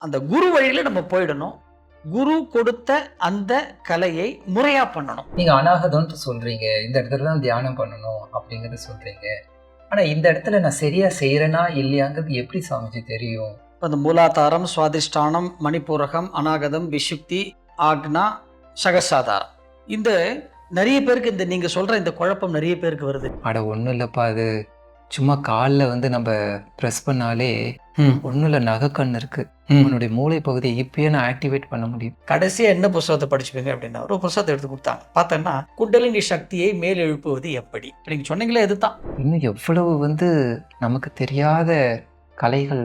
அந்த குரு வழியில நம்ம போயிடணும். குரு கொடுத்த அந்த கலையை முறையா பண்ணணும். நீங்க அநாகதம்னு சொல்றீங்க, இந்த இடத்துல தான் தியானம் பண்ணணும் அப்படிங்கறத சொல்றீங்க. ஆனா இந்த இடத்துல நான் சரியா செய்யறேனா இல்லையாங்கிறது எப்படி சாமிஜி தெரியும்? அந்த மூலாதாரம், சுவாதிஷ்டானம், மணிப்பூரகம், அநாகதம், விசுக்தி, ஆக்னா, சகசாதாரம். இந்த நிறைய பேருக்கு இந்த நீங்க சொல்ற இந்த குழப்பம் நிறைய பேருக்கு வருது. அட ஒன்றும் இல்லைப்பா, அது சும்மா காலில் நம்ம ப்ரெஸ் பண்ணாலே ஒன்றும் இல்லை, நகைக்கண் இருக்கு, உன்னுடைய மூளை பகுதியை இப்பயே நான் ஆக்டிவேட் பண்ண முடியும். கடைசியா என்ன புத்தகத்தை படிச்சுப்பீங்க அப்படின்னா, ஒரு புத்தகத்தை எடுத்து கொடுத்தாங்க. பார்த்தோன்னா குண்டலினி சக்தியை மேல் எழுப்புவது எப்படி, நீங்க சொன்னீங்களே இதுதான். இன்னும் எவ்வளவு நமக்கு தெரியாத கலைகள்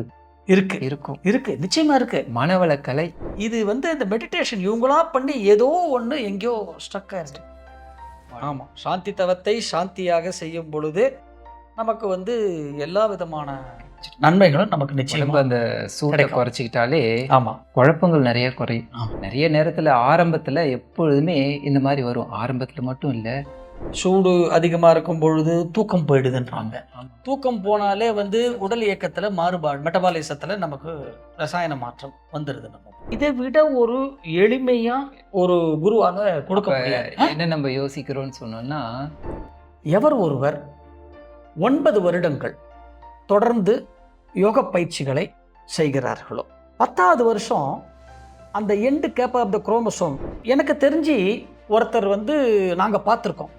இருக்கு நிச்சயமா இருக்கு. மனவள கலை இது இந்த மெடிடேஷன் இவங்களா பண்ணி ஏதோ ஒண்ணு எங்கேயோ ஸ்டக் ஆயிருக்கு. ஆமா, சாந்தி தவத்தை சாந்தியாக செய்யும் பொழுது நமக்கு எல்லா விதமான நன்மைகளும் நமக்கு நிச்சயமா அந்த சூட்டை குறைச்சிக்கிட்டாலே ஆமா குழப்பங்கள் நிறைய குறையும். நிறைய நேரத்துல ஆரம்பத்துல எப்பொழுதுமே இந்த மாதிரி வரும். ஆரம்பத்துல மட்டும் இல்ல, சூடு அதிகமா இருக்கும் பொழுது தூக்கம் போயிடுதுன்றாங்க. தூக்கம் போனாலே உடல் இயக்கத்துல மாறுபாடு, மெட்டபாலிசத்துல நமக்கு ரசாயன மாற்றம் வந்துடுது. நம்ம இதை விட ஒரு எளிமையா ஒரு குருவாக கொடுக்க முடியாது. என்ன நம்ம யோசிக்கிறோம்னு சொன்னோம்னா, எவர் ஒருவர் 9 வருடங்கள் தொடர்ந்து யோக பயிற்சிகளை செய்கிறார்களோ, 10வது வருஷம் அந்த end cap of the chromosome, எனக்கு தெரிஞ்சு ஒருத்தர் நாங்கள் பார்த்துருக்கோம்.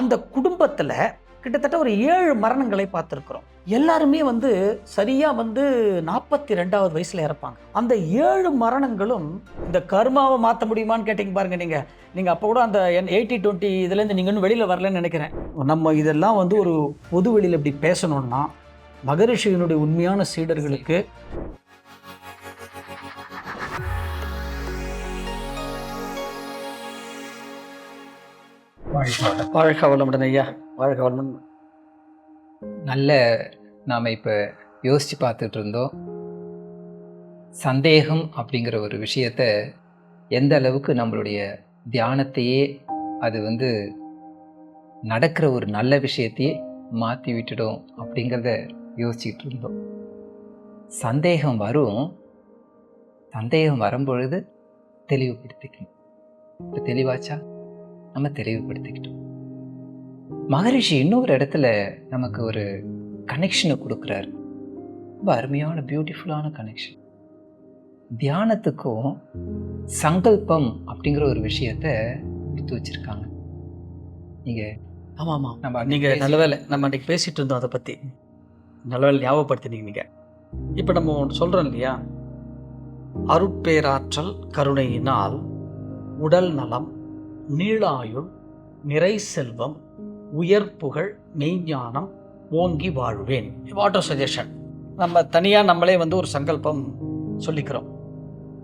அந்த குடும்பத்தில் கிட்டத்தட்ட ஒரு 7 மரணங்களை பார்த்துருக்குறோம். எல்லாருமே சரியா 42வது வயசுல இறப்பாங்க. அந்த 7 மரணங்களும் இந்த கர்மாவை மாற்ற முடியுமான்னு கேட்டீங்க பாருங்க. நீங்க அப்போ கூட அந்த 80-20 இதுலேருந்து நீங்க இன்னும் வெளியில் வரலன்னு நினைக்கிறேன். நம்ம இதெல்லாம் ஒரு பொது வெளியில் இப்படி பேசணும்னா மகரிஷியினுடைய உண்மையான சீடர்களுக்கு வாழ்க வளமுடன் ஐயா, வாழ்க வளமுடன். நல்ல நாம் இப்போ யோசித்து பார்த்துட்டு இருந்தோம், சந்தேகம் அப்படிங்கிற ஒரு விஷயத்த எந்த அளவுக்கு நம்மளுடைய தியானத்தையே அது நடக்கிற ஒரு நல்ல விஷயத்தையே மாற்றி விட்டுடும் அப்படிங்கிறத யோசிச்சுட்டு இருந்தோம். சந்தேகம் வரும், சந்தேகம் வரும்பொழுது தெளிவுபடுத்திக்கணும். இப்போ தெளிவாச்சா? நம்ம தெளிவுபடுத்திக்கிட்டோம். மகரிஷி இன்னொரு இடத்துல நமக்கு ஒரு கனெக்ஷனை கொடுக்குறாரு. ரொம்ப அருமையான பியூட்டிஃபுல்லான கனெக்ஷன். தியானத்துக்கும் சங்கல்பம் அப்படிங்கிற ஒரு விஷயத்த எடுத்து வச்சிருக்காங்க. நீங்க நல்லவேளை நம்ம அன்னைக்கு பேசிட்டு இருந்தோம், அதை பத்தி நல்லவேளை ஞாபகப்படுத்தினீங்க. நீங்க இப்ப நம்ம சொல்றோம் இல்லையா, அருட்பேராற்றல் கருணையினால் உடல் நலம், நீளாயுள், நிறை செல்வம், உயர் புகழ், மெய்ஞானம், ஓங்கி வாழ்வேன். வாட்டோ சஜஷன். நம்ம தனியா நம்மளே ஒரு சங்கல்பம் சொல்லிக்கிறோம்.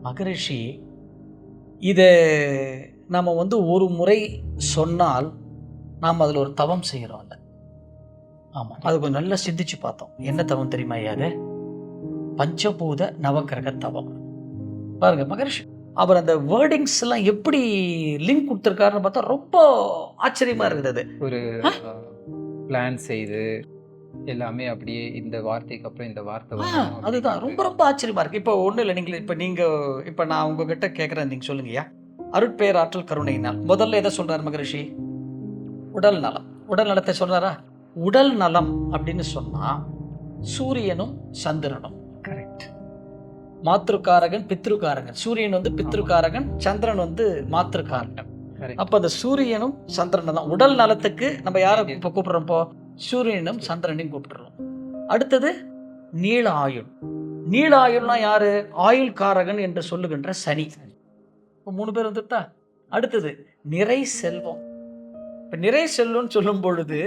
மகரிஷி இதை நம்ம ஒரு முறை சொன்னால் நாம் அதில் ஒரு தவம் செய்கிறோம். இல்லை, ஆமாம், அது கொஞ்சம் நல்லா சிந்திச்சு பார்த்தோம். என்ன தவம் தெரியுமா ஐயாது? பஞ்சபூத நவக்கிரக தவம். பாருங்க மகரிஷி அவர் அந்த வேர்டிங்ஸ் எல்லாம் எப்படி லிங்க் கொடுத்துருக்காருன்னு பார்த்தா ரொம்ப ஆச்சரியமா இருக்குது. ஒரு பிளான் செய்து எல்லாமே அப்படியே இந்த வார்த்தைக்கு அப்புறம் இந்த வார்த்தை, அதுதான் ரொம்ப ரொம்ப ஆச்சரியமா இருக்கு. இப்போ ஒன்றும் இல்லை, இப்போ நான் உங்ககிட்ட கேட்குறேன், நீங்கள் சொல்லுங்கய்யா. அருட்பேராற்றல் கருணையினால் முதல்ல எதை சொல்றாரு மகரிஷி? உடல் நலம். உடல் நலத்தை சொல்றாரா? உடல் நலம் அப்படின்னு சொன்னா சூரியனும் சந்திரனும். கரெக்ட். மாத்ருக்காரகன் பித்ருக்காரகன். சூரியன் பித்ருக்காரகன், சந்திரன் மாத்ருக்காரகன். அப்ப அந்த சூரியனும் சந்திரனும் தான் உடல் நலத்துக்கு. நம்ம யாரை இப்ப கூப்பிடுறோம்? இப்போ சூரியனும் சந்திரனையும் கூப்பிடுறோம். அடுத்தது நீள ஆயுள். நீள ஆயுள்னா யாரு? ஆயுள் காரகன் என்று சொல்லுகின்ற சனி. இப்போ 3 பேர் வந்துட்டா. அடுத்தது நிறை செல்வம். இப்ப நிறை செல்வம்னு சொல்லும் பொழுது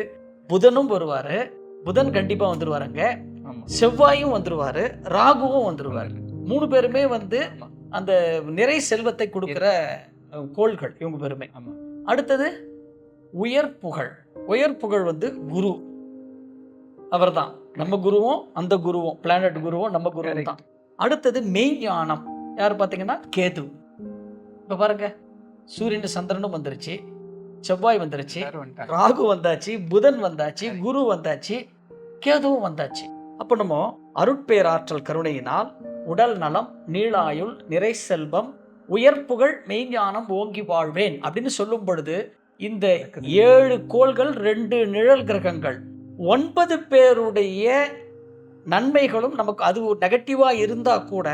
புதனும் வருவாரு. புதன் கண்டிப்பா வந்துருவாருங்க. செவ்வாயும் வந்துருவாரு, ராகுவும் வந்துருவாரு. 3 பேருமே அந்த நிறை செல்வத்தை கொடுக்கிற கோள்கள் இவங்க பேருமே. அடுத்தது உயர் புகழ். உயர் புகழ் குரு. அவர் தான் நம்ம குருவும், அந்த குருவும், பிளானட் குருவும் நம்ம குரு தான். அடுத்தது மெய்ஞானம். யார் பார்த்தீங்கன்னா கேது. இப்ப பாருங்க, சூரியன் சந்திரனும் வந்துருச்சு, செவ்வாய் வந்துருச்சு, ராகு வந்தாச்சு, புதன் வந்தாச்சு, குரு வந்தாச்சு, கேதுவும் வந்தாச்சு. அப்போ நம்ம அருட்பேராற்றல் கருணையினால் உடல் நலம், நீளாயுள், நிறை செல்வம், உயர்ப்புகள், மெய்ஞானம், ஓங்கி வாழ்வேன் அப்படின்னு சொல்லும் பொழுது இந்த 7 கோள்கள் 2 நிழல் கிரகங்கள் 9 பேருடைய நன்மைகளும் நமக்கு அது ஒரு நெகட்டிவா இருந்தா கூட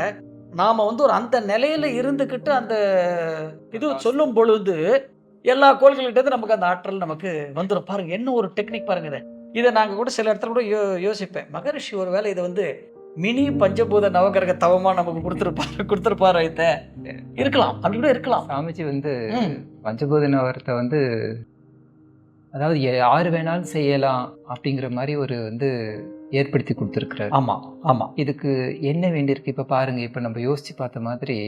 நாம வந்து ஒரு அந்த நிலையில இருந்துகிட்டு அந்த இது சொல்லும் பொழுது எல்லா கோள்கள்கிட்ட இருந்து நமக்கு அந்த ஆற்றல் நமக்கு வந்துடும். பாருங்க என்ன ஒரு டெக்னிக் பாருங்க இதை நாங்க கூட சில இடத்துல கூட யோசிப்பேன். மகரிஷி ஒருவேளை இதை வந்து மினி பஞ்சபூத நவகிரக தவமா நமக்கு கொடுத்துருப்பாரு இத இருக்கலாம், அப்படி கூட இருக்கலாம். சாமிஜி வந்து பஞ்சபூத நவரத்தை வந்து அதாவது யாரு வேணாலும் செய்யலாம் அப்படிங்கிற மாதிரி ஒரு வந்து ஏற்படுத்தி கொடுத்துருக்குறாரு. ஆமா ஆமா. இதுக்கு என்ன வேண்டியிருக்கு இப்ப பாருங்க, இப்ப நம்ம யோசிச்சு பார்த்த மாதிரி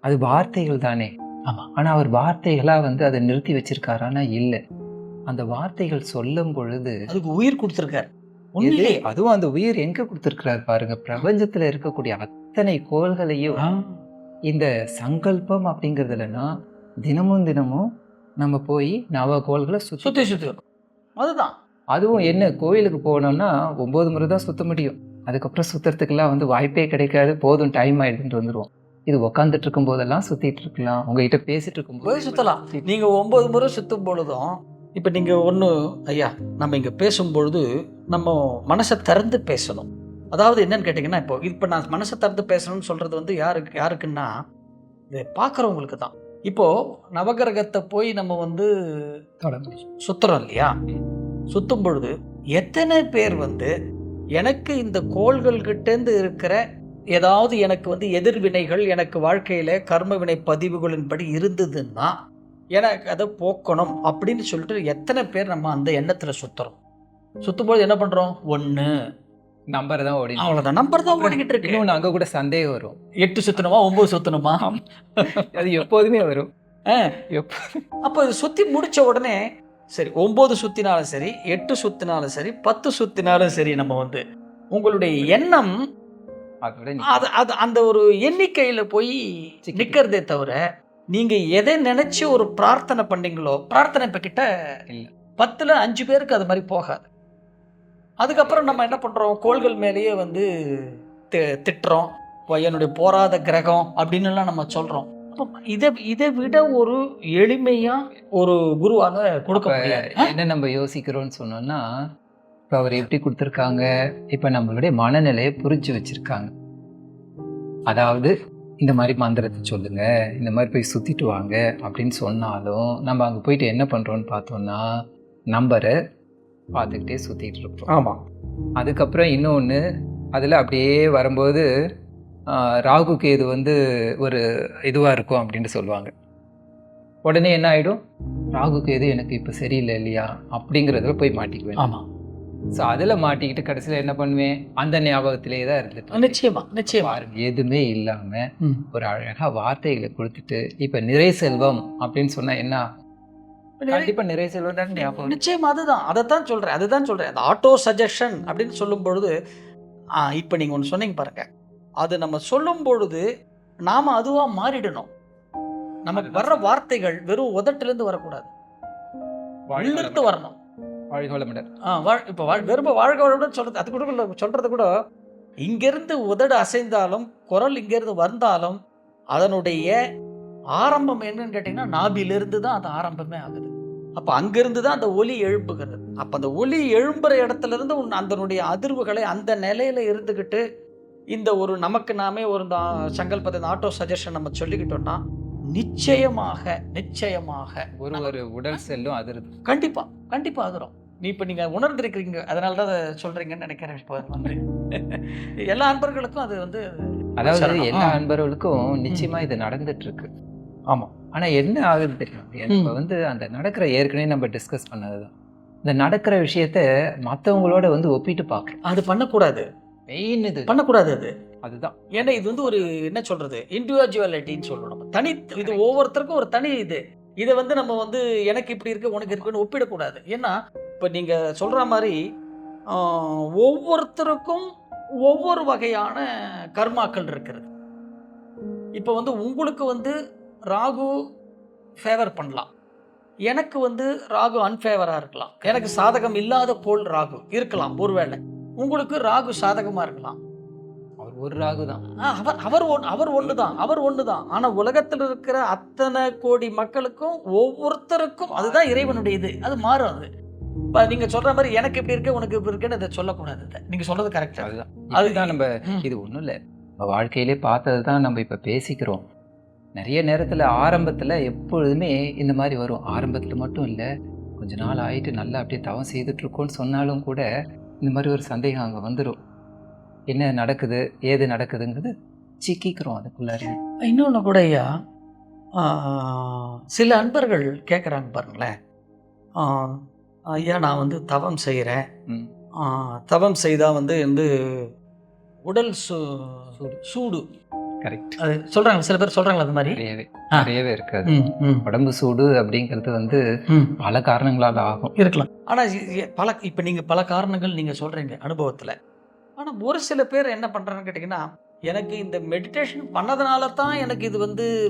அது வார்த்தைகள் தானே. ஆமா. ஆனா அவர் வார்த்தைகளா வந்து அதை நிறுத்தி வச்சிருக்காரானா இல்ல, அந்த வார்த்தைகள் சொல்லும் பொழுது அதுக்கு உயிர் கொடுத்துருக்காரு. அதுவும் அந்த உயிர் எங்க கொடுத்துருக்கிறார் பாருங்க. பிரபஞ்சத்துல இருக்கக்கூடிய அத்தனை கோள்களையும் இந்த சங்கல்பம் அப்படிங்கறதுலன்னா தினமும் தினமும் நம்ம போய் நவ கோள்களை சுத்தி அதுதான். அதுவும் என்ன, கோயிலுக்கு போனோம்னா 9 முறை தான் சுத்த முடியும். அதுக்கப்புறம் சுத்துறதுக்கெல்லாம் வந்து வாய்ப்பே கிடைக்காது. போதும் டைம் ஆயிடுன்னு வந்துடுவோம். இது உட்காந்துட்டு இருக்கும் போதெல்லாம் சுத்திட்டு இருக்கலாம், உங்ககிட்ட பேசிட்டு இருக்கும் போது சுத்தலாம். நீங்க 9 முறை சுத்தும் பொழுதும் இப்ப நீங்க ஒண்ணு ஐயா, நம்ம இங்க பேசும்பொழுது நம்ம மனசை திறந்து பேசணும். அதாவது என்னன்னு கேட்டீங்கன்னா, இப்போ நான் மனசை திறந்து பேசணும்னு சொல்றது வந்து யாருக்குன்னா இதை பார்க்குறவங்களுக்கு தான். இப்போ நவகிரகத்தை போய் நம்ம வந்து சுத்துறோம் இல்லையா, சுத்தும் பொழுது எத்தனை பேர் வந்து எனக்கு இந்த கோள்கள் கிட்டேருந்து இருக்கிற ஏதாவது எனக்கு வந்து எதிர்வினைகள் எனக்கு வாழ்க்கையில கர்ம வினை பதிவுகளின்படி இருந்ததுன்னா எனக்கு அதை போக்கணும் அப்படின்னு சொல்லிட்டு எத்தனை பேர் நம்ம அந்த எண்ணத்துல சுத்தும்போது என்ன பண்றோம்? 1 நம்பர் தான் ஓடி, அவ்வளவுதான், நம்பர் தான் ஓடிக்கிட்டு இருக்கு. இன்னொன்று அங்கே கூட சந்தேகம் வரும், 8 சுத்தணுமா 9 சுத்தணுமா? அது எப்போதுமே வரும். அப்போ இது சுத்தி முடிச்ச உடனே சரி 9 சுத்தினாலும் சரி 8 சுத்தினாலும் சரி 10 சுத்தினாலும் சரி நம்ம வந்து உங்களுடைய எண்ணம் அது அந்த ஒரு எண்ணிக்கையில போய் நிக்கிறதே தவிர நீங்க எதை நினைச்சு ஒரு பிரார்த்தனை பண்ணீங்களோ, பிரார்த்தனை இப்ப கிட்ட 10ல் 5 பேருக்கு அது மாதிரி போகாது. அதுக்கப்புறம் நம்ம என்ன பண்றோம்? கோள்கள் மேலேயே வந்து திட்டுறோம், என்னுடைய போராத கிரகம் அப்படின்னு எல்லாம் நம்ம சொல்றோம். இதை விட ஒரு எளிமையா ஒரு குருவால கொடுக்க முடியாது. என்ன நம்ம யோசிக்கிறோம்னு சொன்னோம்னா, இப்போ அவர் எப்படி கொடுத்துருக்காங்க, இப்போ நம்மளுடைய மனநிலையை புரிஞ்சு வச்சிருக்காங்க. அதாவது இந்த மாதிரி மந்திரத்தை சொல்லுங்க, இந்த மாதிரி போய் சுத்திட்டு வாங்க அப்படின்னு சொன்னாலும் நம்ம அங்கே போயிட்டு என்ன பண்றோம்னு பார்த்தோம்னா நம்பரை பார்த்துக்கிட்டே சுத்திட்டு இருப்போம். ஆமா. அதுக்கப்புறம் இன்னொன்று அதில் அப்படியே வரும்போது ராகு கேது வந்து ஒரு இதுவாக இருக்கும் அப்படின்ட்டு சொல்லுவாங்க. உடனே என்ன ஆகிடும்? ராகு கேது எனக்கு இப்போ சரியில்லை இல்லையா அப்படிங்கிறதுல போய் மாட்டிக்குவேன். ஆமாம். ஸோ அதில் மாட்டிக்கிட்டு கடைசியில் என்ன பண்ணுவேன்? அந்த ஞாபகத்திலே தான் இருந்துட்டு நிச்சயமா எதுவுமே இல்லாமல் ஒரு அழகாக வார்த்தைகளை கொடுத்துட்டு இப்போ நிறை செல்வம் அப்படின்னு சொன்னால் என்ன? கண்டிப்பாக நிறை செல்வம் தான் ஞாபகம். நிச்சயமா அதைத்தான் சொல்கிறேன். அந்த ஆட்டோ சஜஷன் அப்படின்னு சொல்லும் பொழுது இப்போ நீங்கள் ஒன்று சொன்னீங்க பாருங்க, அது நம்ம சொல்லும் பொழுது நாம அதுவா மாறிடணும். நமக்கு வர்ற வார்த்தைகள் வெறும் உதட்டிலிருந்து வரக்கூடாது, உள்ளிருந்து வரணும். இப்போ வெறும் வாழ்க வளமுடன் சொல்றது, அது கூட சொல்றது கூட இங்கிருந்து உதடு அசைந்தாலும் குரல் இங்கிருந்து வந்தாலும் அதனுடைய ஆரம்பம் என்னன்னு கேட்டீங்கன்னா நாபிலிருந்து தான் அது ஆரம்பமே ஆகுது. அப்ப அங்கிருந்து தான் அந்த ஒலி எழும்புகிறது. அப்ப அந்த ஒலி எழும்புற இடத்துல இருந்து அதனுடைய அதிர்வுகளை அந்த நிலையில இருந்துகிட்டு இந்த ஒரு நமக்கு நாமே ஒரு சங்கல்பத்தை ஆட்டோ சஜஷன் நம்ம சொல்லிக்கிட்டோம்னா நிச்சயமாக ஒரு உடல் செல்லும் அதிர்வு கண்டிப்பா அதிரும். இப்போ நீங்க உணர்ந்திருக்கிறீங்க, அதனால தான் அதை சொல்றீங்கன்னு நினைக்கிறேன். இப்போ வந்து எல்லா அன்பர்களுக்கும் அது வந்து, அதாவது எல்லா அன்பர்களுக்கும் நிச்சயமா இது நடந்துட்டு இருக்கு. ஆமா. ஆனா என்ன ஆகுது தெரியும், நம்ம வந்து அந்த நடக்கிற ஏற்கனவே நம்ம டிஸ்கஸ் பண்ணதுதான், இந்த நடக்கிற விஷயத்த மற்றவங்களோட வந்து ஒப்பிட்டு பார்க்கணும். அது பண்ணக்கூடாது, மெயின் இது பண்ணக்கூடாது. அதுதான். ஏன்னா இது வந்து ஒரு என்ன சொல்றது, இண்டிவிஜுவாலிட்டின்னு சொல்லணும். தனி, இது ஒவ்வொருத்தருக்கும் ஒரு தனி இதை வந்து நம்ம வந்து எனக்கு இப்படி இருக்கு உனக்கு இருக்குன்னு ஒப்பிடக்கூடாது. ஏன்னா இப்போ நீங்க சொல்ற மாதிரி ஒவ்வொருத்தருக்கும் ஒவ்வொரு வகையான கர்மாக்கள் இருக்கிறது. இப்போ வந்து உங்களுக்கு வந்து ராகு ஃபேவர் பண்ணலாம், எனக்கு வந்து ராகு அன்ஃபேவரா இருக்கலாம், எனக்கு சாதகம் இல்லாத கோள் ராகு இருக்கலாம். ஒருவேளை உங்களுக்கு ராகு சாதகமா இருக்கலாம். அவர் ஒரு ராகு தான். அவர் ஒண்ணுதான். ஆனா உலகத்தில் இருக்கிற அத்தனை கோடி மக்களுக்கும் ஒவ்வொருத்தருக்கும் அதுதான் இறைவனுடைய இது. அது மாறும். அது இப்ப நீங்க சொல்ற மாதிரி எனக்கு இப்படி இருக்கு உனக்கு இப்படி இருக்குன்னு இதை சொல்லக்கூடாது. நீங்க சொல்றது கரெக்டா. அதுதான் அதுதான் நம்ம இது ஒன்றும் இல்லை, நம்ம வாழ்க்கையிலே பார்த்தது தான் நம்ம இப்போ பேசிக்கிறோம். நிறைய நேரத்தில் ஆரம்பத்தில் எப்பொழுதுமே இந்த மாதிரி வரும். ஆரம்பத்தில் மட்டும் இல்லை, கொஞ்ச நாள் ஆயிட்டு நல்லா அப்படியே தவம் செய்துட்டு இருக்கோன்னு சொன்னாலும் கூட இந்த மாதிரி ஒரு சந்தேகம் அங்கே வந்துடும். என்ன நடக்குது ஏது நடக்குதுங்கிறது சிக்கிக்கிறோம் அதுக்குள்ளார. இன்னொன்று கூட ஐயா, சில அன்பர்கள் கேட்குறாங்க பாருங்களேன், ஐயா நான் வந்து தவம் செய்கிறேன், தவம் செய்தால் வந்து உடல் சூடு. கரெக்ட். அது சொல்கிறாங்க, சில பேர் சொல்கிறாங்களா அது மாதிரி? நிறையவே இருக்காது. உடம்பு சூடு அப்படிங்கிறது வந்து பல காரணங்களால் ஆகும், இருக்கலாம். ஆனால் இப்போ நீங்கள் பல காரணங்கள் நீங்கள் சொல்கிறீங்க அனுபவத்தில். ஆனால் ஒரு சில பேர் என்ன பண்ணுறாங்கன்னு கேட்டிங்கன்னா, எனக்கு இந்த மெடிடேஷன் பண்ணதுனால தான் எனக்கு இது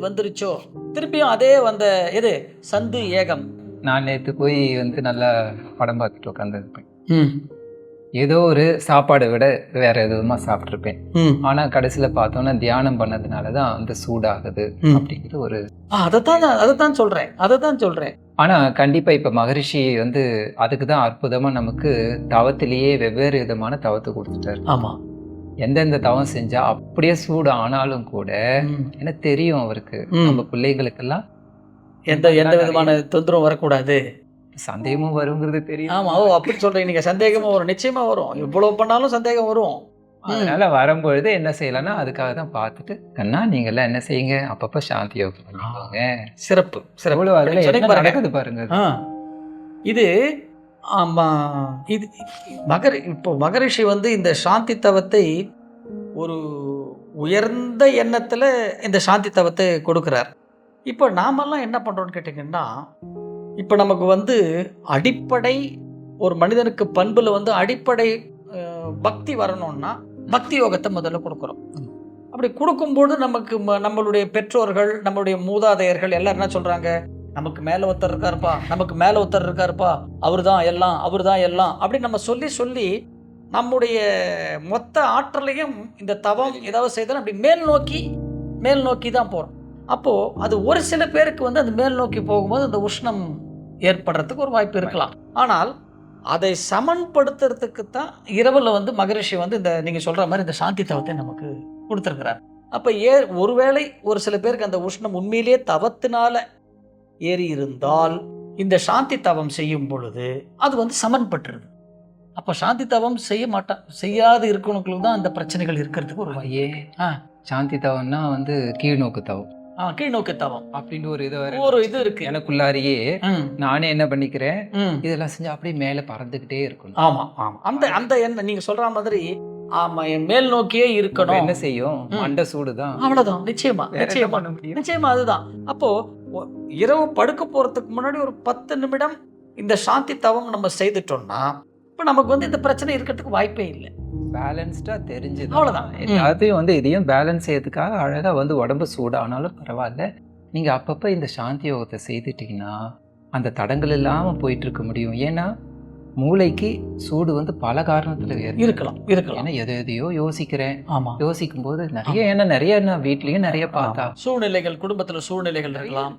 வந்துருச்சோ, திருப்பியும் அதே எது சந்து ஏகம். நான் நேற்று போய் வந்து நல்லா படம் பார்த்துட்டு உட்காந்துருப்பேன். ஏதோ ஒரு சாப்பாடை விட வேற எதுவுமா சாப்பிட்ருப்பேன். ஆனா கடைசியில பார்த்தோன்னா தியானம் பண்ணதுனால தான் வந்து சூடாகுது அப்படிங்கிறது ஒரு அதைத்தான் சொல்றேன். ஆனா கண்டிப்பா இப்ப மகரிஷி வந்து அதுக்கு தான் அற்புதமா நமக்கு தவத்திலேயே வெவ்வேறு விதமான தவத்தை கொடுத்துட்டாரு. ஆமா, எந்தெந்த தவம் செஞ்சா அப்படியே சூடு ஆனாலும் கூட எனக்கு தெரியும் அவருக்கு நம்ம பிள்ளைகளுக்கெல்லாம் எந்த விதமான தொந்தரவும் வரக்கூடாது, சந்தேகமும் வருங்கிறது தெரியும். ஆமா, அப்படி சொல்றீங்க நீங்க. சந்தேகமும் வரும், நிச்சயமா வரும். இவ்வளவு பண்ணாலும் சந்தேகம் வரும். அதனால வரும்பொழுது என்ன செய்யலாம்னா அதுக்காக தான் பார்த்துட்டு, கண்ணா நீங்க எல்லாம் என்ன செய்யுங்க, அப்பப்ப சாந்தி யோகம் பண்ணிக்கோங்க. சிறப்பு. அதுல என்ன நடக்குது பாருங்க. இது ஆமா, இது இப்போ மகரிஷி வந்து இந்த சாந்தி தவத்தை ஒரு உயர்ந்த எண்ணத்துல இந்த சாந்தி தவத்தை கொடுக்கிறார். இப்போ நாமெல்லாம் என்ன பண்றோம்னு கேட்டீங்கன்னா, இப்போ நமக்கு வந்து அடிப்படை ஒரு மனிதனுக்கு பண்புல வந்து அடிப்படை பக்தி வரணும்னா பக்தி யோகத்தை முதல்ல கொடுக்குறோம். அப்படி கொடுக்கும்போது நமக்கு நம்மளுடைய பெற்றோர்கள், நம்மளுடைய மூதாதையர்கள் எல்லாரும் என்ன சொல்றாங்க, நமக்கு மேல ஒருத்தர் இருக்காருப்பா, அவர் தான் எல்லாம் அப்படி நம்ம சொல்லி நம்முடைய மொத்த ஆற்றலையும் இந்த தவம் ஏதாவது செய்தாலும் அப்படி மேல் நோக்கி தான் போறோம். அப்போ அது ஒரு சில பேருக்கு வந்து அந்த மேல் நோக்கி போகும்போது அந்த உஷ்ணம் ஏற்படுறதுக்கு ஒரு வாய்ப்பு இருக்கலாம். ஆனால் அதை சமன்படுத்துறதுக்கு தான் இரவுல வந்து மகரிஷி வந்து இந்த நீங்க சொல்ற மாதிரி இந்த சாந்தி தவத்தை நமக்கு கொடுத்துருக்கிறார். அப்ப ஒருவேளை ஒரு சில பேருக்கு அந்த உஷ்ணம் உண்மையிலேயே தவத்தினால ஏறி இருந்தால் இந்த சாந்தி தவம் செய்யும் பொழுது அது வந்து சமன்பட்டுருது. அப்ப சாந்தி தவம் செய்யாது இருக்கவங்களுக்கு தான் அந்த பிரச்சனைகள் இருக்கிறதுக்கு ஒரு வாயே. சாந்தி தவம்னா வந்து கீழ்நோக்கு தவம், கீழ்நோக்கு தவம் அப்படின்னு ஒரு இது இருக்கு எனக்குள்ளாரியே. நானே என்ன பண்ணிக்கிறேன், இதெல்லாம் செஞ்சு அப்படியே மேல பறந்துகிட்டே இருக்கணும். ஆமா, அந்த என்ன நீங்க சொல்ற மாதிரி ஆமா, என் மேல் நோக்கியே இருக்கணும். என்ன செய்யும், மண்டை சூடுதான், அவ்வளவுதான். நிச்சயமா அதுதான். அப்போ இரவு படுக்க போறதுக்கு முன்னாடி ஒரு 10 நிமிடம் இந்த சாந்தி தவம் நம்ம செய்துட்டோம்னா இப்ப நமக்கு வந்து இந்த பிரச்சனை இருக்கிறதுக்கு வாய்ப்பே இல்லை. பேலன்ஸ்டா தெரிஞ்சு அவ்வளவுதான். எல்லாத்தையும் வந்து இதையும் பேலன்ஸ் செய்யறதுக்காக அழகா வந்து உடம்பு சூடானாலும் பரவாயில்ல, நீங்க அப்பப்ப இந்த சாந்தி யோகத்தை செய்துட்டீங்கன்னா அந்த தடங்கள் இல்லாம போயிட்டு இருக்க முடியும். ஏன்னா மூளைக்கு சூடு வந்து பல காரணத்துல இருக்கலாம். ஏன்னா எதையோ யோசிக்கிறேன். யோசிக்கும் போது நிறைய நான் வீட்லயும் நிறைய பார்த்தா சூழ்நிலைகள், குடும்பத்துல சூழ்நிலைகள் இருக்கலாம்,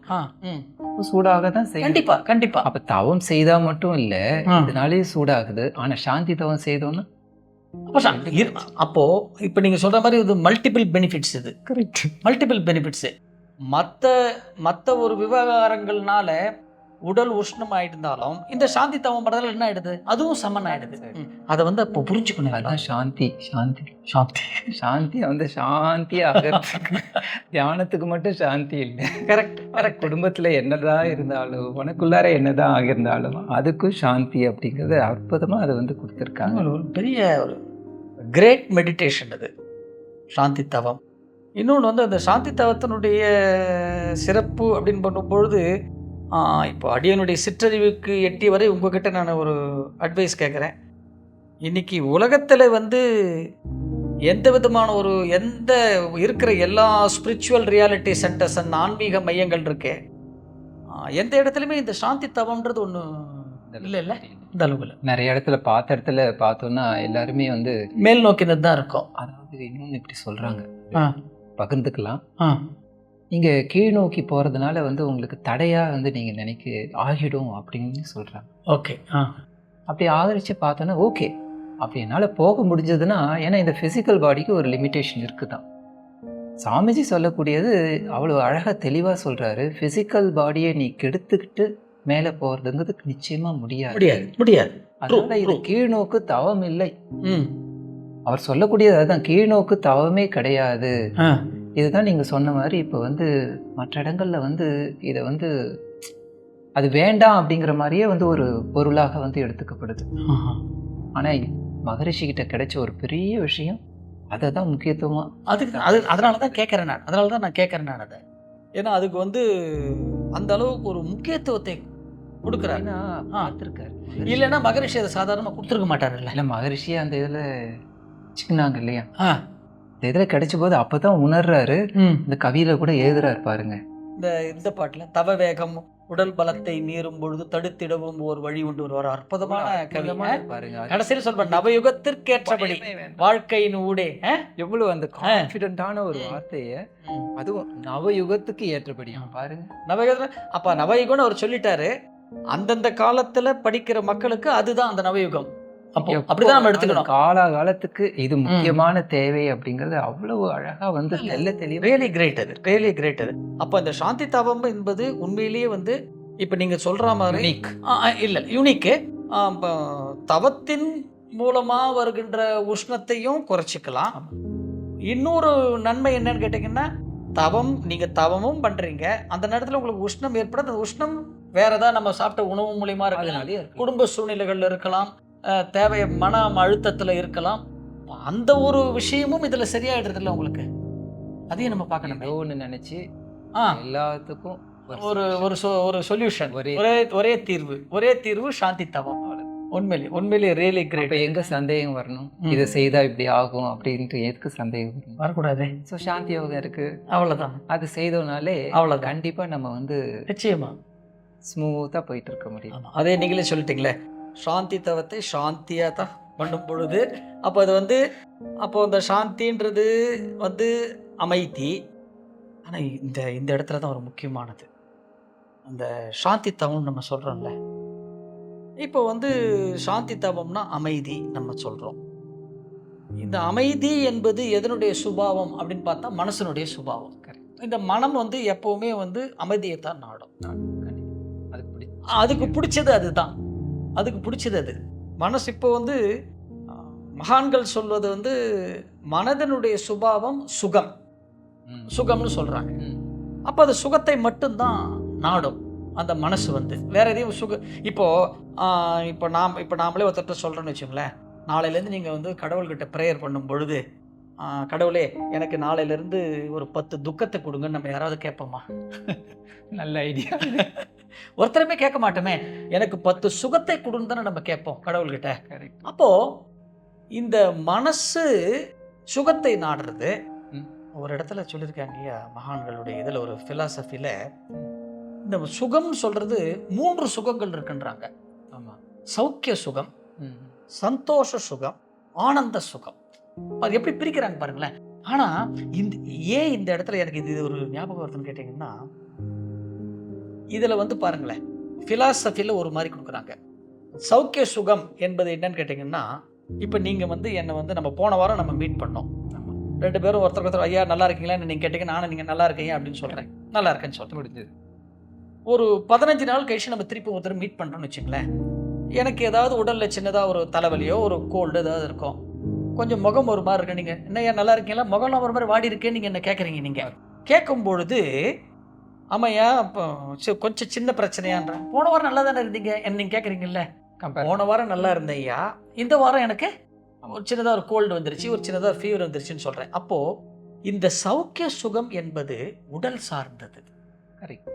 சூடாக தான் செய்யும். கண்டிப்பா. அப்ப தவம் செய்தா மட்டும் இல்ல, இதனாலேயே சூடாகுது. ஆனா சாந்தி தவம் செய்தோம்னா அப்போ இப்ப நீங்க சொல்ற மாதிரி இது மல்டிபிள் பெனிஃபிட்ஸ். இது கரெக்ட், மல்டிபிள் பெனிஃபிட்ஸ். மத்த ஒரு விவகாரங்கள்னால உடல் உஷ்ணம் ஆயிட்டாலும் இந்த சாந்தி தவம் பண்றதுல என்ன ஆயிடுது, அதுவும் சமன் ஆயிடுது. அதை வந்து அப்போ புரிஞ்சுக்கணும். அதான் சாந்தி வந்து சாந்தியாக தியானத்துக்கு மட்டும் சாந்தி இல்லை. கரெக்ட். குடும்பத்துல என்னதான் இருந்தாலும், உனக்குள்ளார என்னதான் ஆகியிருந்தாலும் அதுக்கும் சாந்தி அப்படிங்கிறது அற்புதமா அதை வந்து கொடுத்துருக்காங்க. ஒரு பெரிய ஒரு கிரேட் மெடிடேஷன் அது சாந்தி தவம். இன்னொன்று வந்து அந்த சாந்தி தவத்தினுடைய சிறப்பு அப்படின்னு பண்ணும்பொழுது, இப்போ அடியனுடைய சிற்றறிவுக்கு எட்டி வரை உங்ககிட்ட நான் ஒரு அட்வைஸ் கேட்குறேன். இன்னைக்கு உலகத்தில் வந்து எந்த விதமான எந்த இருக்கிற எல்லா ஸ்பிரிச்சுவல் ரியாலிட்டி சென்டர்ஸ், அந்த ஆன்மீக மையங்கள் இருக்கே, எந்த இடத்துலையுமே இந்த சாந்தி தவம்ன்றது ஒன்று இல்ல இல்ல இந்த அளவுல நிறைய இடத்துல பார்த்த இடத்துல பார்த்தோம்னா எல்லாருமே வந்து மேல் நோக்கினது தான் இருக்கும். அதாவது இன்னொன்று இப்படி சொல்றாங்க, ஆ, பகிர்ந்துக்கலாம். ஆ, நீங்க கீழ் நோக்கி போறதுனால வந்து உங்களுக்கு தடையா வந்து நீங்க நினைக்க ஆகிடும் அப்படின்னு சொல்றாங்க. ஓகே. ஆ, அப்படி ஆதரிச்சு பார்த்தோன்னா ஓகே, அப்படி என்னால் போக முடிஞ்சதுன்னா, ஏன்னா இந்த ஃபிசிக்கல் பாடிக்கு ஒரு லிமிட்டேஷன் இருக்குதான். சாமிஜி சொல்லக்கூடியது அவ்வளோ அழகாக தெளிவாக சொல்றாரு. ஃபிசிக்கல் பாடியை நீ கெடுத்துக்கிட்டு மேலே போகிறதுங்கிறது நிச்சயமா முடியாது. முடியாது முடியாது. அதனால இது கீழ்நோக்கு தவம் இல்லை. ம், அவர் சொல்லக்கூடியது அதுதான், கீழ்நோக்கு தவமே கிடையாது. ஆ, இதுதான் நீங்க சொன்ன மாதிரி இப்போ வந்து மற்ற இடங்கள்ல வந்து இதை வந்து அது வேண்டாம் அப்படிங்கிற மாதிரியே வந்து ஒரு பொருளாக வந்து எடுத்துக்கப்படுது. ஆஹா. ஆனா மகரிஷி கிட்ட கிடைச்ச ஒரு பெரிய விஷயம் அதை தான் முக்கியத்துவமா. அதனால தான் கேட்குறேன் நான். அதனால தான் நான் கேட்குறேன் நான் அதை. ஏன்னா அதுக்கு வந்து அந்த அளவுக்கு ஒரு முக்கியத்துவத்தை கொடுக்குறாரு. ஏன்னா பார்த்துருக்காரு. இல்லைன்னா மகரிஷி அதை சாதாரணமாக கொடுத்துருக்க மாட்டாருல்ல. இல்லை மகரிஷியே அந்த இதில் சிக்கினாங்க இல்லையா, ஆ, இந்த இதில் கிடைச்ச போது அப்பதான் உணர்றாரு. ம். இந்த கவியில கூட எழுதுறாரு பாருங்க. இந்த பாட்டுல தவ வேகம் உடல் பலத்தை மீறும் பொழுது தடுத்திடவும் ஒரு வழி உண்டு. ஒரு அற்புதமான கவி. பாருங்க, கடைசியில் சொல்ற நவயுகத்திற்கேற்றபடி வாழ்க்கையின் ஊடே. எவ்வளவு அந்த கான்ஃபிடென்ட்டான ஒரு வார்த்தையை, அதுவும் நவயுகத்துக்கு ஏற்றபடி பாருங்க. நவயுகத்துல அப்ப நவயுகம்னு அவர் சொல்லிட்டாரு. அந்தந்த காலத்துல படிக்கிற மக்களுக்கு அதுதான் அந்த நவயுகம். அப்போ அப்படிதான் நம்ம எடுத்துக்கணும். காலகாலத்துக்கு இது முக்கியமான தேவை அப்படிங்கறது அவ்வளவு அழகா வந்து தெளிவா. ரியலி கிரேட் அது, ரியலி கிரேட் அது. அப்ப இந்த சாந்தி தவம் என்பது உண்மையிலேயே வந்து இப்ப நீங்க சொல்ற மாதிரி இல்ல யூனிக்கு. தவத்தின் மூலமா வருகின்ற உஷ்ணத்தையும் குறைச்சிக்கலாம். இன்னொரு நன்மை என்னன்னு கேட்டீங்கன்னா, நீங்க தவமும் பண்றீங்க, அந்த நேரத்துல உங்களுக்கு உஷ்ணம் ஏற்பட, அந்த உஷ்ணம் வேற ஏதாவது நம்ம சாப்பிட்ட உணவு மூலியமா இருக்கலாம், குடும்ப சூழ்நிலைகள்ல இருக்கலாம், தேவை மன அழுத்தத்துல இருக்கலாம். அந்த ஒரு விஷயமும் இதுல சரியாயிடுறது இல்லை உங்களுக்கு. அதையும் நம்ம பார்க்கணும். ஒன்று நினைச்சு எல்லாத்துக்கும் ஒரு சொல்யூஷன், ஒரே தீர்வு சாந்தி தவம். உண்மையிலேயே ரியலி கிரேட். எங்க சந்தேகம் வரணும், இதை செய்தா இப்படி ஆகும் அப்படின்ட்டு எதுக்கு சந்தேகம் வரக்கூடாது. ஸோ சாந்தி யோகம் இருக்கு, அவ்வளவுதான். அது செய்தோம்னாலே அவ்வளவு கண்டிப்பா நம்ம வந்து நிச்சயமா ஸ்மூத்தா போயிட்டு இருக்க முடியும். அதே நீங்களே சொல்லிட்டீங்களே, சாந்தி தவத்தை சாந்தியா தான் பண்ணும் பொழுது அப்போ அது வந்து அந்த சாந்தின்றது வந்து அமைதி. ஆனால் இந்த இடத்துல தான் ஒரு முக்கியமானது, அந்த சாந்தி தவம் நம்ம சொல்கிறோம்ல. இப்போ வந்து சாந்தி தவம்னா அமைதி நம்ம சொல்கிறோம். இந்த அமைதி என்பது எதனுடைய சுபாவம் அப்படின்னு பார்த்தா மனசனுடைய சுபாவம். இந்த மனம் வந்து எப்போவுமே வந்து அமைதியை தான் நாடும். அதுக்கு பிடிச்சது அதுதான், அதுக்கு பிடிச்சது அது மனசு. இப்போ வந்து மகான்கள் சொல்வது வந்து மனதனுடைய சுபாவம் சுகம்னு சொல்றாங்க. அப்போ அது சுகத்தை மட்டும்தான் நாடும் அந்த மனசு வந்து, வேற எதையும் இப்போ நாமளே ஒருத்தட்ட சொல்றோன்னு வச்சுங்களேன், நாளையிலேருந்து நீங்கள் வந்து கடவுள்கிட்ட ப்ரேயர் பண்ணும் பொழுது, கடவுளே எனக்கு நாளையிலேருந்து ஒரு 10 துக்கத்தை கொடுங்கன்னு நம்ம யாராவது கேட்போமா? நல்ல ஐடியா. ஒருத்தருமே கேட்க மாட்டோமே. எனக்கு 10 சுகத்தை கொடுன்னு தானே நம்ம கேட்போம் கடவுள்கிட்ட. அப்போ இந்த மனசு சுகத்தை நாடுறது. ஒரு இடத்துல சொல்லியிருக்காங்க ஐயா மகான்களுடைய இதில், ஒரு ஃபிலாசபியில் இந்த சுகம் சொல்றது 3 சுகங்கள் இருக்குன்றாங்க. ஆமாம், சௌக்கிய சுகம், சந்தோஷ சுகம், ஆனந்த சுகம். அது எப்படி பிரிக்கிறாங்க பாருங்களேன். ஆனால் இந்த இடத்துல எனக்கு இது ஒரு ஞாபகம் வருதுன்னு கேட்டிங்கன்னா, இதில் வந்து பாருங்களேன், ஃபிலாசபியில் ஒரு மாதிரி கொடுக்குறாங்க. சௌக்கிய சுகம் என்பது என்னன்னு கேட்டிங்கன்னா, இப்போ நீங்கள் வந்து என்னை வந்து நம்ம போன வாரம் நம்ம மீட் பண்ணோம். 2 பேரும் ஒருத்தர் ஐயா நல்லா இருக்கீங்களான்னு நீங்கள் கேட்டீங்க, நானும் நீங்கள் நல்லா இருக்கீங்க அப்படின்னு சொல்கிறேன். நல்லா இருக்கேன்னு சொல்லிட்டு முடிஞ்சது. ஒரு 15 நாள் கழிச்சு நம்ம திருப்பி ஒருத்தர் மீட் பண்ணுறோன்னு வச்சுங்களேன். எனக்கு ஏதாவது உடலில் சின்னதாக ஒரு தலைவலியோ ஒரு கோல்டு ஏதாவது இருக்கும், கொஞ்சம் முகம் ஒரு மாதிரி இருக்கு. நீங்கள் என்ன நல்லா இருக்கீங்களா, முகம்லாம் ஒரு மாதிரி வாடி இருக்கேன்னு நீங்கள் என்ன கேட்குறீங்க. நீங்கள் கேட்கும் பொழுது ஆமாய்யா இப்போ கொஞ்சம் சின்ன பிரச்சனையான்றேன். போன வாரம் நல்லா தானே இருந்தீங்க என்ன நீங்கள் கேட்குறீங்கல்ல. போன வாரம் நல்லா இருந்தேன் ஐயா, இந்த வாரம் எனக்கு ஒரு சின்னதாக ஒரு கோல்டு வந்துருச்சு, ஒரு சின்னதாக ஃபீவர் வந்துருச்சுன்னு சொல்கிறேன். அப்போது இந்த சௌக்கிய சுகம் என்பது உடல் சார்ந்தது. கரெக்ட்.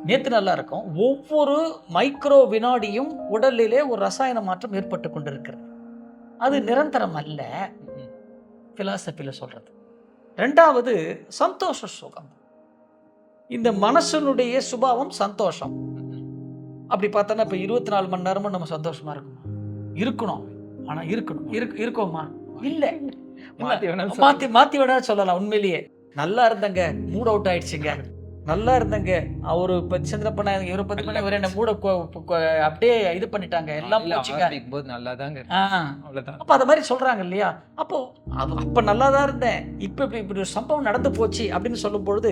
நேற்று நல்லா இருக்கும், ஒவ்வொரு மைக்ரோ வினாடியும் உடலிலே ஒரு ரசாயன மாற்றம் ஏற்பட்டு கொண்டிருக்கிறது. அது நிரந்தரம் அல்ல, பிலாசபியில் சொல்கிறது. 2வது சந்தோஷ சுகம். இந்த மனசனுடைய சுபாவம் சந்தோஷம். அப்படி பார்த்தோன்னா இப்போ 24 மணி நேரமும் நம்ம சந்தோஷமா இருக்கணும், இருக்கணும். ஆனா இருக்கணும் இருக்கோமா? இல்லை. மாத்தி மாத்தி வேணா சொல்லலாம். உண்மையிலேயே நல்லா இருந்தங்க, மூட் அவுட் ஆயிடுச்சுங்க, நல்லா இருந்தங்க, அவரு சந்திரப்பண்ண இவரை பத்தி பண்ண இவர என்ன மூட அப்படியே இது பண்ணிட்டாங்க, எல்லாம் போச்சுங்க. நல்லாதாங்க. அப்ப அத மாதிரி சொல்றாங்க இல்லையா? அப்ப நல்லாதான் இருந்தேன், இப்ப இப்படி ஒரு சம்பவம் நடந்து போச்சு அப்படின்னு சொல்லும் பொழுது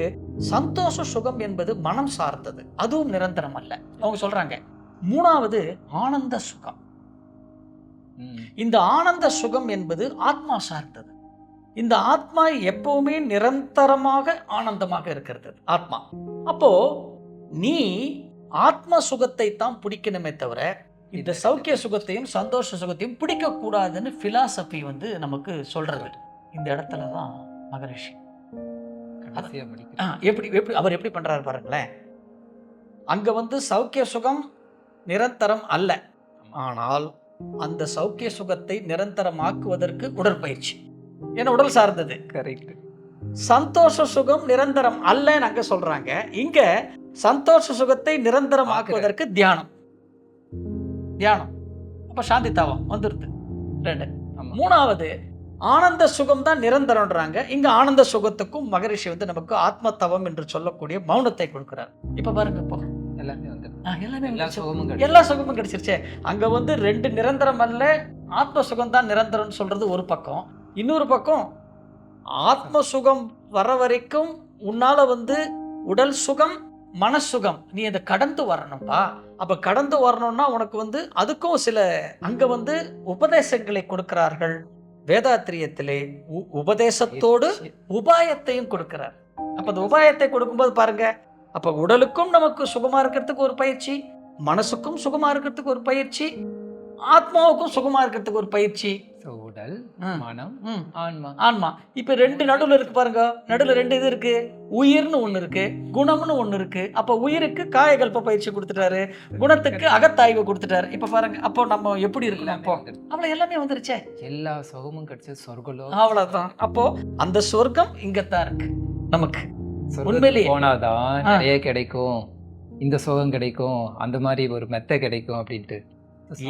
சந்தோஷ சுகம் என்பது மனம் சார்ந்தது, அதுவும் நிரந்தரம் அல்ல அவங்க சொல்றாங்க. மூணாவது ஆனந்த சுகம். இந்த ஆனந்த சுகம் என்பது ஆத்மா சார்ந்தது. இந்த ஆத்மா எப்பவுமே நிரந்தரமாக ஆனந்தமாக இருக்கிறது ஆத்மா. அப்போ நீ ஆத்ம சுகத்தை தான் பிடிக்கணுமே தவிர இந்த சௌக்கிய சுகத்தையும் சந்தோஷ சுகத்தையும் பிடிக்க கூடாதுன்னு பிலாசபி நமக்கு சொல்றது. இந்த இடத்துல தான் மகரிஷி அவர் எப்படி பண்றாரு பாருங்களேன். அங்க சௌக்கிய சுகம் நிரந்தரம் அல்ல, ஆனால் அந்த சௌக்கிய சுகத்தை நிரந்தரமாக்குவதற்கு உடற்பயிற்சி, ஏன்னா உடல் சார்ந்தது. கரெக்ட். சந்தோஷ சுகம் நிரந்தரம் அல்லன்னு அங்க சொல்றாங்க, இங்க சந்தோஷ சுகத்தை நிரந்தரமாக்குவதற்கு தியானம். அப்ப சாந்தி தாவம் வந்துருது. 2. மூணாவது ஆனந்த சுகம் தான் நிரந்தரம்ன்றாங்க, இங்க ஆனந்த சுகத்துக்கும் மகரிஷி நமக்கு ஆத்ம தவம் என்று சொல்லக்கூடிய மௌனத்தை கொடுக்கிறார். இப்ப பாருங்க, இப்போ எல்லா சுகமும் கிடைச்சிருச்சே. அங்க 2 நிரந்தரம் அல்ல, ஆத்ம சுகம் தான் நிரந்தரம் சொல்றது ஒரு பக்கம். இன்னொரு பக்கம் ஆத்ம சுகம் வர வரைக்கும் உன்னால உடல் சுகம் மனசுகம் நீ அதை கடந்து வரணும்பா. அப்ப கடந்து வரணும்னா உனக்கு அதுக்கும் சில அங்க உபதேசங்களை கொடுக்கிறார்கள். வேதாத்திரியத்திலே உபதேசத்தோடு உபாயத்தையும் கொடுக்கிறார். அப்ப அந்த உபாயத்தை கொடுக்கும்போது பாருங்க, அப்ப உடலுக்கும் நமக்கு சுகமா இருக்கிறதுக்கு ஒரு பயிற்சி, மனசுக்கும் சுகமா இருக்கிறதுக்கு ஒரு பயிற்சி, ஆத்மாவுக்கும் சுகமா இருக்கிறதுக்கு ஒரு பயிற்சி. உடல், மனம், ஆன்மா. இப்ப 2 நடுவுல இருக்கு பாருங்க. நடுவுல 2 இது இருக்கு, உயிர்னு ஒண்ணு இருக்கு, குணம்னு ஒண்ணு இருக்கு. அப்ப உயிருக்கு காயகல்ப பயிற்சி கொடுத்துட்டாரு, குணத்துக்கு அகத்தாய்வு கொடுத்துட்டாரு. இப்ப பாருங்க, அப்போ நம்ம எப்படி இருக்கணும்? அப்போ அவ்வளவு எல்லாமே வந்துருச்சே, எல்லா சுகமும் கிடைச்சது, சொர்க்கம். அவ்வளவுதான். அப்போ அந்த சொர்க்கம் இங்கத்தான் இருக்கு நமக்கு. உண்மையிலேயே போனாதான் நிறைய கிடைக்கும், இந்த சுகம் கிடைக்கும், அந்த மாதிரி ஒரு மெத்த கிடைக்கும் அப்படின்ட்டு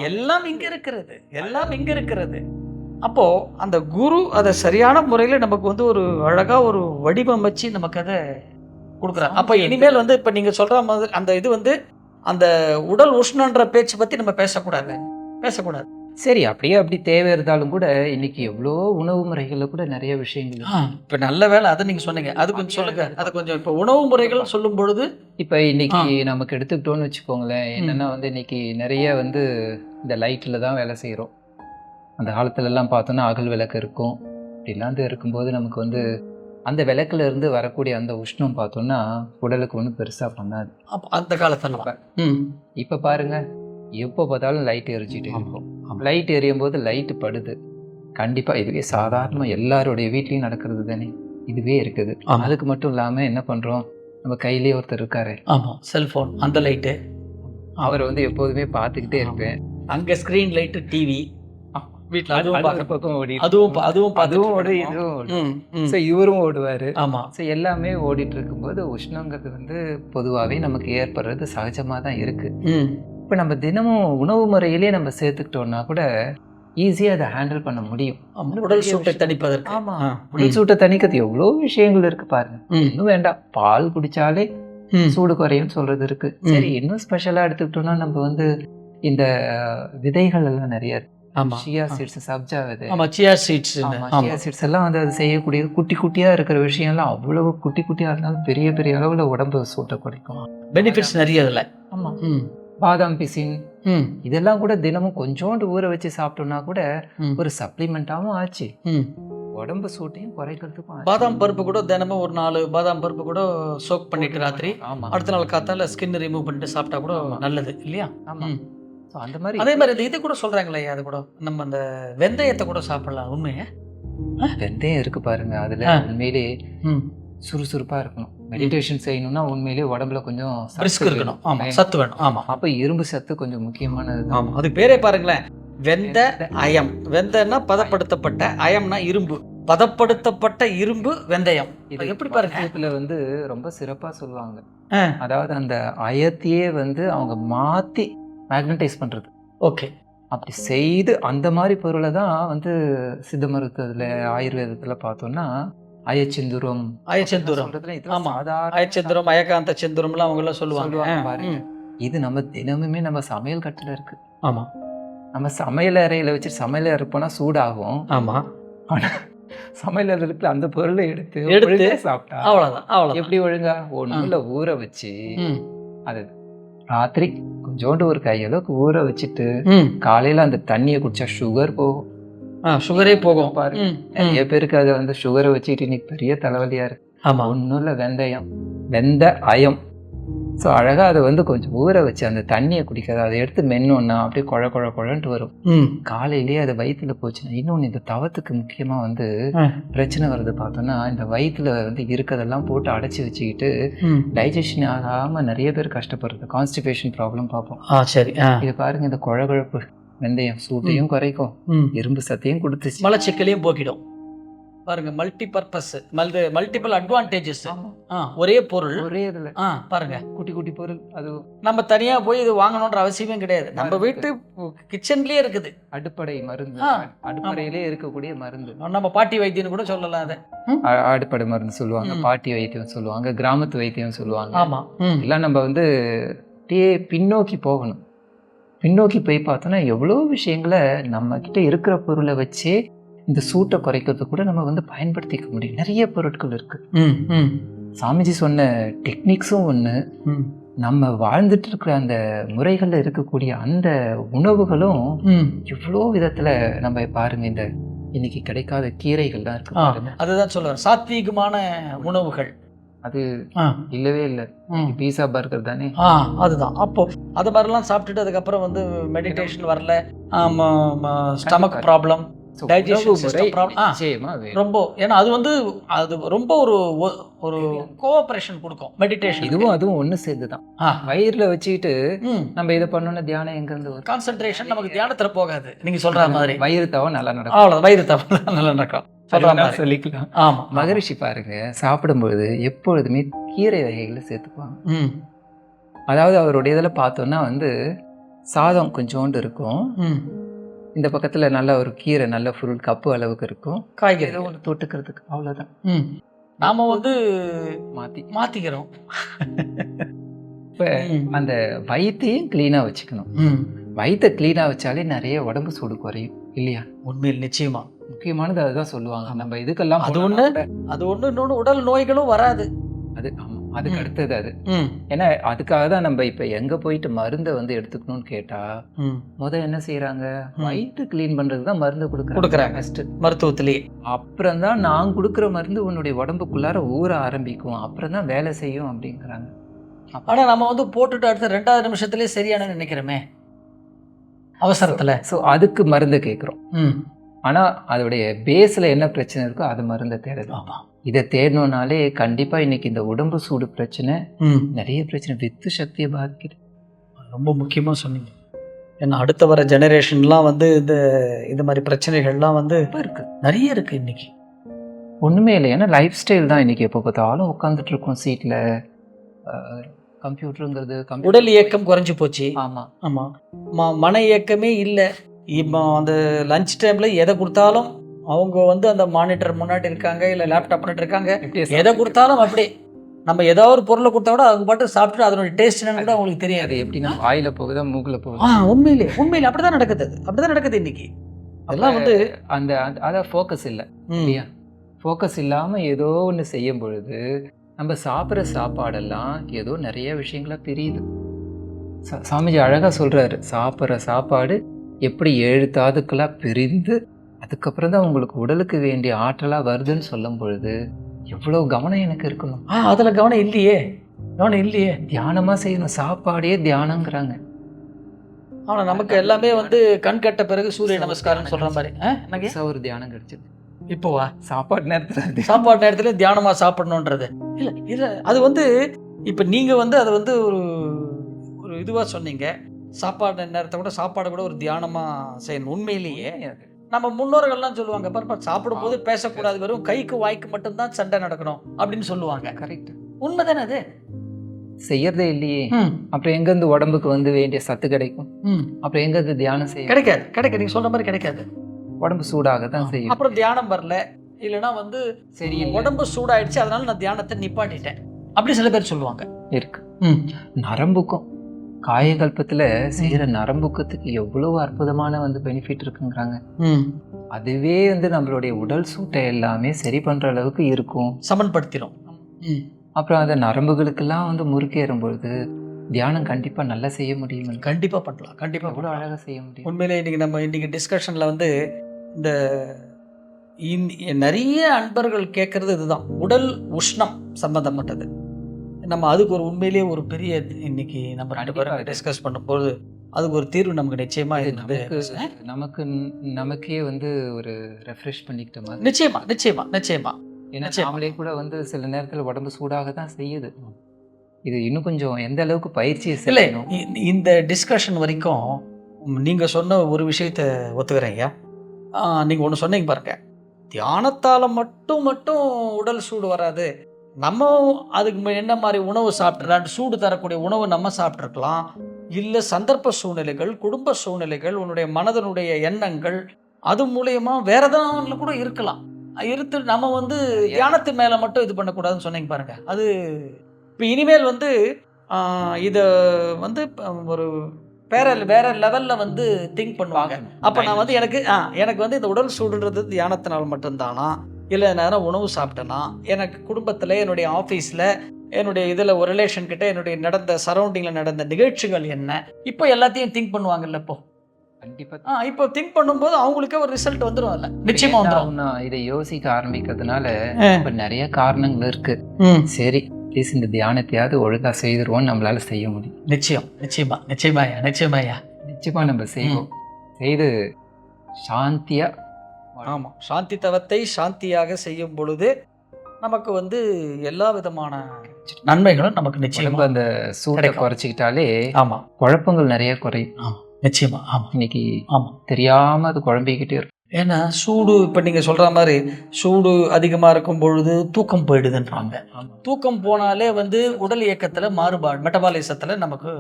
எல்லாம் இங்க இருக்கிறது. அப்போ அந்த குரு அதை சரியான முறையில நமக்கு ஒரு அழகா ஒரு வடிவமைச்சு நமக்கு அதை கொடுக்குறாங்க. அப்ப இனிமேல் இப்ப நீங்க சொல்ற மாதிரி அந்த இது அந்த உடல் உஷ்ணன்ற பேச்சு பத்தி நம்ம பேசக்கூடாது. சரி, அப்படி தேவை இருந்தாலும் கூட இன்னைக்கு எவ்வளோ உணவு முறைகள்ல கூட நிறைய விஷயங்கள். இப்ப நல்ல வேலை அதை நீங்க சொன்னீங்க, அது கொஞ்சம் சொல்லுங்க. அது கொஞ்சம் இப்ப உணவு முறைகள் சொல்லும் பொழுது இப்ப இன்னைக்கு நமக்கு எடுத்துக்கிட்டோம்னு வச்சுக்கோங்களேன், என்னன்னா இன்னைக்கு நிறைய இந்த லைட்ல தான் வேலை செய்யறோம். அந்த காலத்துல எல்லாம் பார்த்தோம்னா அகல் விளக்கு இருக்கும். அப்படிலாம் இருக்கும்போது நமக்கு அந்த விளக்குல இருந்து வரக்கூடிய அந்த உஷ்ணம் பார்த்தோம்னா உடலுக்கு ஒன்றும் பெருசா பண்ணாது அந்த காலத்துல. இப்ப பாருங்க, எப்போ பார்த்தாலும் லைட் எரிஞ்சிட்டு இருக்கும். லைட் எரியும் போது லைட்டு படுது. கண்டிப்பா இதுவே சாதாரண எல்லாருடைய வீட்லயும் நடக்கிறது தானே, இதுவே இருக்குது. அதுக்கு மட்டும் இல்லாம என்ன பண்றோம், நம்ம கையிலேயே ஒருத்தர் இருக்காரு, செல்போன், அந்த லைட்டு அவர் எப்போதுமே பார்த்துக்கிட்டே இருப்பேன். அங்க ஸ்கிரீன் லைட்டு, டிவி வீட்டுல இவரும் ஓடுவாரு. எல்லாமே ஓடிட்டு இருக்கும்போது உஷ்ணங்கிறது பொதுவாகவே நமக்கு ஏற்படுறது சகஜமா தான் இருக்கு. இப்போ நம்ம தினமும் உணவு முறையிலே நம்ம சேர்த்துக்கிட்டோம்னா கூட ஈஸியாக அதை ஹேண்டில் பண்ண முடியும். உடல் சூட்டை தணிப்பதற்கு. உடல் சூட்டை தணிக்கிறது எவ்வளோ விஷயங்கள் இருக்கு பாருங்க. இன்னும் வேண்டாம், பால் குடிச்சாலே சூடு குறையும் சொல்றது இருக்கு. சரி, இன்னும் ஸ்பெஷலா எடுத்துக்கிட்டோம்னா நம்ம இந்த விதைகள் எல்லாம் நிறைய இருக்கு. சியா சீட்ஸ், சப்ஜா விதை, சியா சீட்ஸ் எல்லாம் அது செய்யக்கூடியது. குட்டி குட்டியா இருக்கிற விஷயம்லாம் அவ்வளவு குட்டி குட்டியா இருந்தாலும் பெரிய பெரிய அளவுல உடம்பு சூட்டை குறைக்கும். பெனிஃபிட்ஸ் நிறைய இதுல. ஆமா, பாதாம் பிசின் இதெல்லாம் கூட தினமும் கொஞ்சோண்டு ஊற வச்சு சாப்பிட்டோம்னா கூட ஒரு சப்ளிமெண்டாவும் ஆச்சு, உடம்பு சூட்டையும் குறைக்கிறதுக்கும். பாதாம் பருப்பு கூட தினமும் ஒரு 4 பாதாம் பருப்பு கூட சோக் பண்ணிட்டு ராத்திரி அடுத்த நாள் காத்தால ஸ்கின் ரிமூவ் பண்ணிட்டு சாப்பிட்டா கூட நல்லது இல்லையா? அந்த மாதிரி அதே மாதிரி இது கூட சொல்றாங்களே, அது கூட நம்ம அந்த வெந்தயத்தை கூட சாப்பிடலாம். உண்மையா வெந்தயம் இருக்கு பாருங்க, அதுல உண்மையிலே சுறுசுறுப்பா இருக்கணும். மெடிடேஷன் செய்யணும்னா உண்மையிலேயே உடம்புல கொஞ்சம் இருக்கணும், சத்து வேணும். ஆமா, அப்ப இரும்பு சத்து கொஞ்சம் முக்கியமானது. அது பேரே பாருங்களேன், வெந்த அயம். வெந்தன்னா பதப்படுத்தப்பட்ட, அயம்னா இரும்பு. பதப்படுத்தப்பட்ட இரும்பு வெந்தயம். இது எப்படி பாருங்க. வாக்கியத்துல வந்து ரொம்ப சிறப்பா சொல்லுவாங்க. ஆ, அதாவது அந்த அயத்தையே வந்து அவங்க மாத்தி மேக்னடைஸ் பண்றது. ஓகே. அப்படி செய்து அந்த மாதிரி பொருளை தான் வந்து சித்த மருத்துவத்துல ஆயுர்வேதத்துல பார்த்தோம்னா அயச்செந்துரம் அயச்செந்தூரம். சொல்றதுல இதெல்லாம் ஆமா. சாதாரண அயச்செந்தூரம், அயக்காந்த செந்தூரம்லாம் அவங்க எல்லாம் சொல்லுவாங்க. சொல்லுவாங்க ஆ, பாருங்க. ம். இது நம்ம தினமுமே நம்ம சமையல் கட்டுல இருக்கு. ஆமா நம்ம சமையல் அறையில வச்சு சமையல் அறை போனா சூடாகும். ஆமா, ஆனா சமையல் அறையில அந்த பொருளை எடுத்து எடுத்து ஒழுங்கா சாப்பிட்டா அவ்வளவுதான் அவ்வளவுதான். எப்படி ஒழுங்கா ஒண்ணுல ஊற வச்சு ம், அது ராத்திரி கொஞ்சோண்டு ஒரு கையளவுக்கு ஊற வச்சுட்டு ம். காலையில அந்த தண்ணியை குடிச்சா சுகர் போகும். சுகரே போகும். பாருங்க. ம், ம். நிறைய பேருக்கு அதை வந்து சுகரை வச்சுட்டு இன்னைக்கு பெரிய தலைவலியா இருக்கு. ஆமா. ஒன்றும் இல்லை, வெந்த அயம். ஸோ அழகா அதை வந்து கொஞ்சம் ஊற வச்சு அந்த தண்ணியை குடிக்காது, அதை எடுத்து மென்னோன்னா அப்படியே குழன்ட்டு வரும். ம். காலையிலேயே அது வயிற்றுல போச்சுன்னா இன்னொன்று இந்த தவத்துக்கு முக்கியமாக வந்து ஆ. பிரச்சனை வருது பார்த்தோன்னா, இந்த வயிற்றுல வந்து இருக்கதெல்லாம் போட்டு அடைச்சி வச்சுக்கிட்டு ம். டைஜஷன் ஆகாமல் நிறைய பேர் கஷ்டப்படுறது, கான்ஸ்டிபேஷன் ப்ராப்ளம் பார்ப்போம். சரி. இது பாருங்க, இந்த குழகுழப்பு வெந்தயம் சூட்டையும் குறைக்கும், ம். இரும்பு சத்தையும் கொடுத்துச்சு. மலச்சிக்கலையும் போக்கிடும். பாருங்க, மல்டி பர்பஸ், மல்டிபிள் அட்வான்டேஜஸ். ஒரே பொருள் ஒரே இதில் பாருங்க, குட்டி குட்டி பொருள். அது நம்ம தனியா போய் இது வாங்கணுன்ற அவசியமே கிடையாது. நம்ம வீட்டு கிச்சன்லயே இருக்குது. அடிப்படை மருந்து, ஆ. அடிப்படையிலே இருக்கக்கூடிய மருந்து. நம்ம பாட்டி வைத்தியம்னு கூட சொல்லலாம் அதை. அடிப்படை மருந்து சொல்லுவாங்க, பாட்டி வைத்தியம் சொல்லுவாங்க, கிராமத்து வைத்தியம் சொல்லுவாங்க. ஆமா. எல்லாம் நம்ம வந்து அப்படியே பின்னோக்கி போகணும். பின்னோக்கி போய் பார்த்தோன்னா எவ்வளோ விஷயங்களை நம்ம கிட்ட இருக்கிற பொருளை வச்சே இந்த சூட்டை குறைக்கிறது கூட நம்ம வந்து பயன்படுத்திக்க முடியும். நிறைய பொருட்கள் இருக்கு. சாமிஜி சொன்ன டெக்னிக்ஸும் ஒன்று, நம்ம வாழ்ந்துட்டு இருக்கிற அந்த முறைகளில் இருக்கக்கூடிய அந்த உணவுகளும் எவ்வளோ விதத்தில் நம்ம பாருங்க. இந்த இன்னைக்கு கிடைக்காத கீரைகள் தான் இருக்கு பாருங்க. அதுதான் சொல்லுவார், சாத்வீகமான உணவுகள். அது இல்லவே இல்லை. பீஸா பர்கர் தானே. அதுதான். அப்போ அது மாதிரிலாம் சாப்பிட்டுட்டு அதுக்கப்புறம் வந்து மெடிடேஷன் வரல, stomach problem, digestion system problem ரொம்ப. ஏன்னா அது வந்து அது ரொம்ப ஒரு கோஆபரேஷன் கொடுக்கும் மெடிடேஷன். இதுவும் அதுவும் ஒன்று சேர்ந்து தான் வயிறுல வச்சுக்கிட்டு நம்ம இதை பண்ணோம்னா தியானம் எங்கேருந்து வரும்? கான்சென்ட்ரேஷன் நமக்கு தியானத்துல போகாது. நீங்க சொல்ற மாதிரி வயிறு தவம் நல்லா நடக்கும். அவ்வளோ வயிறு தவம் நல்லா நடக்கும் சொல்லிக்கலாம். ஆமா. மகரிஷி பாருங்க, சாப்பிடும்பொழுது எப்பொழுதுமே கீரை வகைகளை சேர்த்துக்குவாங்க. அதாவது அவருடைய இதில் பார்த்தோம்னா வந்து சாதம் கொஞ்சோண்டு இருக்கும், இந்த பக்கத்தில் நல்ல ஒரு கீரை, நல்ல ஃபுல் கப்பு அளவுக்கு இருக்கும், காய்கறி ஒன்று தொட்டுக்கிறதுக்கு, அவ்வளோதான். நாம வந்து மாற்றிக்கிறோம். இப்போ அந்த வயிற்றையும் க்ளீனாக வச்சுக்கணும். வயிற்றை க்ளீனாக வச்சாலே நிறைய உடம்பு சூடு குறையும் இல்லையா? உண்மையில் நிச்சயமா முக்கியமானது அதுதான் சொல்லுவாங்க. நம்ம இதுக்கெல்லாம் அது ஒன்று இன்னொன்று உடல் நோய்களும் வராது. அது அதுக்கு அடுத்தது அது. ஏன்னா அதுக்காக தான் நம்ம இப்ப எங்க போயிட்டு மருந்தை வந்து எடுத்துக்கணும்னு கேட்டா என்ன செய்யறாங்க, வயிற்று கிளீன் பண்றதுக்கு தான் மருந்து கொடுக்குறாங்க ஃபர்ஸ்ட் மருத்துவத்திலேயே. அப்புறம் தான் நான் கொடுக்குற மருந்து உன்னுடைய உடம்புக்குள்ளார ஊற ஆரம்பிக்கும், அப்புறம் தான் வேலை செய்யும் அப்படிங்கிறாங்க. ஆனா நம்ம வந்து போட்டுட்டு அடுத்த 2வது நிமிஷத்துலயே சரியான நினைக்கிறோமே அவசரத்துல. ஸோ அதுக்கு மருந்து கேட்குறோம். ஆனா அதோடைய பேஸ்ல என்ன பிரச்சனை இருக்கோ அது மருந்தை தேடலாம். இதை தேடணும்னாலே கண்டிப்பா இன்னைக்கு இந்த உடம்பு சூடு பிரச்சனை, நிறைய பிரச்சனை, வித்து சக்தியை பாதிக்குது. ரொம்ப முக்கியமா சொன்னீங்க. ஏன்னா அடுத்த வர ஜெனரேஷன்லாம் வந்து இந்த மாதிரி பிரச்சனைகள்லாம் வந்து இருக்கு, நிறைய இருக்கு இன்னைக்கு. ஒண்ணுமே இல்லை, ஏன்னா லைஃப் ஸ்டைல் தான். இன்னைக்கு எப்போ பார்த்தாலும் உட்காந்துட்டு இருக்கோம் சீட்ல, கம்ப்யூட்டருங்கிறது, உடல் இயக்கம் குறைஞ்சி போச்சு. ஆமா ஆமா, மன இயக்கமே இல்லை. இப்போ அந்த லஞ்ச் டைம்ல எதை கொடுத்தாலும் அவங்க வந்து அந்த மானிட்டர் முன்னாடி இருக்காங்க, இல்லை லேப்டாப் முன்னாடி இருக்காங்க, எதை கொடுத்தாலும் அப்படியே நம்ம ஏதாவது ஒரு பொருளை கொடுத்தா கூட அவங்க பாட்டு சாப்பிட்டு அதனுடைய டேஸ்ட் என்னன்னு கூட அவங்களுக்கு தெரியாது. எப்படின்னா வாயில போகுதா மூக்குல போகுதா? உண்மையிலே அப்படிதான் நடக்குது இன்னைக்கு. அதெல்லாம் வந்து அந்த அதான் ஃபோக்கஸ் இல்லை இல்லையா? ஃபோக்கஸ் இல்லாம ஏதோ ஒன்று செய்யும் பொழுது நம்ம சாப்பிட்ற சாப்பாடெல்லாம் ஏதோ நிறைய விஷயங்களா பிரியுது. சாமிஜி அழகா சொல்றாரு, சாப்பிட்ற சாப்பாடு எப்படி 7 தாதுக்களாக பிரிந்து அதுக்கப்புறம் தான் உங்களுக்கு உடலுக்கு வேண்டிய ஆற்றலாக வருதுன்னு சொல்லும் பொழுது எவ்வளோ கவனம் எனக்கு இருக்கணும். அதில் கவனம் இல்லையே. தியானமாக செய்யணும், சாப்பாடே தியானங்கிறாங்க. ஆனால் நமக்கு எல்லாமே வந்து கண் கட்ட பிறகு சூரிய நமஸ்காரம்னு சொல்கிற மாதிரி எனக்கு ஒரு தியானம் கிடைச்சது. இப்போவா சாப்பாடு நேரத்தில் தியானமாக சாப்பிடணுன்றது இல்லை. அது வந்து இப்போ நீங்கள் வந்து அதை வந்து ஒரு இதுவாக சொன்னீங்க. சாப்பாடு நேரத்தை கூட சாப்பாடு கூட ஒரு தியானமாக செய்யணும். உண்மையிலேயே நம்ம முன்னோர்கள்லாம் சொல்லுவாங்க பாருப்பா, சாப்பிடும்போது பேசக்கூடாது, வெறும் கைக்கு வாய்க்கு மட்டும்தான் சண்டை நடக்கணும் அப்படின்னு சொல்லுவாங்க. கரெக்ட். உண்மைதானே அது? செய்யறதே இல்லையே. ம், அப்புறம் எங்க இருந்து உடம்புக்கு வந்து வேண்டிய சத்து கிடைக்கும்? ம். அப்புறம் எங்க இருந்து தியானம் செய்ய? கிடைக்காது. நீங்க சொல்ற மாதிரி கிடைக்காது. உடம்பு சூடாக தான் செய்யும். அப்புறம் தியானம் வரல, இல்லைன்னா வந்து சரி, உடம்பு சூடாயிடுச்சு, அதனால நான் தியானத்தை நிப்பாட்டிட்டேன் அப்படி சில பேர் சொல்லுவாங்க. இருக்கு. நரம்புக்கும் காயகல்பத்துல செய்யற நரம்புக்கத்துக்கு எவ்வளவு அற்புதமான வந்து பெனிஃபிட் இருக்குங்கிறாங்க. அதுவே வந்து நம்மளுடைய உடல் சூட்டை எல்லாமே சரி பண்ற அளவுக்கு இருக்கும், சமன்படுத்திடும். அப்புறம் அந்த நரம்புகளுக்கெல்லாம் வந்து முறுக்கேறும் பொழுது தியானம் கண்டிப்பா நல்லா செய்ய முடியும். கண்டிப்பா பண்ணலாம், கண்டிப்பா எவ்வளவு அழகா செய்ய முடியும். உண்மையிலே இன்னைக்கு டிஸ்கஷன்ல வந்து இந்த நிறைய அன்பர்கள் கேட்கறது இதுதான், உடல் உஷ்ணம் சம்பந்தப்பட்டது. நம்ம அதுக்கு ஒரு உண்மையிலேயே ஒரு பெரிய இன்னைக்கு நம்ம ரெண்டு பேரும் டிஸ்கஸ் பண்ணும்போது அதுக்கு ஒரு தீர்வு நமக்கு நிச்சயமா இருந்தது. நமக்கே வந்து ஒரு ரெஃப்ரெஷ் பண்ணிக்கிட்ட மாதிரி. நிச்சயமா. ஏன்னா நாமளே கூட வந்து சில நேரத்துல உடம்பு சூடாக தான் செய்யுது. இது இன்னும் கொஞ்சம் எந்த அளவுக்கு பயிற்சி இல்லை, இந்த டிஸ்கஷன் வரைக்கும் நீங்க சொன்ன ஒரு விஷயத்த ஒத்துக்கிறேன் ஐயா. நீங்க ஒன்று சொன்னீங்க பாருங்க, தியானத்தால மட்டும் உடல் சூடு வராது. நம்ம அதுக்கு என்ன மாதிரி உணவு சாப்பிட்றலாம், சூடு தரக்கூடிய உணவு நம்ம சாப்பிட்ருக்கலாம், இல்லை சந்தர்ப்ப சூழ்நிலைகள், குடும்ப சூழ்நிலைகள், உன்னுடைய மனதனுடைய எண்ணங்கள், அது மூலயமா வேற ஏதாவது கூட இருக்கலாம். இருந்து நம்ம வந்து தியானத்து மேலே மட்டும் இது பண்ணக்கூடாதுன்னு சொன்னீங்க பாருங்க. அது இப்போ இனிமேல் வந்து இதை வந்து ஒரு வேற லெவலில் வந்து திங்க் பண்ணுவாங்க. அப்போ நான் வந்து எனக்கு வந்து இந்த உடல் சூடுன்றது தியானத்தினால் மட்டும்தானா, இல்லை நேரம் உணவு சாப்பிட்டேன்னா, எனக்கு குடும்பத்தில், என்னுடைய ஆஃபீஸில், என்னுடைய இதில் ஒரு ரிலேஷன் கிட்ட என்னுடைய நடந்த சரௌண்டிங்கில் நடந்த நிகழ்ச்சிகள் என்ன, இப்போ எல்லாத்தையும் திங்க் பண்ணுவாங்கல்ல. இப்போ கண்டிப்பா இப்போ திங்க் பண்ணும்போது அவங்களுக்கே ஒரு ரிசல்ட் வந்துடும். இல்லை நிச்சயமா வந்துடும். இதை யோசிக்க ஆரம்பிக்கிறதுனால இப்போ நிறைய காரணங்கள் இருக்கு. சரி, இந்த தியானத்தையாவது ஒழுங்கா செய்திருவோம், நம்மளால செய்ய முடியும். நிச்சயமா நம்ம செய்வோம். செய்து சாந்தியா. ஆமாம், சாந்தி தவத்தை சாந்தியாக செய்யும் பொழுது நமக்கு வந்து எல்லா விதமான நன்மைகளும் நமக்கு நிச்சயமா. அந்த சூட்டை குறைச்சிக்கிட்டாலே ஆமாம், குழப்பங்கள் நிறைய குறையும். ஆமாம், நிச்சயமா. ஆமாம், இன்னைக்கு தெரியாம அது குழம்பிக்கிட்டே இருக்கும். ஏன்னா சூடு, இப்போ நீங்கள் சொல்கிற மாதிரி சூடு அதிகமாக இருக்கும் பொழுது தூக்கம் போயிடுதுன்றாங்க. தூக்கம் போனாலே வந்து உடல் இயக்கத்தில் மாறுபாடு, மெட்டபாலிசத்தில் நமக்கு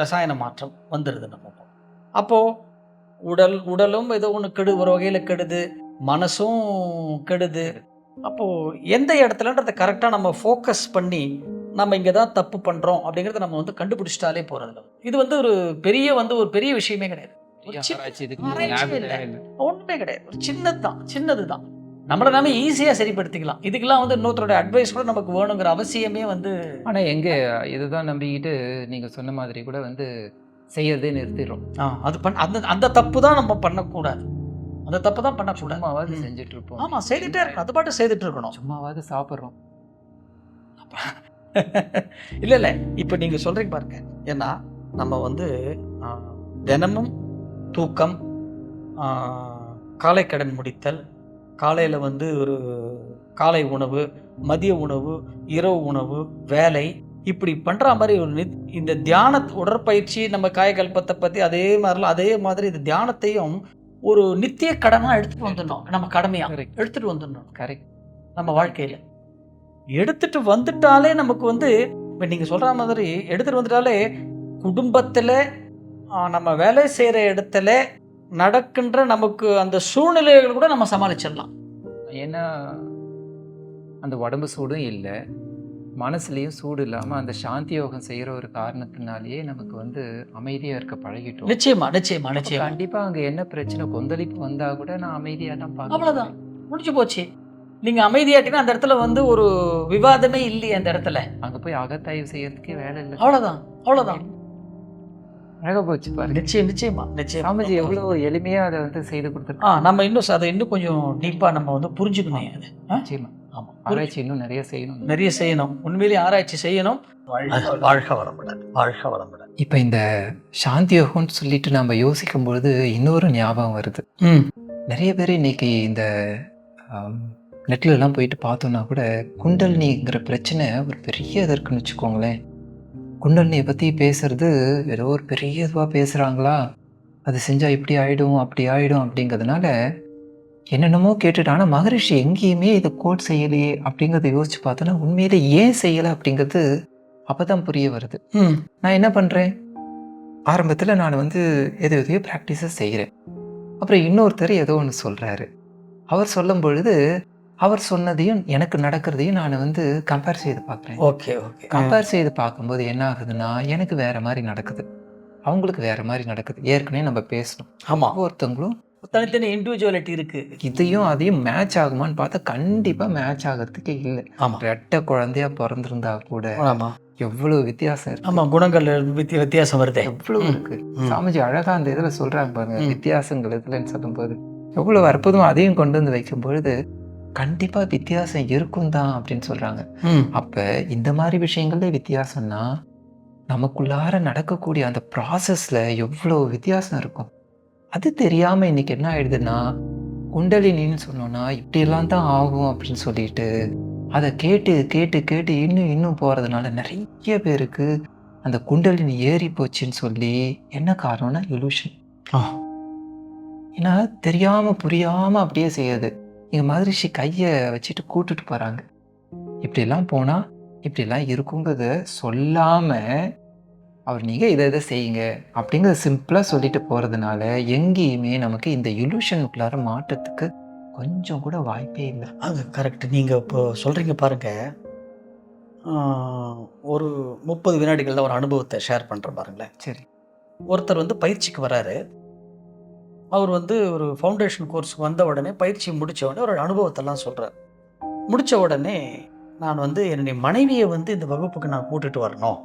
ரசாயன மாற்றம் வந்துடுது. நம்ம அப்போது உடலும் ஏதோ ஒன்று ஒரு வகையில் கெடுது, மனசும் கெடுது. அப்போது எந்த இடத்துலன்றதை கரெக்டாக நம்ம ஃபோக்கஸ் பண்ணி நம்ம இங்கே தான் தப்பு பண்ணுறோம் அப்படிங்கிறத நம்ம வந்து கண்டுபிடிச்சிட்டாலே போகிறதில்ல. இது வந்து ஒரு பெரிய விஷயமே கிடையாது. ஒன்றுமே கிடையாது. ஒரு சின்னது தான். நம்மளை நாம ஈஸியாக சரிப்படுத்திக்கலாம். இதுக்கெல்லாம் வந்து இன்னொருத்தரோட அட்வைஸ் கூட நமக்கு வேணுங்கிற அவசியமே வந்து. ஆனால் எங்கே இதுதான் நம்பிக்கிட்டு நீங்கள் சொன்ன மாதிரி கூட வந்து செய்யறதே நிறுத்திடும். அந்த தப்பு தான் நம்ம பண்ணக்கூடாது. அந்த தப்பு தான் பண்ணக்கூடாது. சும்மாவது செஞ்சுட்டு இருப்போம். ஆமாம், செய்துட்டே இருக்கணும். அது பாட்டு செய்துட்டு இருக்கணும். சும்மாவது சாப்பிட்றோம். இல்லை, இப்போ நீங்கள் சொல்கிறீங்க பாருங்க. ஏன்னா நம்ம வந்து தினமும் தூக்கம், காலை கடன் முடித்தல், காலையில் வந்து ஒரு காலை உணவு, மதிய உணவு, இரவு உணவு, வேலை, இப்படி பண்ணுற மாதிரி ஒரு இந்த தியான உடற்பயிற்சி, நம்ம காயகல்பத்தை பற்றி அதே மாதிரி இந்த தியானத்தையும் ஒரு நித்திய கடனாக எடுத்துகிட்டு வந்துடணும். நம்ம கடமையாக எடுத்துகிட்டு வந்துடணும். கரெக்ட். நம்ம வாழ்க்கையில் எடுத்துகிட்டு வந்துட்டாலே நமக்கு வந்து, இப்போ நீங்கள் சொல்கிற மாதிரி எடுத்துகிட்டு வந்துட்டாலே குடும்பத்தில், நம்ம வேலை செய்கிற இடத்துல நடக்கின்ற நமக்கு அந்த சூழ்நிலைகள் கூட நம்ம சமாளிச்சிடலாம். ஏன்னா அந்த உடம்பு சூடும் இல்லை, மனசுலேயும் சூடு இல்லாமல் அந்த சாந்தி யோகம் செய்கிற ஒரு காரணத்தினாலேயே நமக்கு வந்து அமைதியாக இருக்க பழகிட்டோம். நிச்சயமா. கண்டிப்பாக அங்கே என்ன பிரச்சனை கொந்தளிப்பு வந்தால் கூட நான் அமைதியாக தான் பார்க்க. அவ்வளோதான், முடிஞ்சு போச்சு. நீங்கள் அமைதியாட்டினா அந்த இடத்துல வந்து ஒரு விவாதமே இல்லையே. அந்த இடத்துல அங்கே போய் அகத்தாய்வு செய்யறதுக்கே வேலை இல்லை. அவ்வளோதான். அழகா போச்சு பாரு. நிச்சயமா. சாமிஜி எவ்வளோ எளிமையாக அதை வந்து செய்து கொடுத்துருக்கோம். நம்ம இன்னும் அதை இன்னும் கொஞ்சம் டீப்பாக நம்ம வந்து புரிஞ்சுக்கணும். அது நிச்சயமா. ஆமாம், ஆராய்ச்சி இன்னும் நிறைய செய்யணும். உண்மையிலேயே ஆராய்ச்சி செய்யணும். வாழ்க வளமுடன். இப்போ இந்த சாந்தி யோகம்னு சொல்லிட்டு நம்ம யோசிக்கும் பொழுது இன்னொரு ஞாபகம் வருது. நிறைய பேர் இன்னைக்கு இந்த நெட்லெலாம் போயிட்டு பார்த்தோன்னா கூட குண்டலினிங்கிற பிரச்சனை ஒரு பெரிய இது இருக்குன்னு வச்சுக்கோங்களேன். குண்டலினியை பற்றி பேசுறது ஏதோ ஒரு பெரிய இதுவாக பேசுகிறாங்களா, அது செஞ்சால் இப்படி ஆகிடும் அப்படி ஆகிடும் அப்படிங்கிறதுனால என்னென்னமோ கேட்டுட்டு ஆனால் மகரிஷி எங்கேயுமே இதை கோட் செய்யலையே அப்படிங்கிறத யோசிச்சு பார்த்தோன்னா உண்மையிலே ஏன் செய்யலை அப்படிங்கிறது அப்போ தான் புரிய வருது. ம் நான் என்ன பண்ணுறேன், ஆரம்பத்தில் நான் வந்து எதையோ ப்ராக்டிஸை செய்கிறேன். அப்புறம் இன்னொருத்தர் ஏதோ ஒன்று சொல்கிறாரு. அவர் சொல்லும் பொழுது அவர் சொன்னதையும் எனக்கு நடக்கிறதையும் நான் வந்து கம்பேர் செய்து பார்க்குறேன். ஓகே ஓகே கம்பேர் செய்து பார்க்கும்போது என்ன ஆகுதுன்னா, எனக்கு வேற மாதிரி நடக்குது, அவங்களுக்கு வேற மாதிரி நடக்குது. ஏற்கனவே நம்ம பேசணும், ஆமாம், ஒவ்வொருத்தவங்களும் தனித்தனி இண்டிவிஜுவாலிட்டி இருக்கு. இதையும் அதையும் மேட்ச் ஆகுமான்னு பார்த்தா கண்டிப்பாக மேட்ச் ஆகிறதுக்கே இல்லை. ஆமாம் ரெட்டை குழந்தையா பிறந்திருந்தா கூட ஆமாம் எவ்வளோ வித்தியாசம் இருக்கு, ஆமாம், குணங்கள் வித்தியாசம் வருதே. எவ்வளோ இருக்கு. ம். சாமிஜி அழகா அந்த இதில் சொல்றாங்க பாருங்க, ம். வித்தியாசங்கள் இதுலன்னு சொல்லும்போது எவ்வளவு அற்புதம். அதையும் கொண்டு வந்து வைக்கும் பொழுது கண்டிப்பா வித்தியாசம் இருக்கும் தான் அப்படின்னு சொல்றாங்க. ம் அப்ப இந்த மாதிரி விஷயங்கள்ல வித்தியாசம்னா நமக்குள்ளார நடக்கக்கூடிய அந்த ப்ராசஸ்ல எவ்வளோ வித்தியாசம் இருக்கும். அது தெரியாம இன்னைக்கு என்ன ஆயிடுதுன்னா, குண்டலினின்னு சொன்னோம்னா இப்படியெல்லாம் தான் ஆகும் அப்படின்னு சொல்லிட்டு அதை கேட்டு கேட்டு கேட்டு இன்னும் இன்னும் போறதுனால நிறைய பேருக்கு அந்த குண்டலினி ஏறி போச்சுன்னு சொல்லி என்ன காரணம்னா இலூஷன். ஆ ஏன்னா தெரியாம புரியாம அப்படியே செய்யுது. இங்க மகரிஷி கையை வச்சுட்டு கூட்டுட்டு போறாங்க. இப்படியெல்லாம் போனா இப்படியெல்லாம் இருக்குங்கிறத சொல்லாம அவர் நீங்க இதை செய்யுங்க அப்படிங்கிறத சிம்பிளா சொல்லிட்டு போறதுனால எங்கேயுமே நமக்கு இந்த இலூஷனுக்குள்ளார மாற்றத்துக்கு கொஞ்சம் கூட வாய்ப்பே இல்லை. அது கரெக்ட். நீங்கள் இப்போ சொல்கிறீங்க பாருங்க. ஒரு 30 வினாடிகள் தான் ஒரு அனுபவத்தை ஷேர் பண்ணுறேன் பாருங்களேன். சரி. ஒருத்தர் வந்து பயிற்சிக்கு வராரு. அவர் வந்து ஒரு ஃபவுண்டேஷன் கோர்ஸ்க்கு வந்த உடனே பயிற்சி முடித்த உடனே ஒரு அனுபவத்தெல்லாம் சொல்கிறார். முடித்த உடனே நான் வந்து என்னுடைய மனைவியை வந்து இந்த வகுப்புக்கு நான் கூட்டிட்டு வரணும்,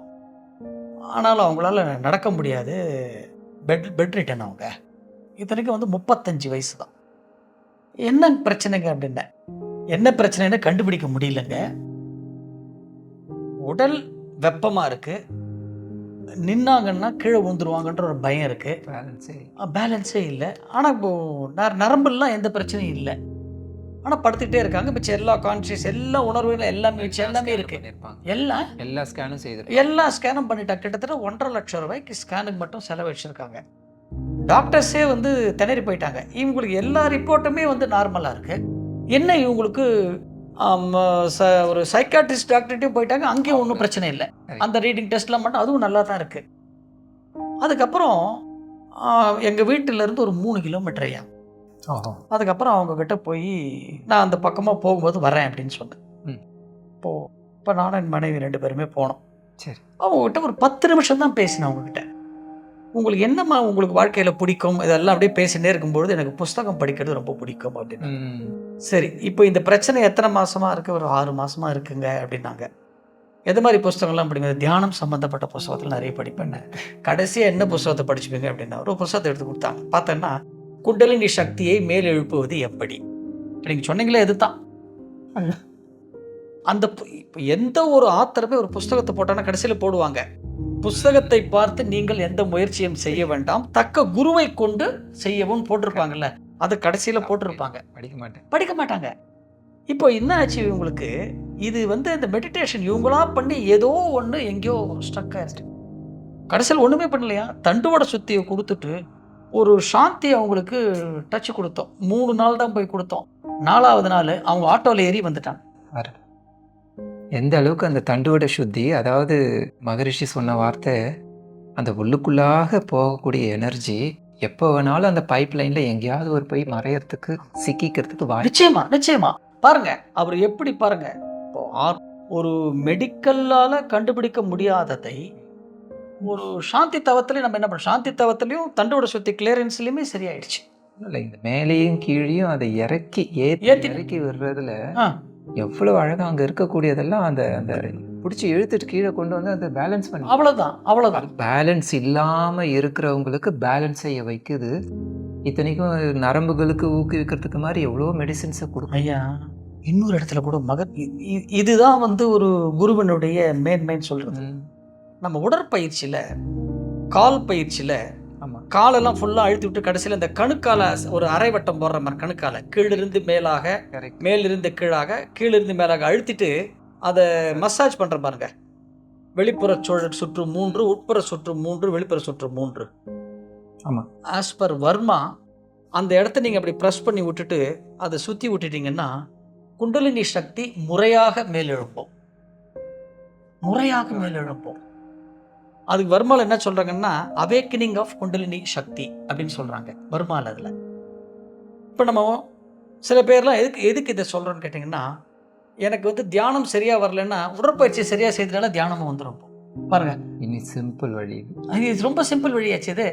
ஆனாலும் அவங்களால நடக்க முடியாது, பெட் ரிட்டன் அவங்க. இத்தனைக்கும் வந்து 35 வயசு தான். என்ன பிரச்சனைங்க அப்படின்னா, என்ன பிரச்சனைன்னு கண்டுபிடிக்க முடியலங்க. உடல் வெப்பமாக இருக்கு, நின்னாங்கன்னா கீழே விழுந்துருவாங்கன்ற ஒரு பயம் இருக்கு, பேலன்ஸே இல்லை. ஆனால் இப்போ நரம்புலாம் எந்த பிரச்சனையும் இல்லை, ஆனால் படுத்துக்கிட்டே இருக்காங்க. மிச்சம் எல்லா கான்சியஸ் எல்லா உணர்வுகள் எல்லாமே மிச்சம் எல்லாமே இருக்கு. எல்லா ஸ்கேனும் செய்து எல்லா ஸ்கேனும் பண்ணிட்டாங்க. கிட்டத்தட்ட 1.5 லட்சம் ரூபாய்க்கு ஸ்கேனுக்கு மட்டும் செலவழிச்சிருக்காங்க. டாக்டர்ஸே வந்து திணறி போயிட்டாங்க. இவங்களுக்கு எல்லா ரிப்போர்ட்டுமே வந்து நார்மலாக இருக்கு. என்ன இவங்களுக்கு ஒரு சைக்காட்ரிஸ்ட் டாக்டர்கிட்டையும் போயிட்டாங்க, அங்கேயும் ஒன்றும் பிரச்சனை இல்லை. அந்த ரீடிங் டெஸ்ட்லாம் மட்டும் அதுவும் நல்லா தான் இருக்கு. அதுக்கப்புறம் எங்கள் வீட்டிலேருந்து ஒரு 3 கிலோமீட்டர் ஐயா. அதுக்கப்புறம் அவங்கக்கிட்ட போய் நான் அந்த பக்கமாக போகும்போது வரேன் அப்படின்னு சொன்னேன். இப்போ நானும் என் மனைவி 2 பேருமே போனோம். சரி. அவங்ககிட்ட ஒரு 10 நிமிஷம் தான் பேசினேன். அவங்ககிட்ட உங்களுக்கு என்னம்மா உங்களுக்கு வாழ்க்கையில் பிடிக்கும் இதெல்லாம் அப்படியே பேசினே இருக்கும்பொழுது எனக்கு புஸ்தகம் படிக்கிறது ரொம்ப பிடிக்கும் அப்படின்னு. சரி, இப்போ இந்த பிரச்சனை எத்தனை மாதமாக இருக்குது? ஒரு 6 மாதமாக இருக்குங்க அப்படின்னாங்க. எது மாதிரி புஸ்தகம்லாம் படிப்பீங்க? தியானம் சம்மந்தப்பட்ட புஸ்தகத்தில் நிறைய படிப்பேன். கடைசியாக என்ன புஸ்தகத்தை படிச்சுப்பீங்க அப்படின்னா ஒரு புஸ்தகத்தை எடுத்து கொடுத்தாங்க. பார்த்தேன்னா குண்டலினி சக்தியை மேல் எழுப்புவது எப்படி. நீங்கள் சொன்னீங்களே எது தான் அந்த எந்த ஒரு ஆத்தருமே ஒரு புஸ்தகத்தை போட்டாங்கன்னா கடைசியில் போடுவாங்க, புஸ்தகத்தை பார்த்து நீங்கள் எந்த முயற்சியும் செய்ய வேண்டாம், தக்க குருவை கொண்டு செய்யவும் போட்டிருப்பாங்கல்ல, அது கடைசியில் போட்டிருப்பாங்க. படிக்க மாட்டாங்க. இப்போ என்ன ஆச்சு இவங்களுக்கு, இது வந்து இந்த மெடிடேஷன் இவங்களா பண்ணி ஏதோ ஒன்று எங்கேயோ ஸ்டக் ஆயிடுச்சு. கடைசியில் ஒன்றுமே பண்ணலையா, தண்டுவடை சுத்தியை கொடுத்துட்டு ஒரு சாந்தி அவங்களுக்கு டச் கொடுத்தோம். 3 நாள் தான் போய் கொடுத்தோம். 4ஆவது நாள் அவங்க ஆட்டோவில் ஏறி வந்துட்டாங்க. எந்த அளவுக்கு அந்த தண்டுவடை சுத்தி, அதாவது மகரிஷி சொன்ன வார்த்தை, அந்த உள்ளுக்குள்ளாக போகக்கூடிய எனர்ஜி எப்போ வேணாலும் அந்த பைப் லைனில் எங்கேயாவது ஒரு போய் மறையறதுக்கு சிக்கிக்கிறதுக்கு நிச்சயமா நிச்சயமா. பாருங்க அவர் எப்படி பாருங்க, இப்போ ஒரு மெடிக்கல்லால் கண்டுபிடிக்க முடியாததை ஒரு சாந்தி தவத்திலையும் நம்ம என்ன பண்ணோம், சாந்தி தவத்திலையும் தண்டுவடை சுத்தி கிளியரன்ஸ்லையுமே சரியாயிடுச்சு. இல்லை, இந்த மேலேயும் கீழையும் அதை இறக்கி இறக்கி விடுறதுல எவ்வளவு அழகா அங்க இருக்கக்கூடியதெல்லாம் அந்த அந்த பிடிச்சி இழுத்துட்டு கீழே கொண்டு வந்து அந்த பேலன்ஸ் பண்ணி, அவ்வளவுதான். பேலன்ஸ் இல்லாம இருக்கிறவங்களுக்கு பேலன்ஸ் செய்ய வைக்குது. இத்தனைக்கும் நரம்புகளுக்கு ஊக்குவிக்கிறதுக்கு மாதிரி எவ்வளவோ மெடிசின்ஸை கொடுக்கும். ஐயா இன்னொரு இடத்துல கூட இதுதான் வந்து ஒரு குருவனுடைய மேன்மைன்னு சொல்றது. நம்ம உடற்பயிற்சியில கால் பயிற்சியில காலெல்லாம் ஃபுல்லாக அழுத்தி விட்டு கடைசியில் இந்த கணுக்கால ஒரு அரை வட்டம் போடுற மாதிரி கணுக்கால கீழிருந்து மேலாக மேலிருந்து கீழாக கீழிருந்து மேலாக அழுத்திட்டு அதை மசாஜ் பண்ணுற பாருங்க. வெளிப்புற சுற்று 3, உட்புற சுற்று 3, வெளிப்புற சுற்று 3. ஆமாம். ஆஸ் பர் வர்மா அந்த இடத்த நீங்கள் அப்படி ப்ரெஸ் பண்ணி விட்டுட்டு அதை சுற்றி விட்டுட்டீங்கன்னா குண்டலினி சக்தி முறையாக மேலெழுப்போம். முறையாக மேலெழுப்போம். அதுக்கு வர்மாவில் என்ன சொல்கிறாங்கன்னா அவேக்கனிங் ஆஃப் குண்டலினி சக்தி அப்படின்னு சொல்கிறாங்க வர்மாவில். அதில் இப்போ நம்ம சில பேர்லாம் எதுக்கு இதை சொல்கிறோன்னு கேட்டிங்கன்னா, எனக்கு வந்து தியானம் சரியாக வரலன்னா உடற்பயிற்சி சரியாக செய்தனால தியானமும் வந்துடும். பாருங்கள், இனி சிம்பிள் வழி இது ரொம்ப சிம்பிள் வழியாச்சு. இது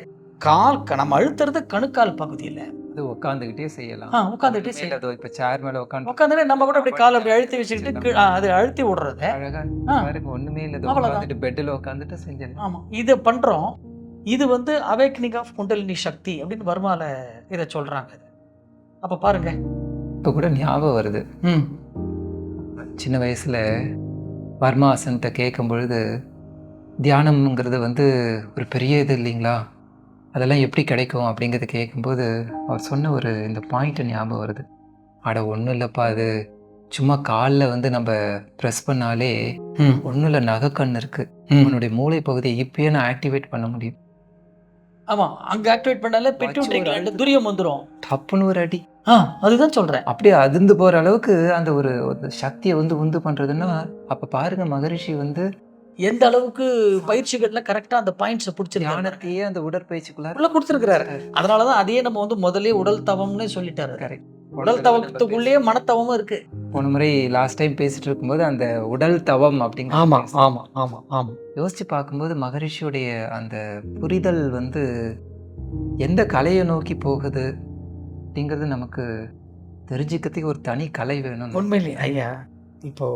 நம்ம அழுத்துறது கணுக்கால் பகுதியில் அது உட்காந்துக்கிட்டே செய்யலாம். உட்காந்துக்கிட்டே செய்யலாம். இப்போ சேர் மேலே உட்காந்துட்டு நம்ம கூட அப்படி காலை அப்படி அழுத்தி வச்சுக்கிட்டு அது அழுத்தி விடுறது அழகாக ஒன்றுமே இல்லை, உட்காந்துட்டு பெட்டில் உட்காந்துட்டு செஞ்சிடலாம். ஆமாம், இதை பண்ணுறோம். இது வந்து அவேக்கனிங் ஆஃப் குண்டலினி சக்தி அப்படின்னு வர்மால இதை சொல்கிறாங்க. அப்போ பாருங்க, இப்போ கூட ஞாபகம் வருது, சின்ன வயசில் வர்மாசனத்தை கேட்கும் பொழுது தியானம்ங்கிறது வந்து ஒரு பெரிய இது இல்லைங்களா, அதெல்லாம் எப்படி கிடைக்கும் அப்படிங்கிறத கேட்கும்போது அவர் சொன்ன ஒரு இந்த பாயிண்ட்டை ஞாபகம் வருது. அட ஒன்றும் இல்லைப்பா, அது சும்மா காலில் வந்து நம்ம ப்ரெஸ் பண்ணாலே ஒன்றும் இல்லை, நகைக்கண் இருக்குது, உன்னுடைய மூளை பகுதியை இப்பயே நான் ஆக்டிவேட் பண்ண முடியும். ஆமாம், அங்கே ஆக்டிவேட் பண்ணாலே பெட்ரோல் துரியம் வந்துடும், தப்புன்னு ஒரு அடி. அதுதான் சொல்கிறேன். அப்படியே அதிர்ந்து போகிற அளவுக்கு அந்த ஒரு சக்தியை வந்து உண்டு பண்ணுறதுன்னா, அப்போ பாருங்க மகரிஷி வந்து எந்த அளவுக்கு பயிற்சிகள்ல கரெக்டாக அந்த பாயிண்ட்ஸை பிடிச்சி ஞானத்தையே அந்த உடற்பயிற்சிக்குள்ள கொடுத்துருக்கிறாரு. அதனால தான் அதையே நம்ம வந்து முதலே உடல் தவம்னு சொல்லிட்டாரு. கரெக்ட். உடல் தவத்துக்குள்ளேயே மனத்தவமும் இருக்கு. போன முறை லாஸ்ட் டைம் பேசிட்டு இருக்கும்போது அந்த உடல் தவம் அப்படிங்கிற ஆமாம் யோசிச்சு பார்க்கும்போது மகரிஷியுடைய அந்த புரிதல் வந்து எந்த கலையை நோக்கி போகுது அப்படிங்கிறது நமக்கு தெரிஞ்சுக்கிறதுக்கு ஒரு தனி கலை வேணும். உண்மையிலே ஐயா, இப்போ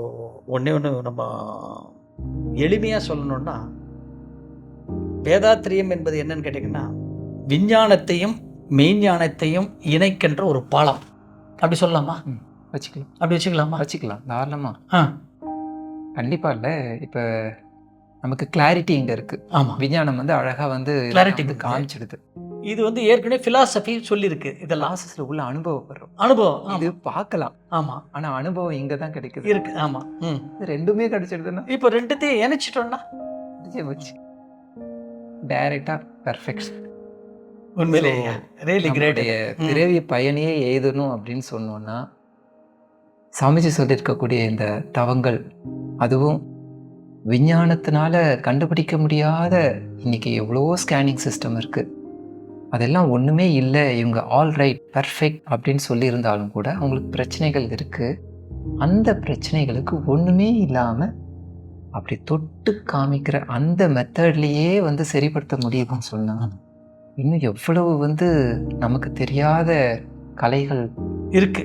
ஒன்று நம்ம எளிமையாக சொல்லணும்னா, வேதாத்திரியம் என்பது என்னன்னு கேட்டிங்கன்னா விஞ்ஞானத்தையும் மெய்ஞானத்தையும் இணைக்கின்ற ஒரு பாலம். அப்படி சொல்லலாமா? வச்சுக்கலாம். அப்படி வச்சுக்கலாமா? வச்சுக்கலாம் தாராளமாக. கண்டிப்பாக இல்லை. இப்போ நமக்கு கிளாரிட்டி இங்கே இருக்குது. ஆமாம், விஞ்ஞானம் வந்து அழகாக வந்து கிளாரிட்டி காமிச்சிடுது. இது வந்து ஏற்கனவே ஃபிலாசபி சொல்லியிருக்கு. இதெல்லாம் லாசஸில் உள்ள அனுபவப்படுறோம். அனுபவம் இது பார்க்கலாம். ஆமாம், ஆனால் அனுபவம் இங்கே தான் கிடைக்குது. இருக்கு. ஆமாம், இது ரெண்டுமே கிடைச்சிடுதுன்னா இப்போ ரெண்டுத்தையும் இணைச்சிட்டோம்னா வச்சு டைரெக்டாக பெர்ஃபெக்ஷன். உண்மையிலேயே ரியலி கிரேட். பிறவி பயனையே எழுதணும் அப்படின்னு சொன்னோன்னா சாமிஜி சொல்லியிருக்கக்கூடிய இந்த தவங்கள், அதுவும் விஞ்ஞானத்தினால கண்டுபிடிக்க முடியாத இன்னைக்கு எவ்வளோ ஸ்கேனிங் சிஸ்டம் இருக்குது, அதெல்லாம் ஒன்றுமே இல்லை, இவங்க ஆல் ரைட் பெர்ஃபெக்ட் அப்படின்னு சொல்லியிருந்தாலும் கூட அவங்களுக்கு பிரச்சனைகள் இருக்குது. அந்த பிரச்சனைகளுக்கு ஒன்றுமே இல்லாமல் அப்படி தொட்டு காமிக்கிற அந்த மெத்தட்லேயே வந்து சரிப்படுத்த முடியும்னு சொன்னாங்க. இன்னும் எவ்வளவு வந்து நமக்கு தெரியாத கலைகள் இருக்கு,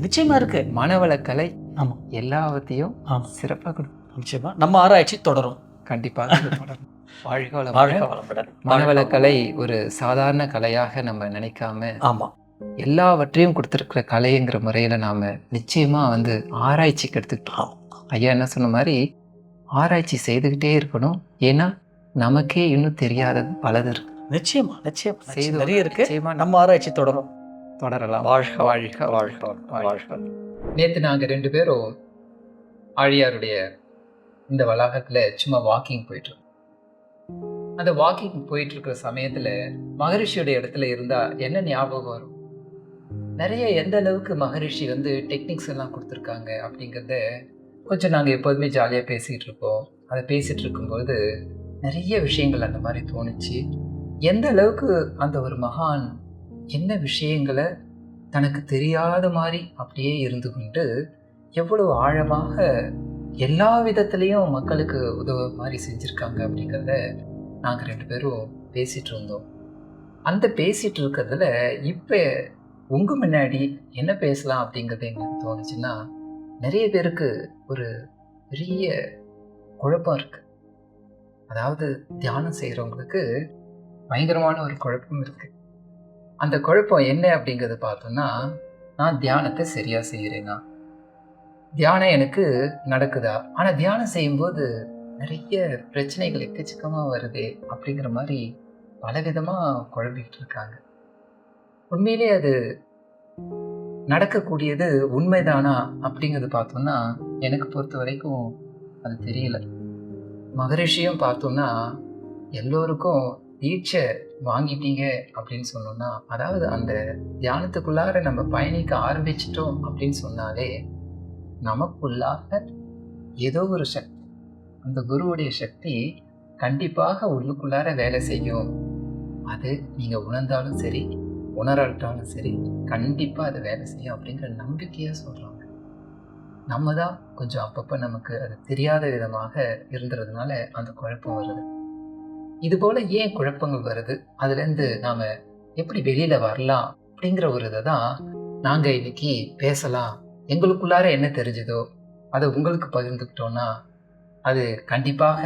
நிச்சயமா இருக்கு. மனவளக்கலை ஆமாம், எல்லாவற்றையும் சிறப்பாக கொடுக்கும். நிச்சயமா நம்ம ஆராய்ச்சி தொடரும். கண்டிப்பாக தொடரும். வாழ்க வளமுடன். மனவளக்கலை ஒரு சாதாரண கலையாக நம்ம நினைக்காம, ஆமாம், எல்லாவற்றையும் கொடுத்துருக்கிற கலைங்கிற முறையில் நாம் நிச்சயமாக வந்து ஆராய்ச்சிக்கு எடுத்துக்கிட்டோம். ஐயா என்ன சொன்ன மாதிரி ஆராய்ச்சி செய்துக்கிட்டே இருக்கணும். ஏன்னா நமக்கே இன்னும் தெரியாதது பலது இருக்கு. நிச்சயமா நிறைய இருக்கு. நம்ம ஆராய்ச்சி தொடரலாம். வாழ்க. நேற்று நாங்கள் 2 பேரும் ஆழியாருடைய இந்த வளாகத்தில் சும்மா வாக்கிங் போயிட்டுருக்கோம். அந்த வாக்கிங் போயிட்டு இருக்கிற சமயத்தில் மகரிஷியோடைய இடத்துல இருந்தால் என்ன ஞாபகம் வரும்? நிறைய எந்த அளவுக்கு மகரிஷி வந்து டெக்னிக்ஸ் எல்லாம் கொடுத்துருக்காங்க அப்படிங்கிறத கொஞ்சம் நாங்கள் எப்போதுமே ஜாலியாக பேசிகிட்டு இருப்போம். அதை பேசிகிட்டு இருக்கும்போது நிறைய விஷயங்கள் அந்த மாதிரி தோணுச்சு. எந்த அளவுக்கு அந்த ஒரு மகான் என்ன விஷயங்களை தனக்கு தெரியாத மாதிரி அப்படியே இருந்து கொண்டு எவ்வளவு ஆழமாக எல்லா விதத்துலேயும் மக்களுக்கு உதவ மாதிரி செஞ்சுருக்காங்க அப்படிங்கிறத நாங்கள் 2 பேரும் பேசிகிட்டு இருந்தோம். அந்த பேசிகிட்டு இருக்கிறதுல இப்போ உங்கள் முன்னாடி என்ன பேசலாம் அப்படிங்கிறது எங்களுக்கு தோணுச்சுன்னா, நிறைய பேருக்கு ஒரு பெரிய குழப்பம் இருக்குது. அதாவது தியானம் செய்கிறவங்களுக்கு பயங்கரமான ஒரு குழப்பம் இருக்குது. அந்த குழப்பம் என்ன அப்படிங்கிறத பார்த்தோன்னா, நான் தியானத்தை சரியாக செய்கிறேன்னா, தியானம் எனக்கு நடக்குதா, ஆனால் தியானம் செய்யும்போது நிறைய பிரச்சனைகள் எக்கச்சக்கமாக வருதே அப்படிங்கிற மாதிரி பலவிதமாக குழம்பிக்கிட்டு இருக்காங்க. உண்மையிலே அது நடக்கக்கூடியது உண்மைதானா அப்படிங்கிறது பார்த்தோம்னா எனக்கு பொறுத்த வரைக்கும் அது தெரியல. மகரிஷியும் பார்த்தோம்னா எல்லோருக்கும் தீட்சை வாங்கிட்டீங்க அப்படின்னு சொன்னோம்னா, அதாவது அந்த தியானத்துக்குள்ளார நம்ம பயணிக்க ஆரம்பிச்சிட்டோம் அப்படின்னு சொன்னாலே நமக்குள்ளாக ஏதோ ஒரு சக்தி, அந்த குருவுடைய சக்தி கண்டிப்பாக உள்ளுக்குள்ளார வேலை செய்யும். அது நீங்கள் உணர்ந்தாலும் சரி உணராட்டாலும் சரி கண்டிப்பாக அது வேலை செய்யும் அப்படிங்கிற நம்பிக்கையாக சொல்கிறாங்க. நம்ம தான் கொஞ்சம் அப்பப்போ நமக்கு அது தெரியாத விதமாக இருந்துறதுனால அந்த குழப்பம் வருது. இதுபோல் ஏன் குழப்பங்கள் வருது, அதுலேருந்து நாம் எப்படி வெளியில் வரலாம் அப்படிங்கிற ஒரு இதை தான் நாங்கள் இன்னைக்கு பேசலாம். எங்களுக்குள்ளார என்ன தெரிஞ்சுதோ அதை உங்களுக்கு பகிர்ந்துக்கிட்டோன்னா அது கண்டிப்பாக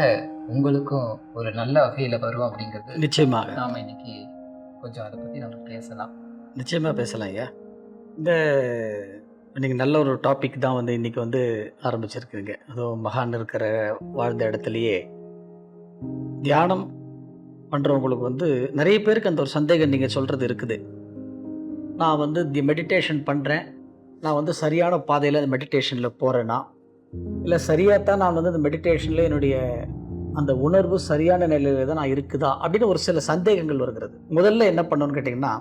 உங்களுக்கும் ஒரு நல்ல வகையில் வரும் அப்படிங்கிறது நிச்சயமாக நாம் இன்னைக்கு கொஞ்சம் அதை பற்றி நம்ம பேசலாம். நிச்சயமாக பேசலாம் ஐயா. இந்த நீங்கள் நல்ல ஒரு டாபிக் தான் வந்து இன்றைக்கி வந்து ஆரம்பிச்சிருக்குங்க. அதுவும் மகான் இருக்கிற வாழ்ந்த இடத்துலையே தியானம் பண்ணுறவங்களுக்கு வந்து நிறைய பேருக்கு அந்த ஒரு சந்தேகம் நீங்கள் சொல்கிறது இருக்குது. நான் வந்து மெடிடேஷன் பண்ணுறேன், நான் வந்து சரியான பாதையில் அந்த மெடிடேஷனில் போகிறேன்னா, இல்லை சரியாக தான் நான் வந்து அந்த மெடிடேஷனில் என்னுடைய அந்த உணர்வு சரியான நிலையில் தான் நான் இருக்குதா அப்படின்னு ஒரு சில சந்தேகங்கள் வருகிறது. முதல்ல என்ன பண்ணணும்னு கேட்டிங்கன்னா,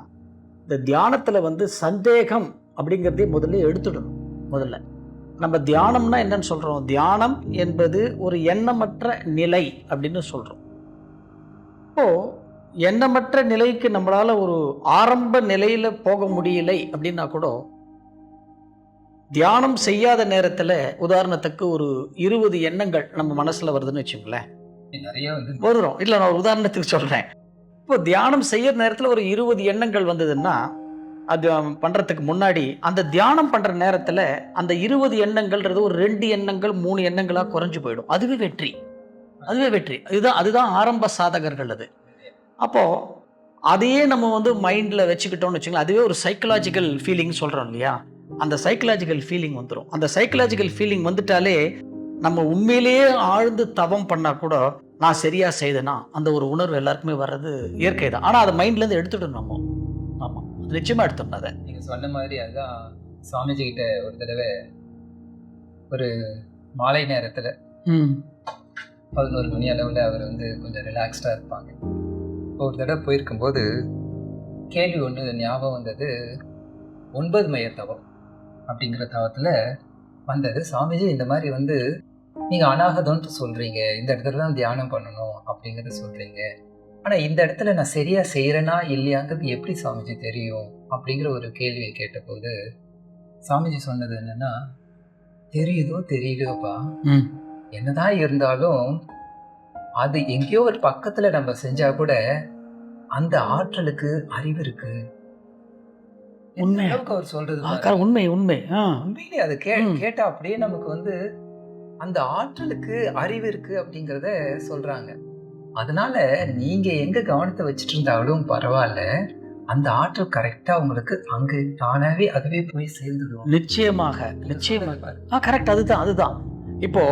இந்த தியானத்தில் வந்து சந்தேகம் அப்படிங்கிறதே முதல்ல எடுத்துடணும். முதல்ல நம்ம தியானம்னா என்னன்னு சொல்கிறோம், தியானம் என்பது ஒரு எண்ணமற்ற நிலை அப்படின்னு சொல்கிறோம். இப்போது எண்ணமற்ற நிலைக்கு நம்மளால் ஒரு ஆரம்ப நிலையில் போக முடியலை அப்படின்னா கூட, தியானம் செய்யாத நேரத்தில் உதாரணத்துக்கு ஒரு 20 எண்ணங்கள் நம்ம மனசில் வருதுன்னு வச்சுங்களேன், நிறைய வந்து வரும். இல்லை, நான் ஒரு உதாரணத்துக்கு சொல்கிறேன். இப்போ தியானம் செய்யற நேரத்தில் ஒரு 20 எண்ணங்கள் வந்ததுன்னா, அது பண்ணுறதுக்கு முன்னாடி அந்த தியானம் பண்ணுற நேரத்தில் அந்த 20 எண்ணங்கள்ன்றது ஒரு 2 எண்ணங்கள் 3 எண்ணங்களாக குறைஞ்சு போயிடும். அதுவே வெற்றி, அதுவே வெற்றி. அதுதான் ஆரம்ப சாதகர்கள். அது அப்போது அதையே நம்ம வந்து மைண்டில் வச்சுக்கிட்டோம்னு வச்சுங்களேன், அதுவே ஒரு சைக்கலாஜிக்கல் ஃபீலிங் சொல்கிறோம் இல்லையா, அந்த சைக்கலாஜிக்கல் ஃபீலிங் வந்துடும். அந்த சைக்கலாஜிக்கல் ஃபீலிங் வந்துட்டாலே நம்ம உண்மையிலேயே ஆழ்ந்து தவம் பண்ணால் கூட நான் சரியாக செய்தேனா அந்த ஒரு உணர்வு எல்லாருக்குமே வர்றது இயற்கை தான். ஆனால் அதை மைண்ட்லேருந்து எடுத்துடணும் நம்ம. ஆமாம், நிச்சயமாக எடுத்துடணும். அதை நீங்கள் சொன்ன மாதிரி அதுதான் சுவாமிஜி கிட்ட ஒரு தடவை ஒரு மாலை நேரத்தில் 11 மணி அளவில் அவர் வந்து கொஞ்சம் ரிலாக்ஸ்டாக இருப்பாங்க. ஒரு தடவை போயிருக்கும்போது கேள்வி ஒன்று ஞாபகம் வந்தது. 9 மைய தவம் அப்படிங்கிற தவத்தில் வந்தது. சுவாமிஜி இந்த மாதிரி வந்து நீங்கள் அநாகதம்ன்ட்டு சொல்கிறீங்க, இந்த இடத்துல தான் தியானம் பண்ணணும் அப்படிங்கிறத சொல்கிறீங்க, ஆனால் இந்த இடத்துல நான் சரியாக செய்கிறேனா இல்லையாங்கிறது எப்படி சுவாமிஜி தெரியும் அப்படிங்கிற ஒரு கேள்வியை கேட்டபோது சுவாமிஜி சொன்னது என்னென்னா, தெரியுதோ தெரியலையோப்பா, என்னதான் இருந்தாலும் அது எங்கேயோ ஒரு பக்கத்தில் நம்ம செஞ்சால் கூட அந்த ஆற்றலுக்கு அறிவு இருக்கு. உண்மை அவர் சொல்றது உண்மை உண்மை உண்மையிலே அது கேட்டா அப்படியே நமக்கு வந்து அந்த ஆற்றலுக்கு அறிவு இருக்கு அப்படிங்கிறத சொல்றாங்க. அதனால நீங்க எங்க கவனத்தை வச்சுட்டு இருந்தாலும் பரவாயில்ல, அந்த ஆற்றல் கரெக்டா உங்களுக்கு அங்கு தானாவே அதுவே போய் சேர்ந்துடும். நிச்சயமாக நிச்சயமாக கரெக்ட். அதுதான் இப்போ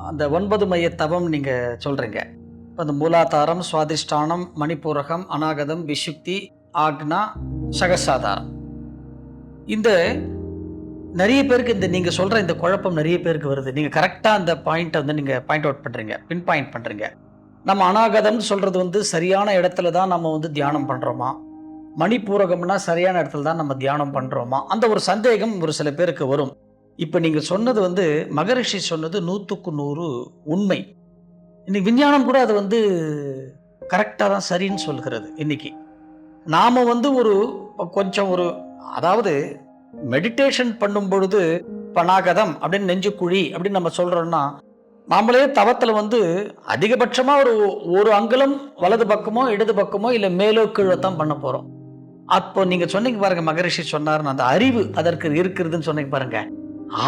அந்த 9 மைய தவம் நீங்க சொல்றீங்க. இப்போ அந்த மூலாதாரம், சுவாதிஷ்டானம், மணிப்பூரகம், அநாகதம், விசுக்தி, ஆக்னா, சகசாதாரம். இந்த நிறைய பேருக்கு இந்த நீங்கள் சொல்கிற இந்த குழப்பம் நிறைய பேருக்கு வருது. நீங்கள் கரெக்டாக அந்த பாயிண்ட்டை வந்து நீங்கள் பாயிண்ட் அவுட் பண்ணுறீங்க, பின் பாயிண்ட் பண்ணுறீங்க. நம்ம அநாகதம்னு சொல்கிறது வந்து சரியான இடத்துல தான் நம்ம வந்து தியானம் பண்ணுறோமா, மணிப்பூரகம்னா சரியான இடத்துல தான் நம்ம தியானம் பண்ணுறோமா, அந்த ஒரு சந்தேகம் ஒரு சில பேருக்கு வரும். இப்போ நீங்கள் சொன்னது வந்து மகரிஷி சொன்னது 100க்கு 100 உண்மை. இன்னைக்கு விஞ்ஞானம் கூட அது வந்து கரெக்டாக தான் சரின்னு சொல்கிறது. இன்னைக்கு நாம் வந்து கொஞ்சம் அதாவது மெடிடேஷன் பண்ணும் பொழுது பனாகதம் அப்படின்னு நெஞ்சுக்குழி அப்படின்னு நம்ம சொல்கிறோம்னா, நாமளே தவத்தில் வந்து அதிகபட்சமாக ஒரு அங்குலம் வலது பக்கமோ இடது பக்கமோ இல்லை மேலோ கீழே தான் பண்ண போகிறோம். அப்போ நீங்கள் சொன்னீங்க பாருங்க, மகரிஷி சொன்னார்னு அந்த அறிவு அதற்கு இருக்கிறதுன்னு சொன்னீங்க பாருங்க,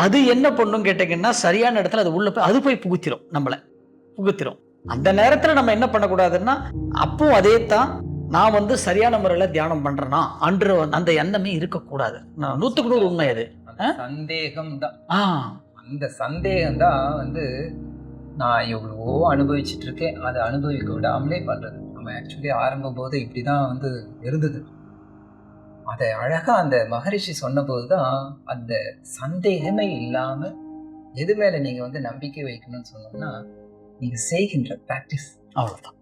அது என்ன பண்ணும் கேட்டீங்கன்னா சரியான இடத்துல அது உள்ள போய் அது போய் புகுத்திரும், நம்மளை புகுத்திரும். அந்த நேரத்தில் நம்ம என்ன பண்ணக்கூடாதுன்னா, அப்போ அதே தான் நான் வந்து சரியான முறையில் தியானம் பண்றேன்னா அன்று அந்த எண்ணமே இருக்கக்கூடாது. 100க்கு 100 உண்மை. அது சந்தேகம் தான். அந்த சந்தேகம் தான் வந்து நான் எவ்வளவோ அனுபவிச்சுட்டு இருக்கேன், அதை அனுபவிக்க விடாமலே பண்றது. நம்ம ஆக்சுவலி ஆரம்பம் போது இப்படிதான் வந்து இருந்தது. அதை அழகா அந்த மகரிஷி சொன்ன போதுதான் அந்த சந்தேகமே இல்லாம எது மேல நீங்க வந்து நம்பிக்கை வைக்கணும்னு சொன்னோம்னா, நீங்க செய்கின்ற பிராக்டிஸ், அவ்வளவுதான்.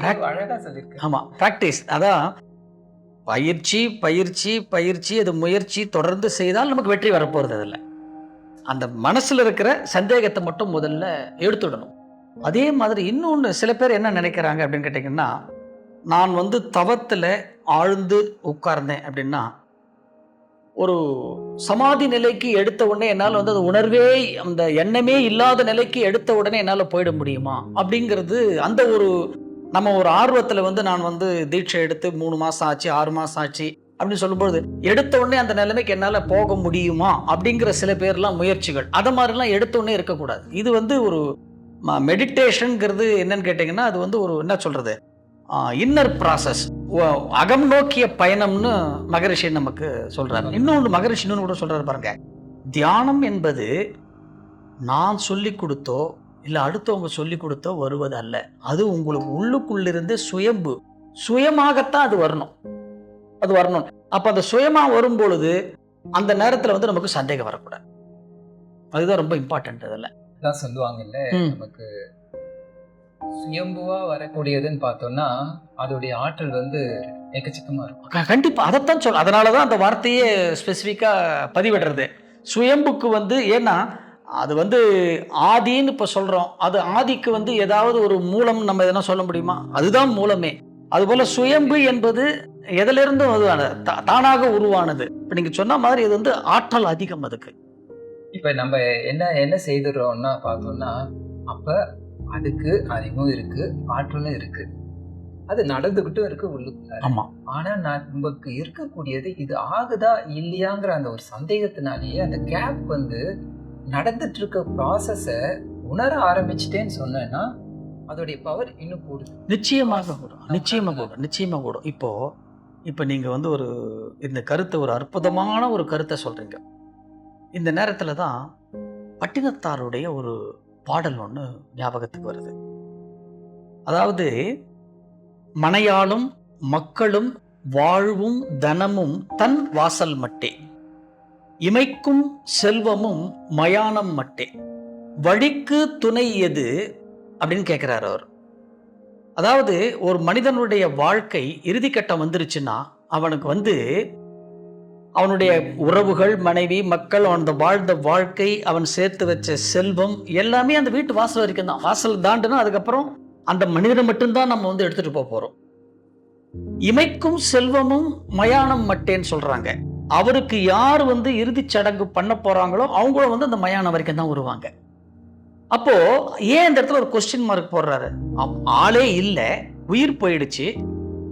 அழகா சொல்லியிருக்கேன். ஆமா, பிராக்டிஸ். அதான் பயிற்சி பயிற்சி பயிற்சி, அது முயற்சி தொடர்ந்து செய்தால் நமக்கு வெற்றி வரப்போறது. அதில் அந்த மனசுல இருக்கிற சந்தேகத்தை மட்டும் முதல்ல எடுத்துடணும். அதே மாதிரி இன்னொன்று, சில பேர் என்ன நினைக்கிறாங்க அப்படின்னு கேட்டிங்கன்னா, நான் வந்து தவத்தில் ஆழ்ந்து உட்கார்ந்தேன் அப்படின்னா, ஒரு சமாதி நிலைக்கு எடுத்த உடனே என்னால் வந்து அது உணர்வே, அந்த எண்ணமே இல்லாத நிலைக்கு எடுத்த உடனே என்னால் போயிட முடியுமா அப்படிங்கிறது, அந்த ஒரு நம்ம ஒரு ஆர்வத்தில் வந்து நான் வந்து தீட்சை எடுத்து 3 மாதம் ஆச்சு 6 மாதம் ஆச்சு அப்படின்னு சொல்லும்போது, எடுத்த உடனே அந்த நிலைமைக்கு என்னால் போக முடியுமா அப்படிங்கிற சில பேர்லாம் முயற்சிகள், அதை மாதிரிலாம் எடுத்த உடனே இருக்கக்கூடாது. இது வந்து ஒரு மெடிடேஷனுங்கிறது என்னன்னு கேட்டிங்கன்னா, அது வந்து ஒரு என்ன சொல்கிறது, இன்னர் ப்ராசஸ், அகம் நோக்கிய பயணம்னு மகரிஷி நமக்கு சொல்றாரு. இன்னொன்று மகரிஷி இன்னொன்று கூட சொல்றாரு பாருங்க, தியானம் என்பது நான் சொல்லி கொடுத்தோ இல்லை அடுத்தவங்க சொல்லி கொடுத்தோ வருவது அல்ல. அது உங்களுக்கு உள்ளுக்குள்ளிருந்து சுயமாகத்தான் அது வரணும். அப்ப அந்த சுயமா வரும் பொழுது அந்த நேரத்தில் வந்து நமக்கு சந்தேகம் வரக்கூடாது. அதுதான் ரொம்ப இம்பார்ட்டன்ட். அதில் தான் சொல்லுவாங்கல்ல, நமக்கு சுயம்புவா வரக்கூடியதுன்னு பார்த்தோம்னா அதோடைய ஆற்றல் வந்து எக்கச்சக்கமா இருக்கும். கண்டிப்பா அதைத்தான் சொல்ல. அதனாலதான் அந்த வார்த்தையே ஸ்பெசிஃபிக்கா பதிவிடுறது சுயம்புக்கு வந்து. ஏன்னா அது வந்து ஆதின்னு இப்ப சொல்றோம், அது ஆதிக்கு வந்து ஏதாவது ஒரு மூலம் நம்ம எதனா சொல்ல முடியுமா? அதுதான் மூலமே. அதுபோல சுயம்பு என்பது எதிலிருந்து தானாக உருவானது. இப்ப நீங்க சொன்ன மாதிரி இது வந்து ஆற்றல் அதிகம் அதுக்கு. இப்ப நம்ம என்ன செய்துறோம்னா பார்த்தோம்னா, அப்ப அதுக்கு அறிவும் இருக்கு, ஆற்றலும் இருக்கு, அது நடந்துகிட்டும் இருக்கு உள்ளுக்குள்ள. ஆமா. ஆனா நமக்கு இருக்கக்கூடியது இது ஆகுதா இல்லையாங்கிற அந்த ஒரு சந்தேகத்தினாலேயே அந்த கேப் வந்து நடந்துட்டு இருக்க ப்ராசஸ உணர ஆரம்பிச்சிட்டேன்னு சொன்னேன்னா அதோடைய பவர் இன்னும் கூடுது. நிச்சயமாக கூடும். இப்போ நீங்க வந்து ஒரு இந்த கருத்தை, ஒரு அற்புதமான ஒரு கருத்தை சொல்றீங்க. இந்த நேரத்துல தான் பட்டினத்தாருடைய ஒரு பாடல் ஒன்று ஞாபகத்துக்கு வருது. அதாவது, மனையாளும் மக்களும் வாழ்வும் தனமும் தன் வாசல் மட்டே, இமைக்கும் செல்வமும் மயானம் மட்டே, வழிக்கு துணை எது அப்படின்னு கேட்கிறார் அவர். அதாவது ஒரு மனிதனுடைய வாழ்க்கை இறுதிக்கட்டம் வந்துருச்சுன்னா அவனுக்கு வந்து அவனுடைய உறவுகள், மனைவி, மக்கள், அவன் வாழ்ந்த வாழ்க்கை, அவன் சேர்த்து வச்ச செல்வம் எல்லாமே அந்த வீட்டு வாசல் வரைக்கும் தான். வாசல் தாண்டுனா அதுக்கப்புறம் அந்த மனிதனை மட்டும்தான் நம்ம வந்து எடுத்துட்டு போறோம். இமைக்கும் செல்வமும் மயானம் மட்டேன்னு சொல்றாங்க. அவருக்கு யார் வந்து இறுதி சடங்கு பண்ண போறாங்களோ அவங்கள வந்து அந்த மயானம் வரைக்கும் தான் வருவாங்க. அப்போ ஏன் இந்த இடத்துல ஒரு கொஸ்டின் மார்க் போடுறாரு? ஆளே இல்லை, உயிர் போயிடுச்சு,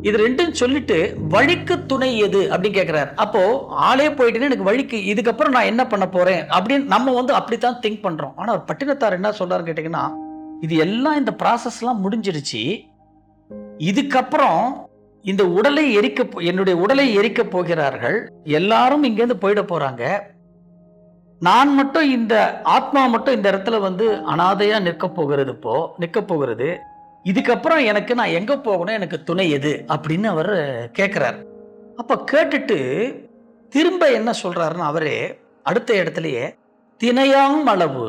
இது ரெண்டும் சொல்லிட்டு வழிக்கு துணை எது அப்படின்னு கேட்கிறாரு. அப்போ ஆளே போயிட்டுன்னு எனக்கு வழிக்கு இதுக்கப்புறம் நான் என்ன பண்ண போறேன் அப்படின்னு நம்ம வந்து அப்படித்தான் திங்க் பண்றோம். ஆனா பட்டினத்தார் என்ன சொல்றாரு கேட்டீங்கன்னா, இது எல்லாம் இந்த ப்ராசஸ் எல்லாம் முடிஞ்சிருச்சு, இதுக்கப்புறம் இந்த உடலை என்னுடைய உடலை எரிக்க போகிறார்கள், எல்லாரும் இங்கேருந்து போயிட போறாங்க, நான் மட்டும், இந்த ஆத்மா மட்டும் இந்த இடத்துல வந்து அனாதையா நிற்க போகிறது. இதுக்கப்புறம் எனக்கு நான் எங்க போகணும், எனக்கு துணை எது அப்படின்னு அவர் கேட்கிறார். அப்ப கேட்டுட்டு திரும்ப என்ன சொல்றாருன்னு அவரே அடுத்த இடத்துலயே, தினையாம் அளவு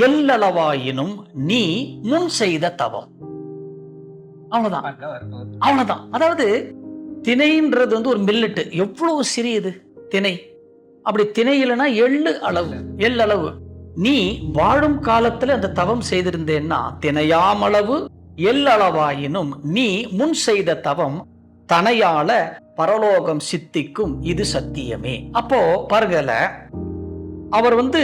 எல்லளவாயினும் நீ முன் செய்த தவம். அவ்வளவுதான். அதாவது திணைன்றது வந்து ஒரு மில்லட்டு, எவ்வளவு சிறியது திணை. அப்படி திணை இல்லைன்னா எள்ளளவு நீ வாழும் காலத்துல அந்த தவம் செய்திருந்தேன்னா, தினையாமளவு எல்லளவாயினும் நீ முன் செய்த தவம் தனையால பரலோகம் சித்திக்கும், இது சத்தியமே. அப்போ பாருங்கல, அவர் வந்து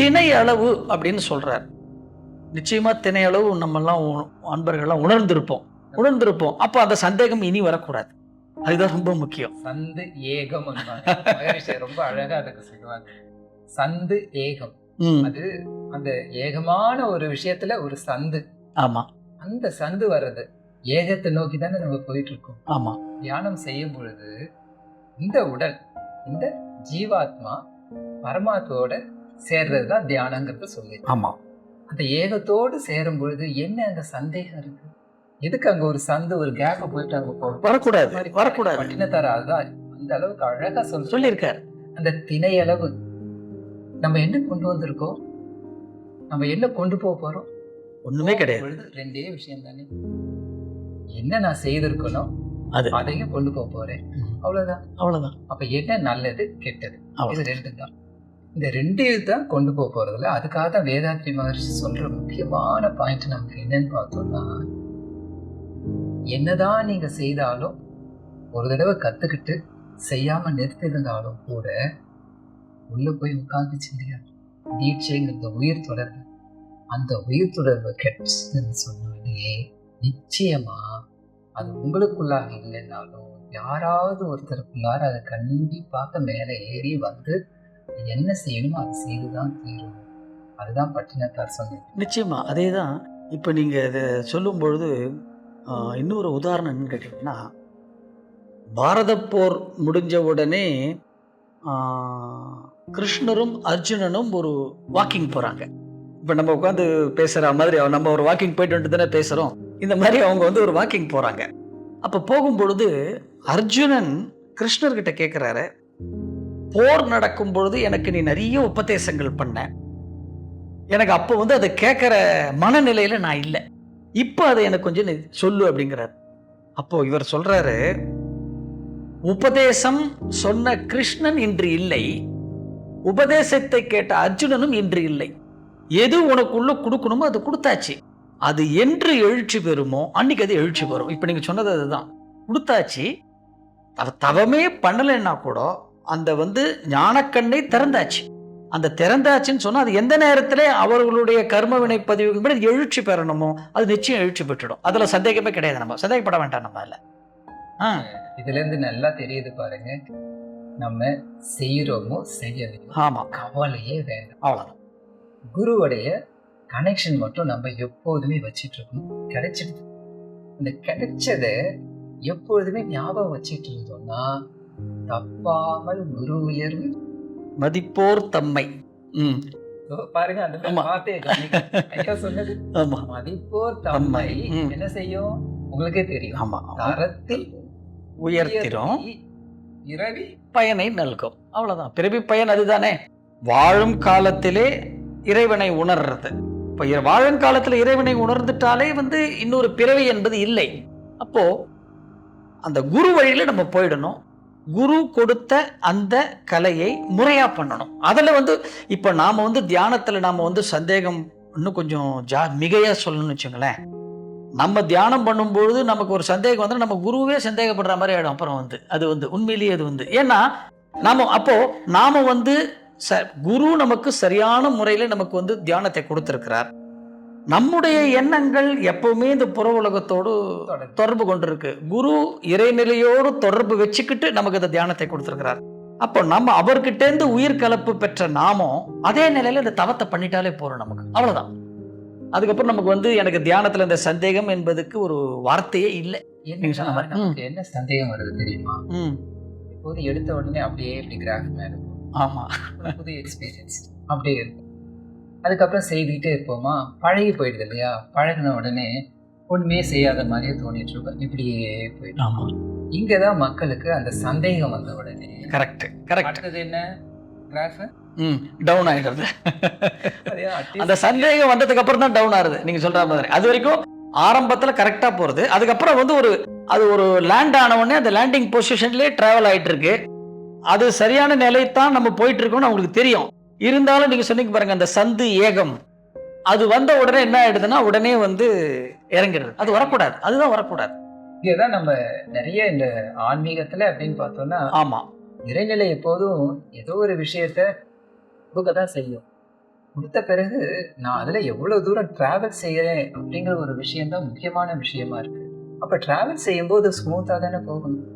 திணை அளவு அப்படின்னு சொல்றார். நிச்சயமா திணை அளவு நம்ம எல்லாம் அன்பர்கள்லாம் உணர்ந்திருப்போம். அப்ப அந்த சந்தேகம் இனி வரக்கூடாது. அதுதான் ரொம்ப முக்கியம். சந்து ஏகம் ரொம்ப அழகா அதுக்கு சொல்லுவாங்க. சந்து ஏகம், அது அந்த ஏகமான ஒரு விஷயத்துல ஒரு சந்து. ஆமா, அந்த சந்து வர்றது ஏகத்தை நோக்கி தானே நம்ம போயிட்டு இருக்கோம். ஆமா. தியானம் செய்யும் பொழுது இந்த உடல், இந்த ஜீவாத்மா பரமாத்மாவோட சேர்றதுதான் தியானங்கிறது சொல்லி. ஆமா. அந்த ஏகத்தோடு சேரும் பொழுது என்ன அங்க சந்தேகம் இருக்கு? எதுக்கு அங்க ஒரு சந்து, ஒரு கேப் போயிட்டு அங்க வரக்கூடாது. பட்டினத்தார் அதுதான் அந்த அளவுக்கு அழகா சொல்லியிருக்காரு. அந்த திணை அளவு நம்ம என்ன கொண்டு வந்திருக்கோம், நம்ம என்ன கொண்டு போக போறோம், ஒண்ணுமே கிடையாது. ரெண்டே விஷயம் தானே, என்ன நான் செய்திருக்கணும் அது அதையும் கொண்டு போக போறேன், அவ்வளவுதான். அவ்வளவுதான். அப்ப என்ன நல்லது கெட்டது, அவ்வளவு. இது ரெண்டு தான். இந்த ரெண்டையும் தான் கொண்டு போக போறதுல. அதுக்காக தான் வேதாத்ரி மகர்ஷி சொல்ற முக்கியமான பாயிண்ட் நமக்கு என்னன்னு பார்த்தோம்னா, என்னதான் நீங்க செய்தாலும் ஒரு தடவை கத்துக்கிட்டு செய்யாம நிறுத்திருந்தாலும் கூட உள்ள போய் உட்கார்ந்துச்சு இல்லையா தீட்சைங்கிற உயிர் தொடர்பு, அந்த உயிர் தொடர்பு கெட்டுன்னு சொன்னாலே நிச்சயமா அது உங்களுக்குள்ளாக இல்லைன்னாலும் யாராவது ஒருத்தருக்குள்ளார அதை கண்டிப்பாக மேலே ஏறி வந்து என்ன செய்யணுமோ அதை செய்துதான் தீரும். அதுதான் பட்டினத்தார் சொன்னது. நிச்சயமா அதே தான். இப்போ நீங்கள் இதை சொல்லும் பொழுது இன்னொரு உதாரணம் என்னன்னு கேட்டிங்கன்னா, பாரத போர் முடிஞ்ச உடனே கிருஷ்ணரும் அர்ஜுனனும் ஒரு வாக்கிங் போகிறாங்க. இப்போ நம்ம உட்காந்து பேசுகிற மாதிரி நம்ம ஒரு வாக்கிங் போயிட்டு வந்துட்டு தானே பேசுகிறோம். இந்த மாதிரி அவங்க வந்து ஒரு வாக்கிங் போகிறாங்க. அப்போ போகும்பொழுது அர்ஜுனன் கிருஷ்ணர்கிட்ட கேட்குறாரு, போர் நடக்கும் பொழுது எனக்கு நீ நிறைய உபதேசங்கள் பண்ண, எனக்கு அப்போ வந்து அதை கேட்குற மனநிலையில் நான் இல்லை, இப்போ அதை எனக்கு கொஞ்சம் நீ சொல்லு அப்படிங்கிறார். அப்போ இவர் சொல்றாரு, உபதேசம் சொன்ன கிருஷ்ணன் இன்று இல்லை, உபதேசத்தை கேட்ட அர்ஜுனனும் இன்று இல்லை. எது உனக்குள்ள கொடுக்கணுமோ அது கொடுத்தாச்சு. அது என்று எழுச்சி பெறுமோ அன்னைக்கு அது எழுச்சி பெறும். இப்போ நீங்க சொன்னது அதுதான், கொடுத்தாச்சு. தவமே பண்ணலைன்னா கூட அந்த வந்து ஞானக்கண்ணை திறந்தாச்சு. அந்த திறந்தாச்சுன்னு சொன்னா அது எந்த நேரத்துல அவர்களுடைய கர்ம வினை பதிவுக்கு எழுச்சி பெறணுமோ அது நிச்சயம் எழுச்சி பெற்றுடும். அதுல சந்தேகமே கிடையாது. நம்ம சந்தேகப்பட வேண்டாம். நம்ம இல்ல இதுல இருந்து நல்லா தெரியுது பாருங்க, நம்ம செய்யறோமோ செய்யலையோ ஆமா கவலையே வேண்டாம், அவ்வளவுதான். குருவுடைய கனெக்ஷன் மட்டும் நம்ம எப்போதுமே வச்சிட்டு இருக்கணும். கிடைச்சிடுது, இந்த கிடைச்சதை எப்பொழுதுமே ஞாபகம் வச்சிட்டு இருந்தோம்னா தப்பாமல் குரு உயர்வு மதிப்போர் தம்மை. பாருங்க அந்த வார்த்தையை சொன்னது. ஆமா, மதிப்போர் தம்மை என்ன செய்யும் உங்களுக்கே தெரியும். ஆமா, தரத்தில் உயர்த்திரும், பிறவி பயனை நல்கும். அவ்வளவுதான், பிறவி பயன் அதுதானே. வாழும் காலத்திலே இறைவனை உணர்றது. இப்ப வாழும் காலத்துல இறைவனை உணர்ந்துட்டாலே வந்து இன்னொரு பிறவி என்பது இல்லை. அப்போ அந்த குரு வழியில நம்ம போயிடணும். குரு கொடுத்த அந்த கலையை முறையா பண்ணணும். அதுல வந்து இப்ப நாம வந்து தியானத்துல நாம வந்து சந்தேகம் இன்னும் கொஞ்சம் மிகையா சொல்லணும்னு வச்சுங்களேன். நம்ம தியானம் பண்ணும்பொழுது நமக்கு ஒரு சந்தேகம் வந்து நம்ம குருவே சந்தேகப்படுற மாதிரி ஆயிடும். அப்புறம் வந்து அது வந்து உண்மையிலேயே அது வந்து ஏன்னா நாம வந்து குரு நமக்கு சரியான முறையில நமக்கு வந்து தியானத்தை கொடுத்திருக்கிறார். நம்முடைய எண்ணங்கள் எப்பவுமே இந்த புற உலகத்தோடு தொடர்பு கொண்டிருக்கு. குரு இறைநிலையோடு தொடர்பு வச்சுக்கிட்டு நமக்கு இந்த தியானத்தை கொடுத்திருக்கிறார். அப்போ நம்ம அவர்கிட்ட இருந்து உயிர் கலப்பு பெற்ற நாமும் அதே நிலையில இந்த தவத்தை பண்ணிட்டாலே போறோம் நமக்கு. அவ்வளவுதான். அதுக்கப்புறம் நமக்கு வந்து எனக்கு தியானத்துல இந்த சந்தேகம் என்பதுக்கு ஒரு வார்த்தையே இல்லை. என்ன சந்தேகம் வருது தெரியுமா? இப்போது எடுத்த உடனே அப்படியே இப்படி கிராஃப் மேல ஆமா புது எக்ஸ்பீரியன்ஸ் அப்படியே இருக்கும். அதுக்கப்புறம் செய்துக்கிட்டே இருப்போமா, பழகி போயிடுது இல்லையா? பழகின உடனே ஒண்ணுமே செய்யாத மாதிரியே தோணிட்டு இருக்கோம், இப்படியே போயிடும். ஆமா, இங்கதான் மக்களுக்கு அந்த சந்தேகம் வந்த உடனே கரெக்ட் என்ன கிராஃப் டவுன் ஆயிடுறது. அந்த சந்தேகம் வந்ததுக்கு அப்புறம் தான் டவுன் ஆகுது நீங்க சொல்ற மாதிரி. அது வரைக்கும் ஆரம்பத்துல கரெக்டா போறது, அதுக்கப்புறம் வந்து அது ஒரு லேண்ட் ஆன உடனே அந்த லேண்டிங் பொசிஷன்லயே டிராவல் ஆயிட்டு இருக்கு. அது சரியான நிலைத்தான் நம்ம போயிட்டு இருக்கோம்னு அவங்களுக்கு தெரியும். இருந்தாலும் நீங்க சொன்னீங்க பாருங்க, அந்த சந்து ஏகம் அது வந்த உடனே என்ன ஆயிடுதுன்னா உடனே வந்து இறங்கிடுது. அது வரக்கூடாது, அதுதான் வரக்கூடாது. இங்கதான் நம்ம நிறைய இந்த ஆன்மீகத்துல அப்படின்னு பார்த்தோம்னா, ஆமா, இறைநிலை எப்போதும் ஏதோ ஒரு விஷயத்த கொடுக்கதான் செய்யும். கொடுத்த பிறகு நான் அதுல எவ்வளவு தூரம் டிராவல் செய்யறேன் அப்படிங்கிற ஒரு விஷயம் தான் முக்கியமான விஷயமா இருக்கு. அப்ப டிராவல் செய்யும் போது ஸ்மூத்தா தானே போகணும்.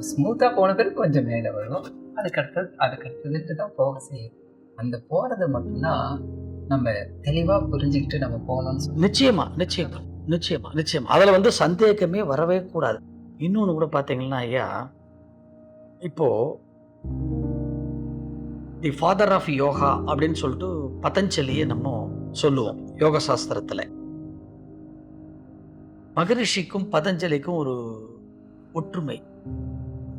ஸ்மூத்தா போன பிறகு கொஞ்சம் மேல வரும், அதுக்கடுத்ததுட்டு தான் போக செய்யும். அந்த போறதை மட்டும்தான் நம்ம தெளிவா புரிஞ்சுக்கிட்டு நம்ம போகணும்னு. நிச்சயமா நிச்சயமா நிச்சயமா நிச்சயமா அதுல வந்து சந்தேகமே வரவே கூடாது. இன்னொன்னு கூட பாத்தீங்கன்னா ஐயா, இப்போ தி ஃபாதர் ஆஃப் யோகா அப்படின்னு சொல்லிட்டு பதஞ்சலியை நம்ம சொல்லுவோம் யோக சாஸ்திரத்துல. மகரிஷிக்கும் பதஞ்சலிக்கும் ஒரு ஒற்றுமை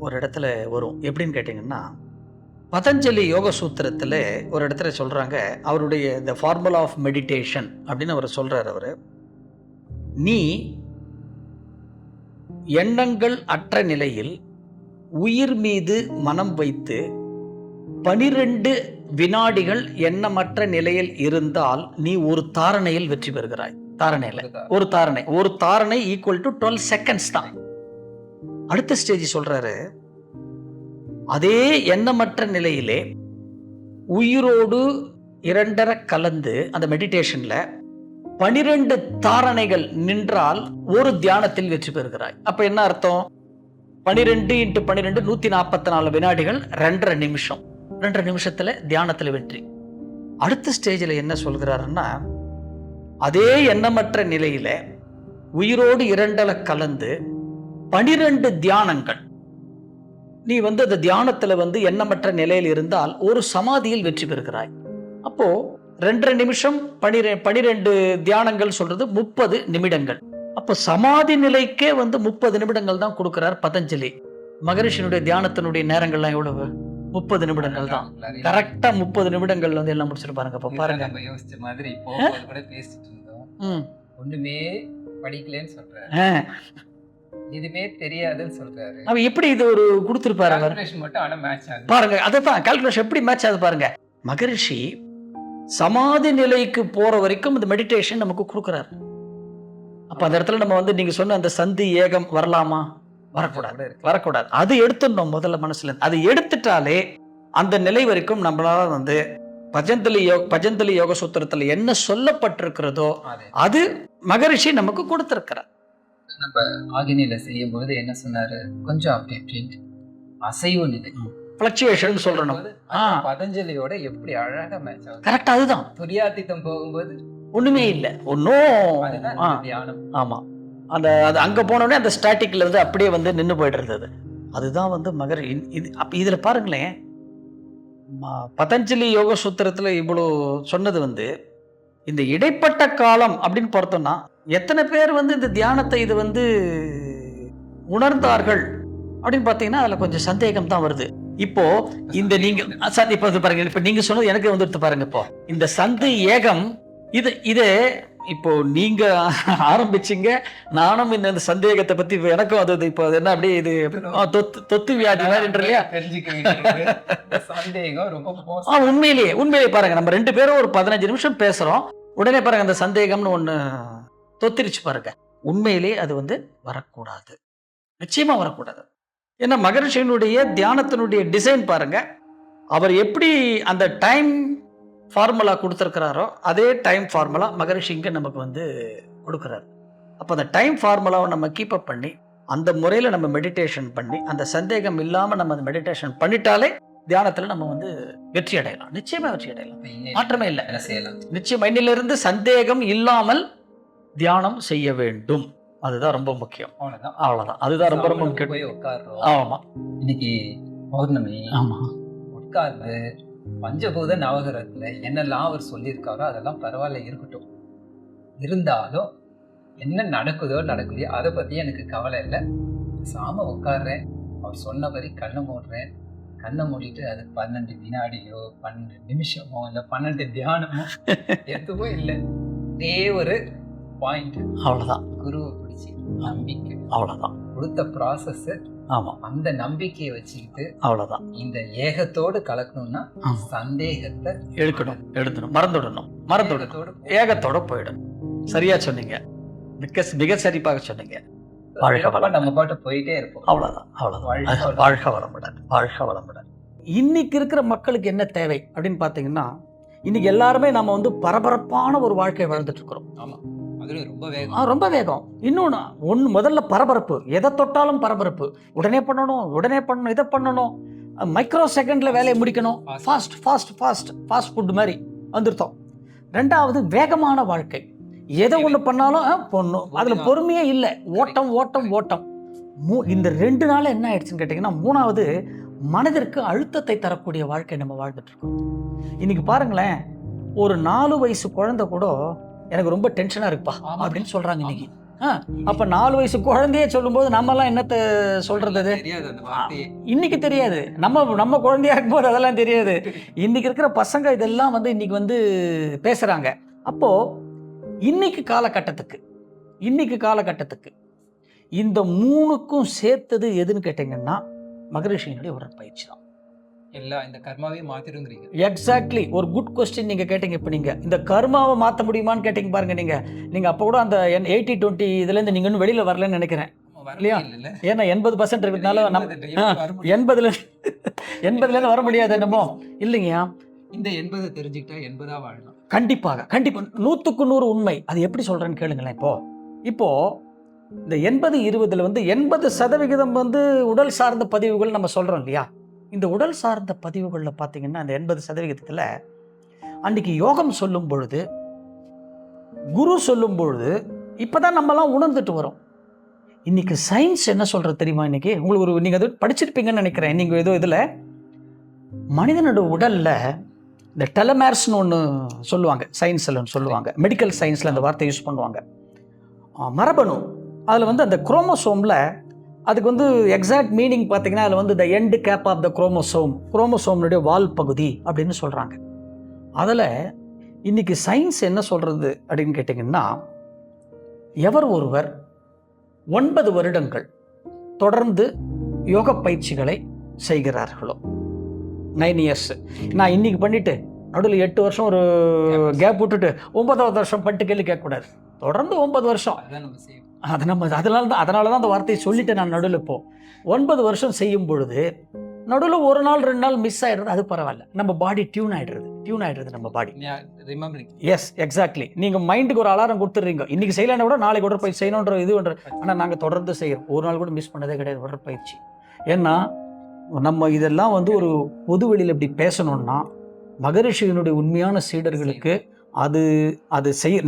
ஒரு இடத்துல வரும். எப்படின்னு கேட்டீங்கன்னா, பதஞ்சலி யோக சூத்திரத்துல ஒரு இடத்துல சொல்றாங்க, அவருடைய இந்த ஃபார்முலா ஆஃப் மெடிடேஷன் அப்படின்னு அவர் சொல்றாரு. அவரு, நீ எண்ணங்கள் அற்ற நிலையில் உயிர் மீது மனம் வைத்து 12 வினாடிகள் எண்ணமற்ற நிலையில் இருந்தால் நீ ஒரு தாரணையில் வெற்றி பெறுகிறாய். தாரணையில் ஒரு தாரணை ஈக்குவல் டு 12 செகண்ட்ஸ் தான். அடுத்த ஸ்டேஜ் சொல்றாரு, அதே எண்ணமற்ற நிலையிலே உயிரோடு 2.5 கலந்து அந்த மெடிடேஷன்ல 12 தாரணைகள் நின்றால் ஒரு தியானத்தில் வெற்றி பெறுகிறாய். அப்ப என்ன அர்த்தம்? 12 × 12 144 வினாடிகள் 2.5 நிமிஷம். 2.5 நிமிஷத்துல தியானத்துல வெற்றி. அடுத்த ஸ்டேஜில் என்ன சொல்கிறாருன்னா, அதே எண்ணமற்ற நிலையில உயிரோடு 2 கலந்து 12 தியானங்கள் நீ அந்த தியானத்துல எண்ணமற்ற நிலையில் இருந்தால் ஒரு சமாதியில் வெற்றி பெறுகிறாய். அப்போ 2.5 நிமிஷம் 12 தியானங்கள் சொல்றது 30 நிமிடங்கள். அப்ப சமாதி நிலைக்கே 30 நிமிடங்கள் தான் கொடுக்கிறார் பதஞ்சலி. மகரிஷியினுடைய தியானத்தினுடைய நேரங்கள்லாம் எவ்வளவு? 30 நிமிடங்கள் தான். கரெக்டா 30 நிமிடங்கள் எல்லாம் முடிச்சிட்டு பாருங்க. இப்ப பாருங்க, நம்ம யோசிச்ச மாதிரி இப்போ கூட பேசிட்டு இருந்தோம். ஒண்ணுமே படிக்கலன்னு சொல்றாரு, இதுவே தெரியாதுன்னு சொல்றாரு. அவ எப்படி இது ஒரு கொடுத்திருப்பாரு மட்டும். ஆனா மேட்ச் ஆகுது பாருங்க. அதான் கால்குலேஷன் எப்படி மேட்ச் ஆகுது பாருங்க. மகரிஷி சமாதி நிலைக்கு போற வரைக்கும் இந்த மெடிடேஷன் நமக்கு கொடுக்கிறார். அப்ப அந்த இடத்துல நம்ம நீங்க சொன்ன அந்த சந்தி ஏகம் வரலாமா? வரக்கூடாது. அது எடுத்துடணும் முதல்ல மனசுல. அது எடுத்துட்டாலே அந்த நிலை வரைக்கும் நம்மளால பதஞ்சலி யோக சூத்திரத்துல என்ன சொல்லப்பட்டிருக்கிறதோ அது மகரிஷி நமக்கு கொடுத்திருக்கிறார். நம்ம ஆகினில செய்யும் போது என்ன சொன்னாரு? கொஞ்சம் அப்படி அசைவு நிலை, ஃப்ளக்சுவேஷன் சொல்றோம். பதஞ்சலியோட எப்படி அழகா மேட்ச் ஆகுது. கரெக்ட். அதுதான் துரியாதீதம் போகும்போது ஒண்ணுமே இல்ல, தியானம். ஆமா, அந்த அது அங்க போனோடனே அந்த ஸ்டாட்டிக்ல இருந்து அப்படியே நின்று போயிட்டு இருந்தது. அதுதான் மகர். இதுல பாருங்களேன், பதஞ்சலி யோக சூத்திரத்துல இவ்வளவு சொன்னது இந்த இடைப்பட்ட காலம் அப்படின்னு பார்த்தோம்னா எத்தனை பேர் இந்த தியானத்தை இது உணர்ந்தார்கள் அப்படின்னு பாத்தீங்கன்னா அதுல கொஞ்சம் சந்தேகம் தான் வருது. இப்போ இந்த நீங்க இப்ப பாருங்க, இப்ப நீங்க சொன்னது எனக்கு வந்துட்டு பாருங்க. இப்போ இந்த சந்தி ஏகம் இது இப்போ நீங்க ஆரம்பிச்சீங்க, நானும் இந்த சந்தேகத்தை பத்தி எனக்கும் அது இப்போ என்ன அப்படியே இது தொத்து வியாதி மாதிரி இல்லையா? உண்மையிலேயே பாருங்க, நம்ம 2 பேரும் ஒரு 15 நிமிஷம் பேசுறோம், உடனே பாருங்க அந்த சந்தேகம்னு ஒண்ணு தொத்திருச்சு பாருங்க. உண்மையிலேயே அது வரக்கூடாது, நிச்சயமா வரக்கூடாது. ஏன்னா மகரிஷியினுடைய தியானத்தினுடைய டிசைன் பாருங்க, அவர் எப்படி அந்த டைம் ஃபார்முலா கொடுத்துருக்கிறாரோ அதே டைம் ஃபார்முலா மகரிஷி இங்க நமக்கு கொடுக்குறாரு. அப்போ அந்த டைம் ஃபார்முலாவை நம்ம கீப் அப் பண்ணி அந்த முறையில் நம்ம மெடிடேஷன் பண்ணி அந்த சந்தேகம் இல்லாமல் நம்ம அந்த மெடிடேஷன் பண்ணிட்டாலே தியானத்தில் நம்ம வெற்றி அடையலாம். நிச்சயமா வெற்றி அடையலாம், மாற்றமே இல்லை. நிச்சயம் இன்னிலிருந்து சந்தேகம் இல்லாமல் தியானம் செய்ய வேண்டும். அதுதான் ரொம்ப முக்கியம். அவ்வளவுதான். அதுதான் ரொம்ப ரொம்ப முக்கியம். ஆமா, இன்னைக்கு பௌர்ணமி. ஆமா, உட்கார்ந்து பஞ்சபூத நவகிரகத்துல என்னெல்லாம் அவர் சொல்லியிருக்காரோ அதெல்லாம் பரவாயில்ல, இருக்கட்டும். இருந்தாலும் என்ன நடக்குதோ நடக்குதோ அதை பத்தி எனக்கு கவலை இல்லை. சாம உட்கார்றேன், அவர் சொன்னபடி கண்ணை மூடுறேன். கண்ணை மூடிட்டு அது 12 வினாடியோ 12 நிமிஷமோ இல்லை 12 தியானமோ எதுவும் இல்லை. ஒரே ஒரு பாயிண்ட், அவ்வளவுதான். குருவை பிடிச்சி நம்பிக்கை, அவ்வளவுதான். கொடுத்த ப்ராசஸ். ஆமா, அந்த நம்பிக்கையை வச்சுக்கிட்டு அவ்வளவுதான். இந்த ஏகத்தோடு கலக்கணும்னா சந்தேகத்தை எடுக்கணும், மறந்துடணும், ஏகத்தோட போயிடும். சரியா சொன்னீங்க, மிக சரிப்பாக சொன்னீங்க. நம்ம பாட்டு போயிட்டே இருப்போம். அவ்வளவுதான். வாழ்க வளமுடன். இன்னைக்கு இருக்கிற மக்களுக்கு என்ன தேவை அப்படின்னு பாத்தீங்கன்னா, இன்னைக்கு எல்லாருமே நம்ம பரபரப்பான ஒரு வாழ்க்கையை வாழ்ந்துட்டு இருக்கிறோம். ஆமா, ரொம்ப வேகம். இன்னொன்னு முதல்ல பரபரப்பு, எதை தொட்டாலும் பரபரப்பு. உடனே பண்ணணும், இதை பண்ணணும், மைக்ரோ செகண்ட்ல வேலையை முடிக்கணும். ஃபாஸ்ட் ஃபுட் மாதிரி வந்துருத்தோம். 2வது வேகமான வாழ்க்கை. எதை ஒண்ணு பண்ணாலும் பொண்ணும், அதுல பொறுமையே இல்லை. ஓட்டம். இந்த 2 நாள் என்ன ஆயிடுச்சுன்னு கேட்டீங்கன்னா, 3வது மனதிற்கு அழுத்தத்தை தரக்கூடிய வாழ்க்கை நம்ம வாழ்ந்துட்டு இருக்கோம். இன்னைக்கு பாருங்களேன், ஒரு 4 வயசு குழந்தை கூட எனக்கு ரொம்ப டென்ஷனா இருக்குப்பா அப்படின்னு சொல்றாங்க இன்னைக்கு. அப்ப 4 வயசு குழந்தைய சொல்லும் போது நம்ம எல்லாம் என்னத்த சொல்றது? இன்னைக்கு தெரியாது. நம்ம குழந்தையா இருக்கும்போது அதெல்லாம் தெரியாது. இன்னைக்கு இருக்கிற பசங்க இதெல்லாம் இன்னைக்கு பேசுறாங்க. அப்போ இன்னைக்கு காலகட்டத்துக்கு இந்த 3க்கும் சேர்த்தது எதுன்னு கேட்டிங்கன்னா மகரிஷியினுடைய உடற்பயிற்சி தான். எல்லா இந்த கர்மாவே மாத்திருங்கிறீங்க. எக்ஸாக்ட்லி. ஒரு குட் கொஸ்டின் நீங்கள் கேட்டீங்க. இப்போ நீங்கள் இந்த கர்மாவை மாற்ற முடியுமான்னு கேட்டீங்க பாருங்க. நீங்கள் அப்போ கூட அந்த 80-20 இதுலேருந்து நீங்கள் இன்னும் வெளியில் வரலன்னு நினைக்கிறேன் இல்லையா? ஏன்னா 80% இருக்கிறதுனால நம்ம 80லேருந்து வர முடியாது என்னமோ இல்லைங்கய்யா. இந்த 80 தெரிஞ்சுக்கிட்டா 80ஆ வாழலாம். கண்டிப்பாக 100க்கு 100 உண்மை. அது எப்படி சொல்கிறேன்னு கேளுங்களேன். இப்போ இந்த 80-20 வந்து 80% வந்து உடல் சார்ந்த பதிவுகள் நம்ம சொல்கிறோம் இல்லையா? இந்த உடல் சார்ந்த பதிவுகளில் பார்த்தீங்கன்னா அந்த 80% அன்றைக்கி யோகம் சொல்லும் பொழுது, குரு சொல்லும் பொழுது இப்போ தான் நம்மலாம் உணர்ந்துட்டு வரோம். இன்றைக்கி சயின்ஸ் என்ன சொல்கிறது தெரியுமா? இன்றைக்கி உங்களுக்கு நீங்கள் அது படிச்சிருப்பீங்கன்னு நினைக்கிறேன். நீங்கள் ஏதோ இதில் மனிதனோட உடலில் இந்த டெலமேர்ஸ்னு ஒன்று சொல்லுவாங்க, சயின்ஸில் சொல்லுவாங்க, மெடிக்கல் சயின்ஸில் அந்த வார்த்தை யூஸ் பண்ணுவாங்க. மரபணு அதில் வந்து அந்த குரோமோசோமில் அதுக்கு வந்து எக்ஸாக்ட் மீனிங் பார்த்தீங்கன்னா அதில் வந்து the end cap of the குரோமோசோம்னுடைய வால் பகுதி அப்படின்னு சொல்கிறாங்க. அதில் இன்றைக்கி சயின்ஸ் என்ன சொல்கிறது அப்படின்னு கேட்டிங்கன்னா, எவர் ஒருவர் 9 வருடங்கள் தொடர்ந்து யோக பயிற்சிகளை செய்கிறார்களோ, 9 இயர்ஸ், நான் இன்றைக்கி பண்ணிவிட்டு நடுவில் 8 வருஷம் ஒரு கேப் விட்டுட்டு 9வது வருஷம் பண்ணிட்டு கேள்வி கேட்கக்கூடாது. தொடர்ந்து 9 வருஷம் அதனால தான் அந்த வார்த்தையை சொல்லிட்டேன் நான் நடுவில். இப்போ 9 வருஷம் செய்யும் பொழுது நடுவில் 1 நாள் 2 நாள் மிஸ் ஆகிடுறது, அது பரவாயில்ல. நம்ம பாடி டியூன் ஆகிடுறது நம்ம பாடி. S, exactly. நீங்கள் மைண்டுக்கு ஒரு அலாரம் கொடுத்துட்றீங்க, இன்றைக்கி செய்யலைன்னா கூட நாளைக்கு உடற்பயிற்சி செய்யணுன்ற இதுன்ற. ஆனால் நாங்கள் தொடர்ந்து செய்கிறோம். ஒரு நாள் கூட மிஸ் பண்ணதே கிடையாது உடற்பயிற்சி. ஏன்னா நம்ம இதெல்லாம் வந்து ஒரு பொது வெளியில் இப்படி பேசணும்னா மகரிஷியினுடைய உண்மையான சீடர்களுக்கு அது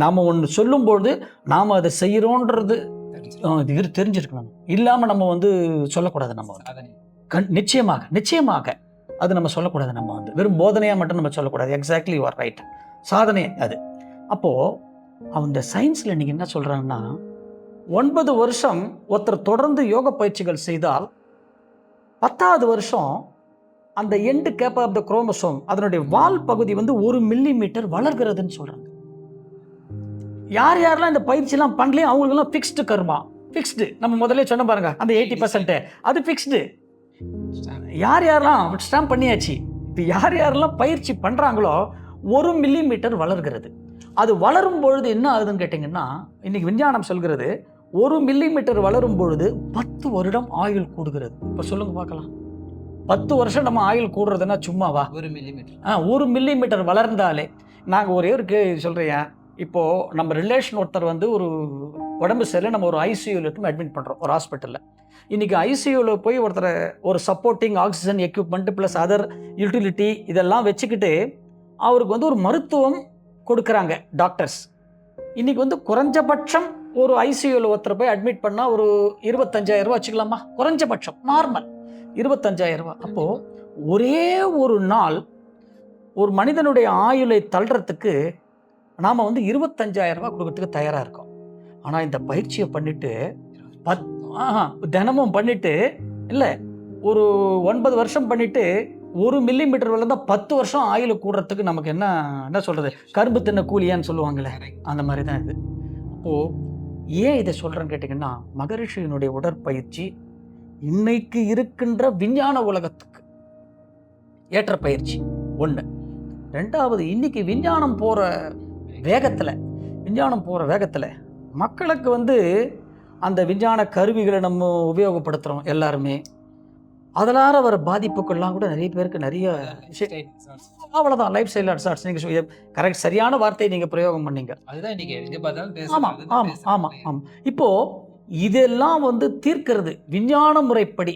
நாம் ஒன்று சொல்லும்பொழுது நாம் அதை செய்கிறோன்றது தெரிஞ்சிருக்கணும். இல்லாமல் நம்ம வந்து சொல்லக்கூடாது. நம்ம நிச்சயமாக அது நம்ம சொல்லக்கூடாது. நம்ம வந்து வெறும் போதனையாக மட்டும் நம்ம சொல்லக்கூடாது. Exactly you are right. சாதனை அது. அப்போது அந்த சயின்ஸில் நீங்கள் என்ன சொல்கிறாங்கன்னா, 9 வருஷம் ஒருத்தர் தொடர்ந்து யோக பயிற்சிகள் செய்தால் 10வது வருஷம் அந்த end cap of the chromosome அதனுடைய வால் பகுதி வந்து 1 மில்லிமீட்டர் வளர்கிறதுன்னு சொல்கிறாங்க. யாரெல்லாம் இந்த பயிற்சிலாம் பண்ணலையோ அவங்களுக்கெல்லாம் ஃபிக்ஸ்டு கர்மா. ஃபிக்ஸ்டு நம்ம முதல்ல சொன்ன பாருங்க, அந்த 80% அது ஃபிக்ஸ்டு. யாரெல்லாம் ஸ்டாம்ப் பண்ணியாச்சு. இப்போ யாரெல்லாம் பயிற்சி பண்ணுறாங்களோ 1 மில்லிமீட்டர் வளர்கிறது. அது வளரும் பொழுது என்ன ஆகுதுன்னு கேட்டிங்கன்னா, இன்றைக்கி விஞ்ஞானம் சொல்கிறது 1 மில்லிமீட்டர் வளரும் பொழுது 10 வருடம் ஆயுள் கூடுகிறது. இப்போ சொல்லுங்க பார்க்கலாம். 10 வருஷம் நம்ம ஆயுள் கூடுறதுன்னா சும்மாவா? 1 மில்லிமீட்டர் வளர்ந்தாலே. நாங்கள் ஒரே ஒரு சொல்கிறேன். இப்போது நம்ம ரிலேஷன் ஒருத்தர் வந்து ஒரு உடம்பு சரியில்லை, நம்ம ஒரு ஐசியூவில் அட்மிட் பண்ணுறோம் ஒரு ஹாஸ்பிட்டலில். இன்றைக்கி ஐசியூவில் போய் ஒருத்தர் ஒரு supporting oxygen equipment plus other utility இதெல்லாம் வச்சுக்கிட்டு அவருக்கு வந்து ஒரு மருத்துவம் கொடுக்குறாங்க டாக்டர்ஸ். இன்றைக்கி வந்து குறைஞ்சபட்சம் ஒரு ஐசியூவில் ஒருத்தர் போய் அட்மிட் பண்ணால் ஒரு 25,000 வச்சுக்கலாமா? குறைஞ்சபட்சம் நார்மல் 25,000. அப்போது ஒரே ஒரு நாள் ஒரு மனிதனுடைய ஆயுளை தள்ளுறதுக்கு நாம் வந்து 25,000 கொடுக்கறதுக்கு தயாராக இருக்கோம். ஆனால் இந்த பயிற்சியை பண்ணிவிட்டு தினமும் பண்ணிவிட்டு இல்லை ஒரு 9 வருஷம் பண்ணிவிட்டு 1 மில்லிமீட்டர் வளர்ந்தால் 10 வருஷம் ஆயுளை கூடுறதுக்கு நமக்கு என்ன சொல்கிறது, கரும்பு தின்ன கூலியான்னு சொல்லுவாங்களே, அந்த மாதிரி தான் இது. அப்போது ஏன் இதை சொல்கிறேன்னு கேட்டிங்கன்னா, மகரிஷியினுடைய உடற்பயிற்சி இன்னைக்கு இருக்கின்ற விஞ்ஞான உலகத்துக்கு ஏற்ற பயிற்சி ஒன்று. 2வது, இன்னைக்கு விஞ்ஞானம் போகிற வேகத்தில் மக்களுக்கு வந்து அந்த விஞ்ஞான கருவிகளை நம்ம உபயோகப்படுத்துகிறோம் எல்லாருமே. அதனால் வர பாதிப்புக்கெல்லாம் கூட நிறைய பேருக்கு நிறைய அவ்வளோதான் லைஃப் ஸ்டைல் அட்சார்ட்ஸ். நீங்கள் கரெக்ட், சரியான வார்த்தையை நீங்கள் பிரயோகம் பண்ணீங்க. ஆமாம். இப்போது இதெல்லாம் வந்து தீர்க்கிறது விஞ்ஞான முறைப்படி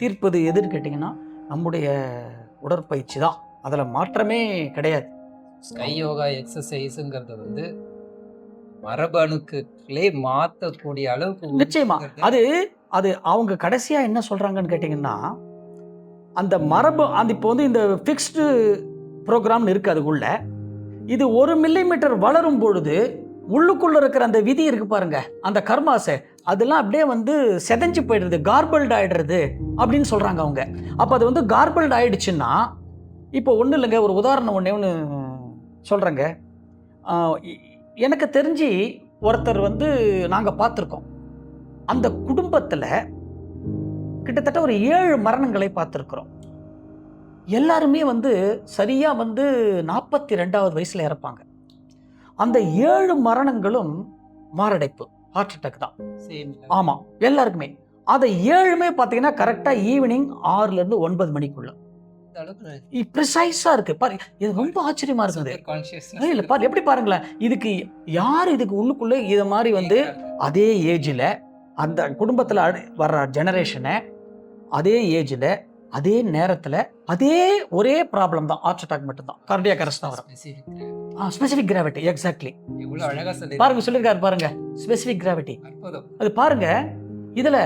தீர்ப்பது எதுன்னு கேட்டிங்கன்னா நம்முடைய உடற்பயிற்சி தான். அதில் மாற்றமே கிடையாது. ஸ்கை யோகா எக்ஸசைஸுங்கிறது வந்து மரபணுக்களே மாற்றக்கூடிய அளவுக்கு நிச்சயமா அது அவங்க கடைசியாக என்ன சொல்கிறாங்கன்னு கேட்டிங்கன்னா, அந்த மரபு இப்போ வந்து இந்த ஃபிக்ஸ்டு ப்ரோக்ராம்னு இருக்குது அதுக்குள்ள. இது 1 மில்லிமீட்டர் வளரும் பொழுது உள்ளுக்குள்ளே இருக்கிற அந்த விதி இருக்குது பாருங்க, அந்த கர்மாசை அதெல்லாம் அப்படியே வந்து செதஞ்சு போயிடுறது, கார்பல்டு ஆகிடுறது அப்படின்னு சொல்கிறாங்க அவங்க. அப்போ அது வந்து கார்பல்டு ஆகிடுச்சுன்னா, இப்போ ஒன்றும் இல்லைங்க, ஒரு உதாரணம் ஒன்று சொல்கிறேங்க. எனக்கு தெரிஞ்சு ஒருத்தர் வந்து நாங்கள் பார்த்துருக்கோம். அந்த குடும்பத்துல கிட்டத்தட்ட ஒரு 7 மரணங்களை பார்த்திருக்கிறோம். எல்லாருமே வந்து சரியா வந்து 42வது வயசுல இறப்பாங்க. அந்த 7 மரணங்களும் மாரடைப்பு, ஹார்ட் அட்டாக் தான். ஆமா, எல்லாருக்குமே. அதை 7மே பார்த்தீங்கன்னா கரெக்டா ஈவினிங் 6ல இருந்து 9 மணிக்குள்ள. ப்ரிசைஸா இருக்கு பாரு. இது ரொம்ப ஆச்சரியமா இருக்குது. இல்ல பாரு, எப்படி பாருங்களேன். இதுக்கு யார் இதுக்கு உள்ளுக்குள்ள இத மாதிரி வந்து அதே ஏஜ்ல அந்த குடும்பத்துல வர்ற ஜெனரேஷனை அதே ஏஜ்ல அதே நேரத்துல அதே ஒரே ப்ராப்ளம் தான், ஹார்ட் அட்டாக் மட்டும் தான், கார்டியாக் அரெஸ்ட் தான் வரும். Specific gravity, exactly. பாருங்க சொல்லிருக்காரு பாருங்க, ஸ்பெசிபிக் கிராவிட்டி. அது பாருங்க. இதுல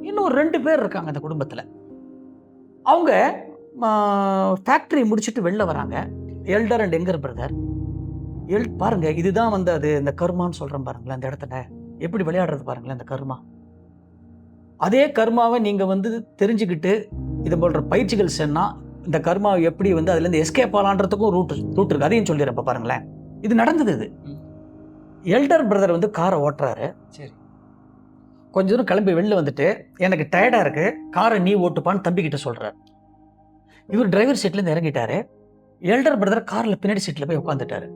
இன்னும் 2 பேர் இருக்காங்க அந்த குடும்பத்துல. அவங்க ஃபேக்டரி முடிச்சுட்டு வெளில வராங்க. Elder and younger brother. பாருங்க, இதுதான் வந்து அது இந்த கர்மான்னு சொல்றேன் பாருங்களேன். அந்த இடத்துல எப்படி விளையாடுறது பாருங்களேன் இந்த கர்மா. அதே கர்மாவை நீங்க வந்து தெரிஞ்சுக்கிட்டு இது போன்ற பயிற்சிகள் சொன்னா இந்த கர்மாவை எப்படி வந்து அதுல இருந்து எஸ்கேப் ஆகலான்றதுக்கும் ரூட் இருக்கு. அதையும் சொல்லிடுறேன். இப்ப பாருங்களேன், இது நடந்தது. இது எல்டர் பிரதர் வந்து காரை ஓட்டுறாரு. சரி, கொஞ்ச தூரம் கிளம்பி வெளில வந்துட்டு எனக்கு டயர்டா இருக்கு, காரை நீ ஓட்டுப்பான்னு தம்பிக்கிட்ட சொல்றாரு. இவர் டிரைவர் சீட்ல இருந்து இறங்கிட்டாரு. எல்டர் பிரதர் கார்ல பின்னாடி சீட்ல போய் உட்காந்துட்டாரு.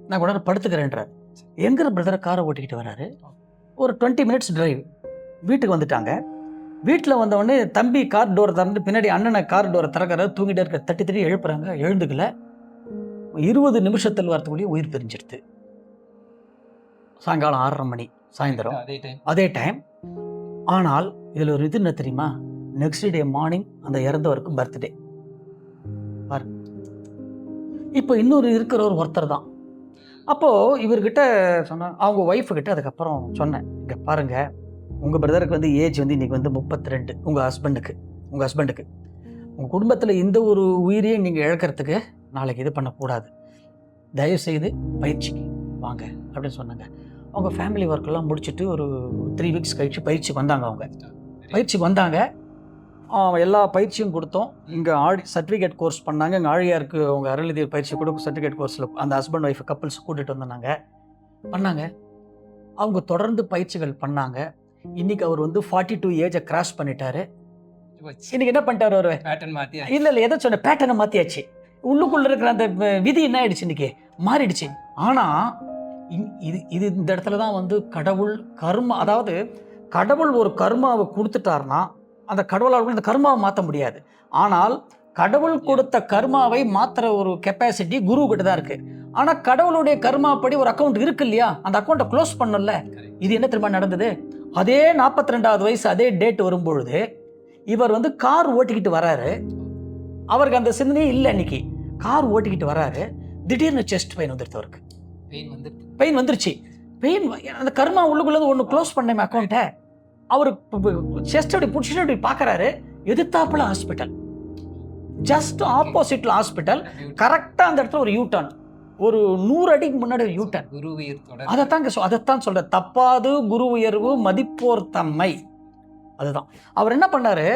நான் கூட படுத்துக்கிறேன்றார். எங்கர் பிரதர் காரை ஓட்டிக்கிட்டு வராரு. ஒரு 20 மினிட்ஸ் டிரைவ். வீட்டுக்கு வந்துட்டாங்க. வீட்டில் வந்தவொடனே தம்பி கார் டோரை திறந்து பின்னாடி அண்ணனை கார் டோரை திறக்கிறாரு. தூங்கிட்டே இருக்க. தட்டி தட்டி எழுப்புறாங்க. எழுந்துக்கல. 20 நிமிஷத்தில் வரத்துக்குள்ளேயே உயிர் பிரிஞ்சிடுது. சாயங்காலம் 6:30 மணி சாயந்தரம் அதே டைம். ஆனால் இதில் ஒரு இது என்ன தெரியுமா? நெக்ஸ்ட் டே மார்னிங் அந்த இறந்தவருக்கு பர்த்டே. இப்போ இன்னொரு இருக்கிற ஒரு ஒருத்தர் தான். அப்போது இவர்கிட்ட சொன்ன அவங்க ஒய்ஃபுக்கிட்ட அதுக்கப்புறம் சொன்னேன், இங்கே பாருங்க, உங்கள் பிரதருக்கு வந்து ஏஜ் வந்து இன்றைக்கி வந்து 32. உங்கள் ஹஸ்பண்டுக்கு உங்கள் குடும்பத்தில் இந்த ஒரு உயிரையும் நீங்கள் இழக்கிறதுக்கு நாளைக்கு இது பண்ணக்கூடாது. தயவுசெய்து பயிற்சிக்கு வாங்க அப்படின்னு சொன்னாங்க. அவங்க ஃபேமிலி ஒர்க்கெல்லாம் முடிச்சுட்டு ஒரு 3 வீக்ஸ் கழிச்சு பயிற்சிக்கு வந்தாங்க. பயிற்சிக்கு வந்தாங்க. எல்லா பயிற்சியும் கொடுத்தோம். இங்கே சர்டிஃபிகேட் கோர்ஸ் பண்ணாங்க. இங்கே ஆழியாருக்கு அவங்க அருள்நிதி பயிற்சி கொடுக்கும் சர்டிஃபிகேட் கோர்ஸில் அந்த ஹஸ்பண்ட் ஒய்ஃப் கப்பல்ஸ் கூட்டிகிட்டு வந்தாங்க. பண்ணாங்க. அவங்க தொடர்ந்து பயிற்சிகள் பண்ணாங்க. இன்னைக்கு அவர் வந்து 42 ஏஜை கிராஸ் பண்ணிட்டாரு. இன்னைக்கு என்ன பண்ணிட்டாரு அவரு? இல்லை எதை சொன்ன பேட்டர்னை மாற்றியாச்சு. உள்ளுக்குள்ள இருக்கிற அந்த விதி என்ன ஆயிடுச்சு, இன்னைக்கு மாறிடுச்சு. ஆனால் இது இந்த இடத்துல தான் வந்து கடவுள் கர்மா, அதாவது கடவுள் ஒரு கர்மாவை கொடுத்துட்டாருன்னா அந்த கடவுளால் இந்த கர்மாவை மாற்ற முடியாது. ஆனால் கடவுள் கொடுத்த கர்மாவை மாற்றுற ஒரு கெப்பாசிட்டி குரு கிட்ட தான் இருக்கு. ஆனால் கடவுளுடைய கர்மாப்படி ஒரு அக்கௌண்ட் இருக்கு இல்லையா, அந்த அக்கௌண்ட்டை க்ளோஸ் பண்ணல. இது என்ன திரும்ப நடந்தது? அதே 42வது வயசு அதே டேட் வரும்பொழுது இவர் வந்து கார் ஓட்டிக்கிட்டு வராரு. அவருக்கு அந்த சிந்தனையே இல்லை. இன்னைக்கு கார் ஓட்டிக்கிட்டு வராரு. திடீர்னு செஸ்ட் பெயின் வந்துடுது. அவருக்கு பெயின் வந்துருச்சு. அந்த கர்மா உள்ளுக்குள்ளது ஒன்று க்ளோஸ் பண்ணேன் அக்கௌண்ட்டை. அவரு செஸ்ட் அப்படி பிடிச்சிட்டு அப்படி பார்க்குறாரு. எதிர்த்தாப்புல ஹாஸ்பிட்டல், ஜஸ்ட் ஆப்போசிட்ல ஹாஸ்பிட்டல். கரெக்டாக அந்த இடத்துல ஒரு யூட்டர்ன், ஒரு 100 அடிக்கு முன்னாடி ஒரு யூட்டர்ன். அதைத்தான் சொல்ற, தப்பாது குரு உயர்வு மதிப்போர் தம்மை. அதுதான் அவர் என்ன பண்ணாரு.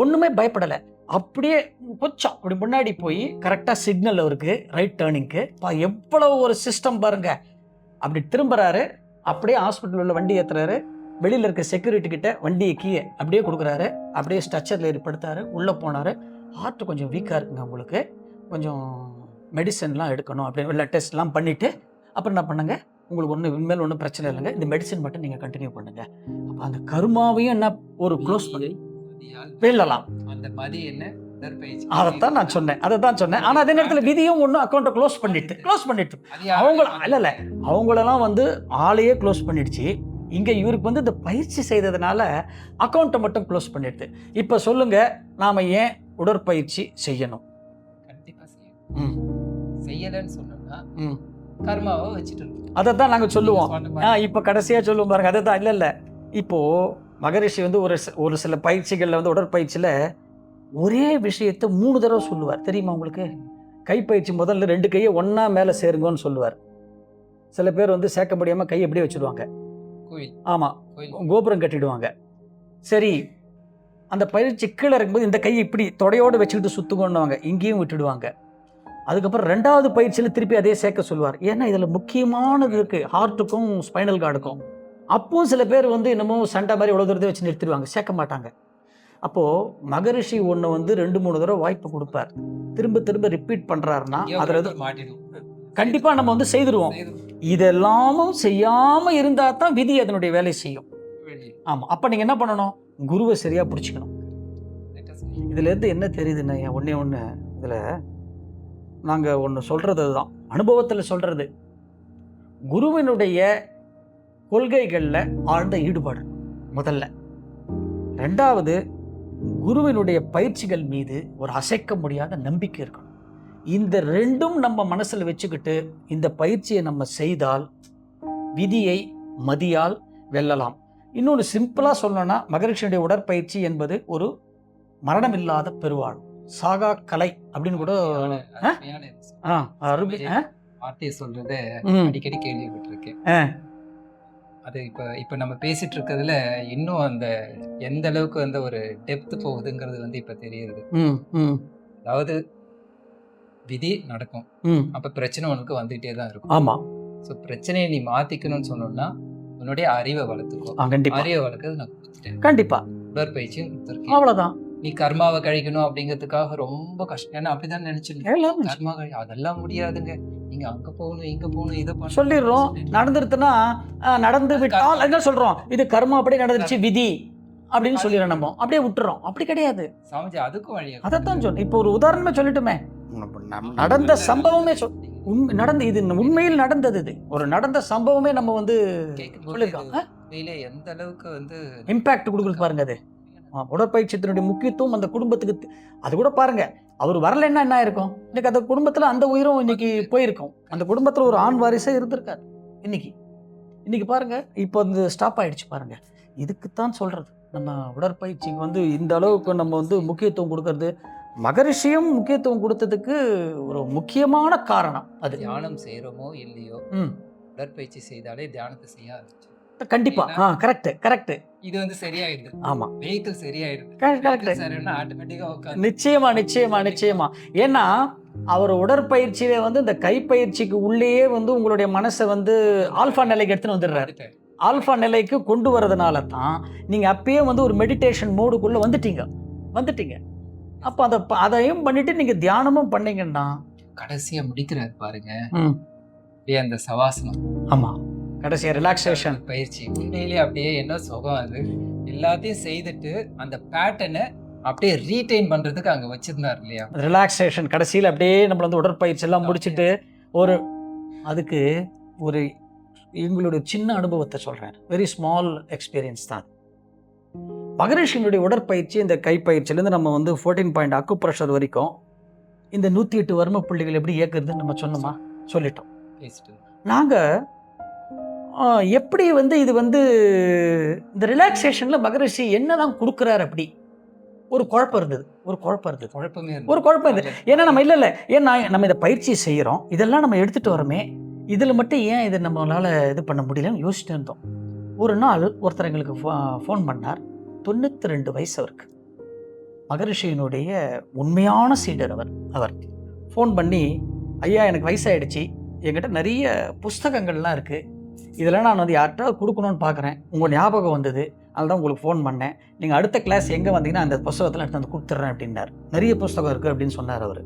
ஒண்ணுமே பயப்படலை. அப்படியே கொஞ்சம் அப்படி முன்னாடி போய் கரெக்டாக சிக்னல் அவருக்கு ரைட் டேர்னிங்க்கு. எவ்வளவு ஒரு சிஸ்டம் பாருங்க. அப்படி திரும்புறாரு. அப்படியே ஹாஸ்பிட்டல் உள்ள வண்டி ஏற்றுறாரு. வெளியில் இருக்க செக்யூரிட்டி கிட்ட வண்டியை கீழே அப்படியே கொடுக்குறாரு. அப்படியே ஸ்ட்ரக்சரில் ஏற்படுத்தாரு. உள்ளே போனார். ஹார்ட் கொஞ்சம் வீக்காக இருக்குங்க, உங்களுக்கு கொஞ்சம் மெடிசன்லாம் எடுக்கணும் அப்படின்னு இல்லை டெஸ்ட்லாம் பண்ணிவிட்டு அப்புறம் என்ன பண்ணுங்க, உங்களுக்கு இனிமேல் ஒன்றும் பிரச்சனை இல்லைங்க, இந்த மெடிசன் மட்டும் நீங்கள் கண்டினியூ பண்ணுங்க. அப்போ அந்த கர்மாவையும் என்ன ஒரு க்ளோஸ் பண்ணி வெல்லலாம். அந்த மதி என்ன அதைத்தான் நான் சொன்னேன். ஆனால் அதே நேரத்தில் விதியும் ஒன்றும் அக்கௌண்ட்டை க்ளோஸ் பண்ணிட்டு அவங்களெல்லாம் வந்து ஆளையே க்ளோஸ் பண்ணிடுச்சு. இங்கே இவருக்கு வந்து இந்த பயிற்சி செய்ததுனால அக்கௌண்ட்டை மட்டும் க்ளோஸ் பண்ணிடுது. இப்போ சொல்லுங்க, நாம் ஏன் உடற்பயிற்சி செய்யணும்? கண்டிப்பாக செய்யலன்னு சொன்னோம்னா கர்மாவை வச்சுட்டு அதை தான் நாங்கள் சொல்லுவோம். இப்போ கடைசியாக சொல்லுவோம் பாருங்க. அதை தான் இல்லை இப்போது மகரிஷி வந்து ஒரு சில பயிற்சிகளில் வந்து உடற்பயிற்சியில் ஒரே விஷயத்தை 3 தடவை சொல்லுவார். தெரியுமா உங்களுக்கு? கைப்பயிற்சி முதல்ல 2 கையை ஒன்றா மேலே சேருங்கன்னு சொல்லுவார். சில பேர் வந்து சேர்க்க முடியாமல் கையை எப்படியே வச்சுடுவாங்க. ஆமாம், கோபுரம் கட்டிடுவாங்க. சரி, அந்த பயிற்சி கீழே இருக்கும்போது இந்த கையை இப்படி தொடையோடு வச்சுக்கிட்டு சுற்றுக்கொண்டுவாங்க, இங்கேயும் விட்டுடுவாங்க. அதுக்கப்புறம் 2வது பயிற்சியில் திருப்பி அதே சேர்க்க சொல்லுவார். ஏன்னா இதில் முக்கியமானது இருக்குது, ஹார்ட்டுக்கும் ஸ்பைனல் கார்டுக்கும். அப்பவும் சில பேர் வந்து இன்னமும் சண்டை மாதிரி எவ்வளோ தூரத்தை வச்சு நிறுத்திடுவாங்க, சேர்க்க மாட்டாங்க. அப்போது மகரிஷி ஒன்று வந்து 2-3 தடவை வாய்ப்பு கொடுப்பார். திரும்ப திரும்ப ரிப்பீட் பண்ணுறாருன்னா அதில் கண்டிப்பாக நம்ம வந்து செய்திருவோம். இதெல்லாமும் செய்யாமல் இருந்தால் தான் விதி அதனுடைய வேலை செய்யும். ஆமாம். அப்போ நீங்கள் என்ன பண்ணணும்? குருவை சரியாக பிடிச்சிக்கணும். இதுலேருந்து என்ன தெரியுதுன்னு ஒன்றே ஒன்று, இதில் நாங்கள் ஒன்று சொல்கிறது தான், அனுபவத்தில் சொல்கிறது. குருவினுடைய கொள்கைகளில் ஆழ்ந்த ஈடுபாடு முதல்ல. ரெண்டாவது, குருவினுடைய பயிற்சிகள் மீது ஒரு அசைக்க முடியாத நம்பிக்கை இருக்கணும். இந்த ரெண்டும் நம்ம மனசில் வச்சுக்கிட்டு இந்த பயிற்சியை நம்ம செய்தால் விதியை மதியால் வெல்லலாம். இன்னொன்று சிம்பிளாக சொல்லணும்னா, மகரிஷியுடைய உடற்பயிற்சி என்பது ஒரு மரணமில்லாத பெருவாழ், சாகா கலை அப்படின்னு கூட வார்த்தையை சொல்றத அடிக்கடி கேள்விப்பட்டிருக்கேன். அது இப்போ நம்ம பேசிட்டு இருக்கிறதுல இன்னும் அந்த எந்த அளவுக்கு வந்து ஒரு டெப்த் போகுதுங்கிறது வந்து இப்போ தெரியுது. அதாவது விதி நடக்கும், அப்ப பிரச்சனை உனக்கு வந்துகிட்டே தான் இருக்கும். ஆமா. ஸோ பிரச்சனையை நீ மாத்திக்கணும்னு சொன்னோம்னா உன்னுடைய அறிவை வளர்த்துக்கோ. அறிவை வளர்க்கறது நான் கொடுத்துட்டேன். கண்டிப்பா உடற்பயிற்சியும் கொடுத்துருக்கேன். அவ்வளவுதான். நீ கர்மாவை கழிக்கணும் அப்படிங்கிறதுக்காக ரொம்ப கஷ்டம். ஏன்னா அப்படிதான் நினைச்சிருக்கேன், கர்மா அதெல்லாம் முடியாதுங்க, நீங்க அங்க போகணும் இங்க போகணும் இதை பண்ண சொல்லிடுறோம். நடந்துருச்சுன்னா நடந்து விட்டால் என்ன சொல்றோம், இது கர்மா அப்படியே நடந்துருச்சு விதி அப்படின்னு சொல்லிடுறோம். நம்ம அப்படியே விட்டுறோம். அப்படி கிடையாது சாமிஜி, அதுக்கும் வழியா அதைத்தான் சொன்ன. இப்போ ஒரு உதாரணமே சொல்லிட்டுமே, நடந்த சம்பவமே நடந்து, இது உண்மையில் நடந்தது, இது ஒரு நடந்த சம்பவமே நம்ம வந்து சொல்லியிருக்கோம். எந்த அளவுக்கு வந்து இம்பாக்ட் கொடுக்குறது பாருங்க. அது உடற்பயிற்சியினுடைய முக்கியத்துவம் அந்த குடும்பத்துக்கு. அது கூட பாருங்க, அவர் வரலைன்னா என்ன இருக்கும், இன்னைக்கு அந்த குடும்பத்துல அந்த உயிரும் இன்னைக்கு போயிருக்கும். அந்த குடும்பத்துல ஒரு ஆண் வாரிசே இருந்திருக்காரு இன்னைக்கு பாருங்க. இப்போ வந்து ஸ்டாப் ஆயிடுச்சு பாருங்க. இதுக்குத்தான் சொல்றது, நம்ம உடற்பயிற்சிக்கு வந்து இந்த அளவுக்கு நம்ம வந்து முக்கியத்துவம் கொடுக்கறது. மகரிஷியும் முக்கியத்துவம் கொடுத்ததுக்கு ஒரு முக்கியமான காரணம் அது. தியானம் செய்யறோமோ இல்லையோ, உடற்பயிற்சி செய்தாலே தியானத்தை செய்ய ஆரம்பிச்சு. கண்டிப்பா. கரெக்ட். இது வந்து சரியாயிடுது. ஆமா, வெஹிக்கிள் சரியாயிடுது. ஆட்டோமேட்டிக்கா நிச்சயமா. ஏன்னா அவர் உடற்பயிற்சியில வந்து இந்த கைப்பயிற்சிக்கு உள்ளேயே வந்து உங்களுடைய மனசை வந்து ஆல்பா நிலைக்கு எடுத்துன்னு வந்துடுறாரு. ஆல்பா நிலைக்கு கொண்டு வரதுனால தான் நீங்க அப்பயே வந்து ஒரு மெடிடேஷன் மோடுக்குள்ள வந்துட்டீங்க. அப்போ அதையும் பண்ணிட்டு நீங்க தியானமும் பண்ணீங்கன்னா கடைசியா முடிக்கிறாரு பாருங்க, அந்த சவாசனம். ஆமா, கடைசியா ரிலாக்ஸேஷன் பயிற்சி உண்மையிலேயே அப்படியே என்ன சுகம். அது எல்லாத்தையும் செய்துட்டு அந்த பேட்டர்னை அப்படியே ரீடைன் பண்றதுக்கு அங்க வச்சிருந்தார் இல்லையா, ரிலாக்ஸேஷன். கடைசியில் அப்படியே நம்மள வந்து உடற்பயிற்சி எல்லாம் முடிச்சுட்டு அதுக்கு ஒரு எங்களுடைய சின்ன அனுபவத்தை சொல்றேன். வெரி ஸ்மால் எக்ஸ்பீரியன்ஸ் தான். மகரிஷியினுடைய உடற்பயிற்சி இந்த கைப்பயிற்சியிலேருந்து நம்ம வந்து 14 பாயிண்ட் அக்குப்ரெஷர் வரைக்கும் இந்த 108 வர்ம புள்ளிகள் எப்படி இயக்குறதுன்னு நம்ம சொன்னோமா, சொல்லிட்டோம். நாங்கள் எப்படி வந்து இது வந்து இந்த ரிலாக்ஸேஷனில் மகரிஷி என்னதான் கொடுக்குறாரு, அப்படி ஒரு குழப்பம் இருந்தது. ஏன்னா நம்ம இல்லை ஏன்னா நம்ம இதை பயிற்சி செய்கிறோம், இதெல்லாம் நம்ம எடுத்துகிட்டு வரோமே, இதில் மட்டும் ஏன் இதை நம்மளால் இது பண்ண முடியலன்னு யோசிச்சுட்டு இருந்தோம். ஒரு நாள் ஒருத்தர் எங்களுக்கு ஃபோன் பண்ணார். 92 வயசு அவருக்கு. மகரிஷியினுடைய உண்மையான சீடர் அவர் ஃபோன் பண்ணி, ஐயா எனக்கு வயசாகிடுச்சு, என்கிட்ட நிறைய புஸ்தகங்கள்லாம் இருக்குது, இதெல்லாம் நான் வந்து யார்கிட்ட கொடுக்கணும்னு பார்க்குறேன், உங்கள் ஞாபகம் வந்தது, அதுதான் உங்களுக்கு ஃபோன் பண்ணேன், நீங்கள் அடுத்த கிளாஸ் எங்கே வந்தீங்கன்னா அந்த புஸ்தகத்தில் எடுத்து வந்து கொடுத்துட்றேன் அப்படின்னார். நிறைய புஸ்தகம் இருக்குது அப்படின்னு சொன்னார் அவர்.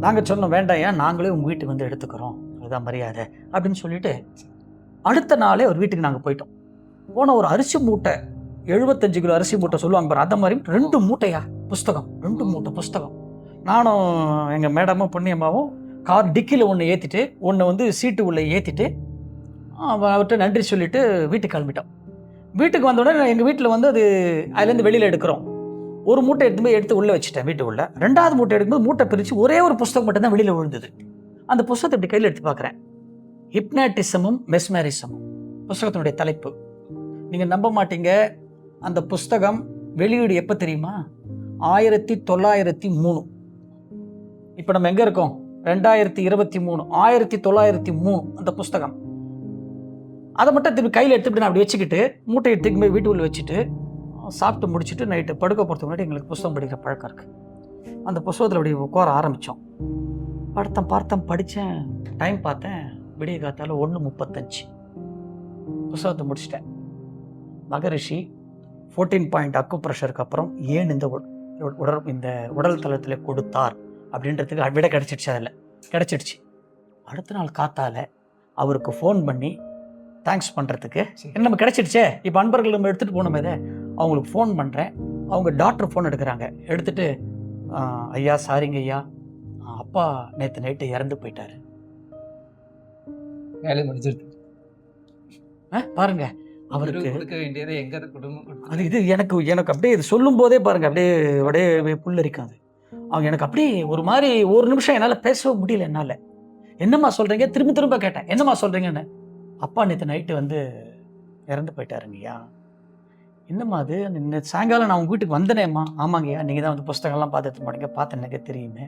நாங்கள் சொன்னோம், வேண்டாம் ஏன், நாங்களே உங்கள் வீட்டுக்கு வந்து எடுத்துக்கிறோம், அதுதான் மரியாதை அப்படின்னு சொல்லிட்டு அடுத்த நாளே ஒரு வீட்டுக்கு நாங்கள் போயிட்டோம். போன ஒரு அரிசி மூட்டை, 75 கிலோ அரிசி மூட்டை சொல்லுவாங்க பாரு, அந்த மாதிரி 2 மூட்டையா புஸ்தகம், 2 மூட்டை புஸ்தகம். நானும் எங்கள் மேடமும் பொன்னியம்மாவும் கார் டிக்கியில் ஒன்று ஏற்றிட்டு ஒன்று வந்து சீட்டு உள்ளே ஏற்றிட்டு அவர்கிட்ட நன்றி சொல்லிவிட்டு வீட்டுக்கு கிளம்பிட்டோம். வீட்டுக்கு வந்தோடனே எங்கள் வீட்டில் வந்து அது அதுலேருந்து வெளியில் எடுக்கிறோம். ஒரு மூட்டை எடுத்து உள்ளே வச்சுட்டேன் வீட்டுக்குள்ளே. 2வது மூட்டை எடுக்கும்போது மூட்டை பிரித்து ஒரே ஒரு புஸ்தகம் மட்டும் தான் வெளியில் விழுந்தது. அந்த புஸ்தகத்தை இப்படி கையில் எடுத்து பார்க்குறேன். ஹிப்னாட்டிசமும் மெஸ்மரிசமும் புஸ்தகத்தினுடைய தலைப்பு. நீங்கள் நம்ப மாட்டீங்க, அந்த புஸ்தகம் வெளியீடு எப்போ தெரியுமா, 1903. இப்போ நம்ம எங்கே இருக்கோம், 2023, 1903 அந்த புஸ்தகம். அதை மட்டும் திரும்பி கையில் எடுத்துக்கிட்டு நான் அப்படி வச்சுக்கிட்டு மூட்டை எடுத்துக்கு போய் வீட்டுக்குள்ளே வச்சுட்டு சாப்பிட்டு முடிச்சுட்டு நைட்டு படுக்க போகிறதுக்கு முன்னாடி எங்களுக்கு புஸ்தகம் படிக்கிற பழக்கம் இருக்குது. அந்த புஸ்தகத்தில் அப்படி உட்கார ஆரம்பித்தோம். பார்த்தேன், படித்தேன், டைம் பார்த்தேன், விடிய காத்தால 1:35. புஸ்தகத்தை முடிச்சிட்டேன். மகரிஷி 14 பாயிண்ட் அக்கு ப்ரெஷருக்கு அப்புறம் ஏன் இந்த இந்த உடல் தளத்தில் கொடுத்தார் அப்படின்றதுக்கு விட கிடச்சிடுச்சு. அதில் கிடச்சிடுச்சு. அடுத்த நாள் காத்தால அவருக்கு ஃபோன் பண்ணி தேங்க்ஸ் பண்ணுறதுக்கு நம்ம கிடச்சிடுச்சே. இப்போ அன்பர்கள் நம்ம எடுத்துகிட்டு போனோமே இதை அவங்களுக்கு ஃபோன் பண்ணுறேன். அவங்க டாக்டர் ஃபோன் எடுக்கிறாங்க. எடுத்துகிட்டு ஐயா சாரிங்க ஐயா, அப்பா நேற்று நைட்டு இறந்து போயிட்டாரு. வேலை முடிஞ்சிருக்கு. பாருங்க அவருக்கு கொடுக்க வேண்டியது எங்க குடும்பம் அது இது எனக்கு அப்படியே இது சொல்லும் போதே பாருங்க அப்படியே புல்லரிக்காது. அவங்க எனக்கு அப்படியே ஒரு மாதிரி ஒரு நிமிஷம் என்னால் பேசவே முடியல. என்னால் என்னம்மா சொல்கிறீங்க திரும்ப திரும்ப கேட்டேன். என்னம்மா சொல்கிறீங்கன்னு. அப்பா நேற்று நைட்டு வந்து இறந்து போயிட்டாருங்கய்யா. என்னம்மா அது சாயங்காலம் நான் உங்கள் வீட்டுக்கு வந்தனேம்மா. ஆமாங்கய்யா, நீங்கள் தான் வந்து புஸ்தகம்லாம் பார்த்துட்டு போனீங்க, பார்த்தேன் எனக்கு தெரியுமே.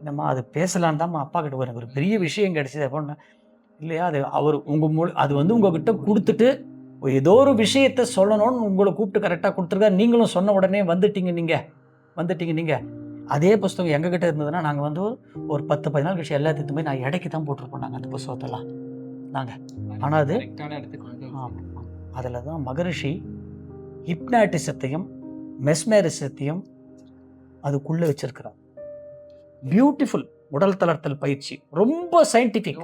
என்னம்மா அது பேசலான்னு தான்மா அப்பா கிட்ட எனக்கு ஒரு பெரிய விஷயம் கிடச்சிது அப்படின்னு. இல்லையா, அது அவர் அது வந்து உங்ககிட்ட கொடுத்துட்டு ஏதோ ஒரு விஷயத்த சொல்லணும்னு உங்களை கூப்பிட்டு கரெக்டாக கொடுத்துருக்காரு. நீங்களும் சொன்ன உடனே வந்துட்டீங்க நீங்கள். அதே புஸ்தகம் எங்ககிட்ட இருந்ததுன்னா நாங்கள் வந்து ஒரு 10-15 நாள் கழிச்சு எல்லாத்தையும் போய் நான் இடைக்கு தான் போட்டிருப்போம் நாங்கள் அந்த புஸ்தகத்தெல்லாம் நாங்கள். ஆனால் அது அதில் தான் மகரிஷி ஹிப்னாட்டிசத்தையும் மெஸ்மேரிசத்தையும் அதுக்குள்ளே வச்சிருக்கிறார். பியூட்டிஃபுல் உடல் தளர்த்தல் பயிற்சி, ரொம்ப சயின்டிஃபிக்.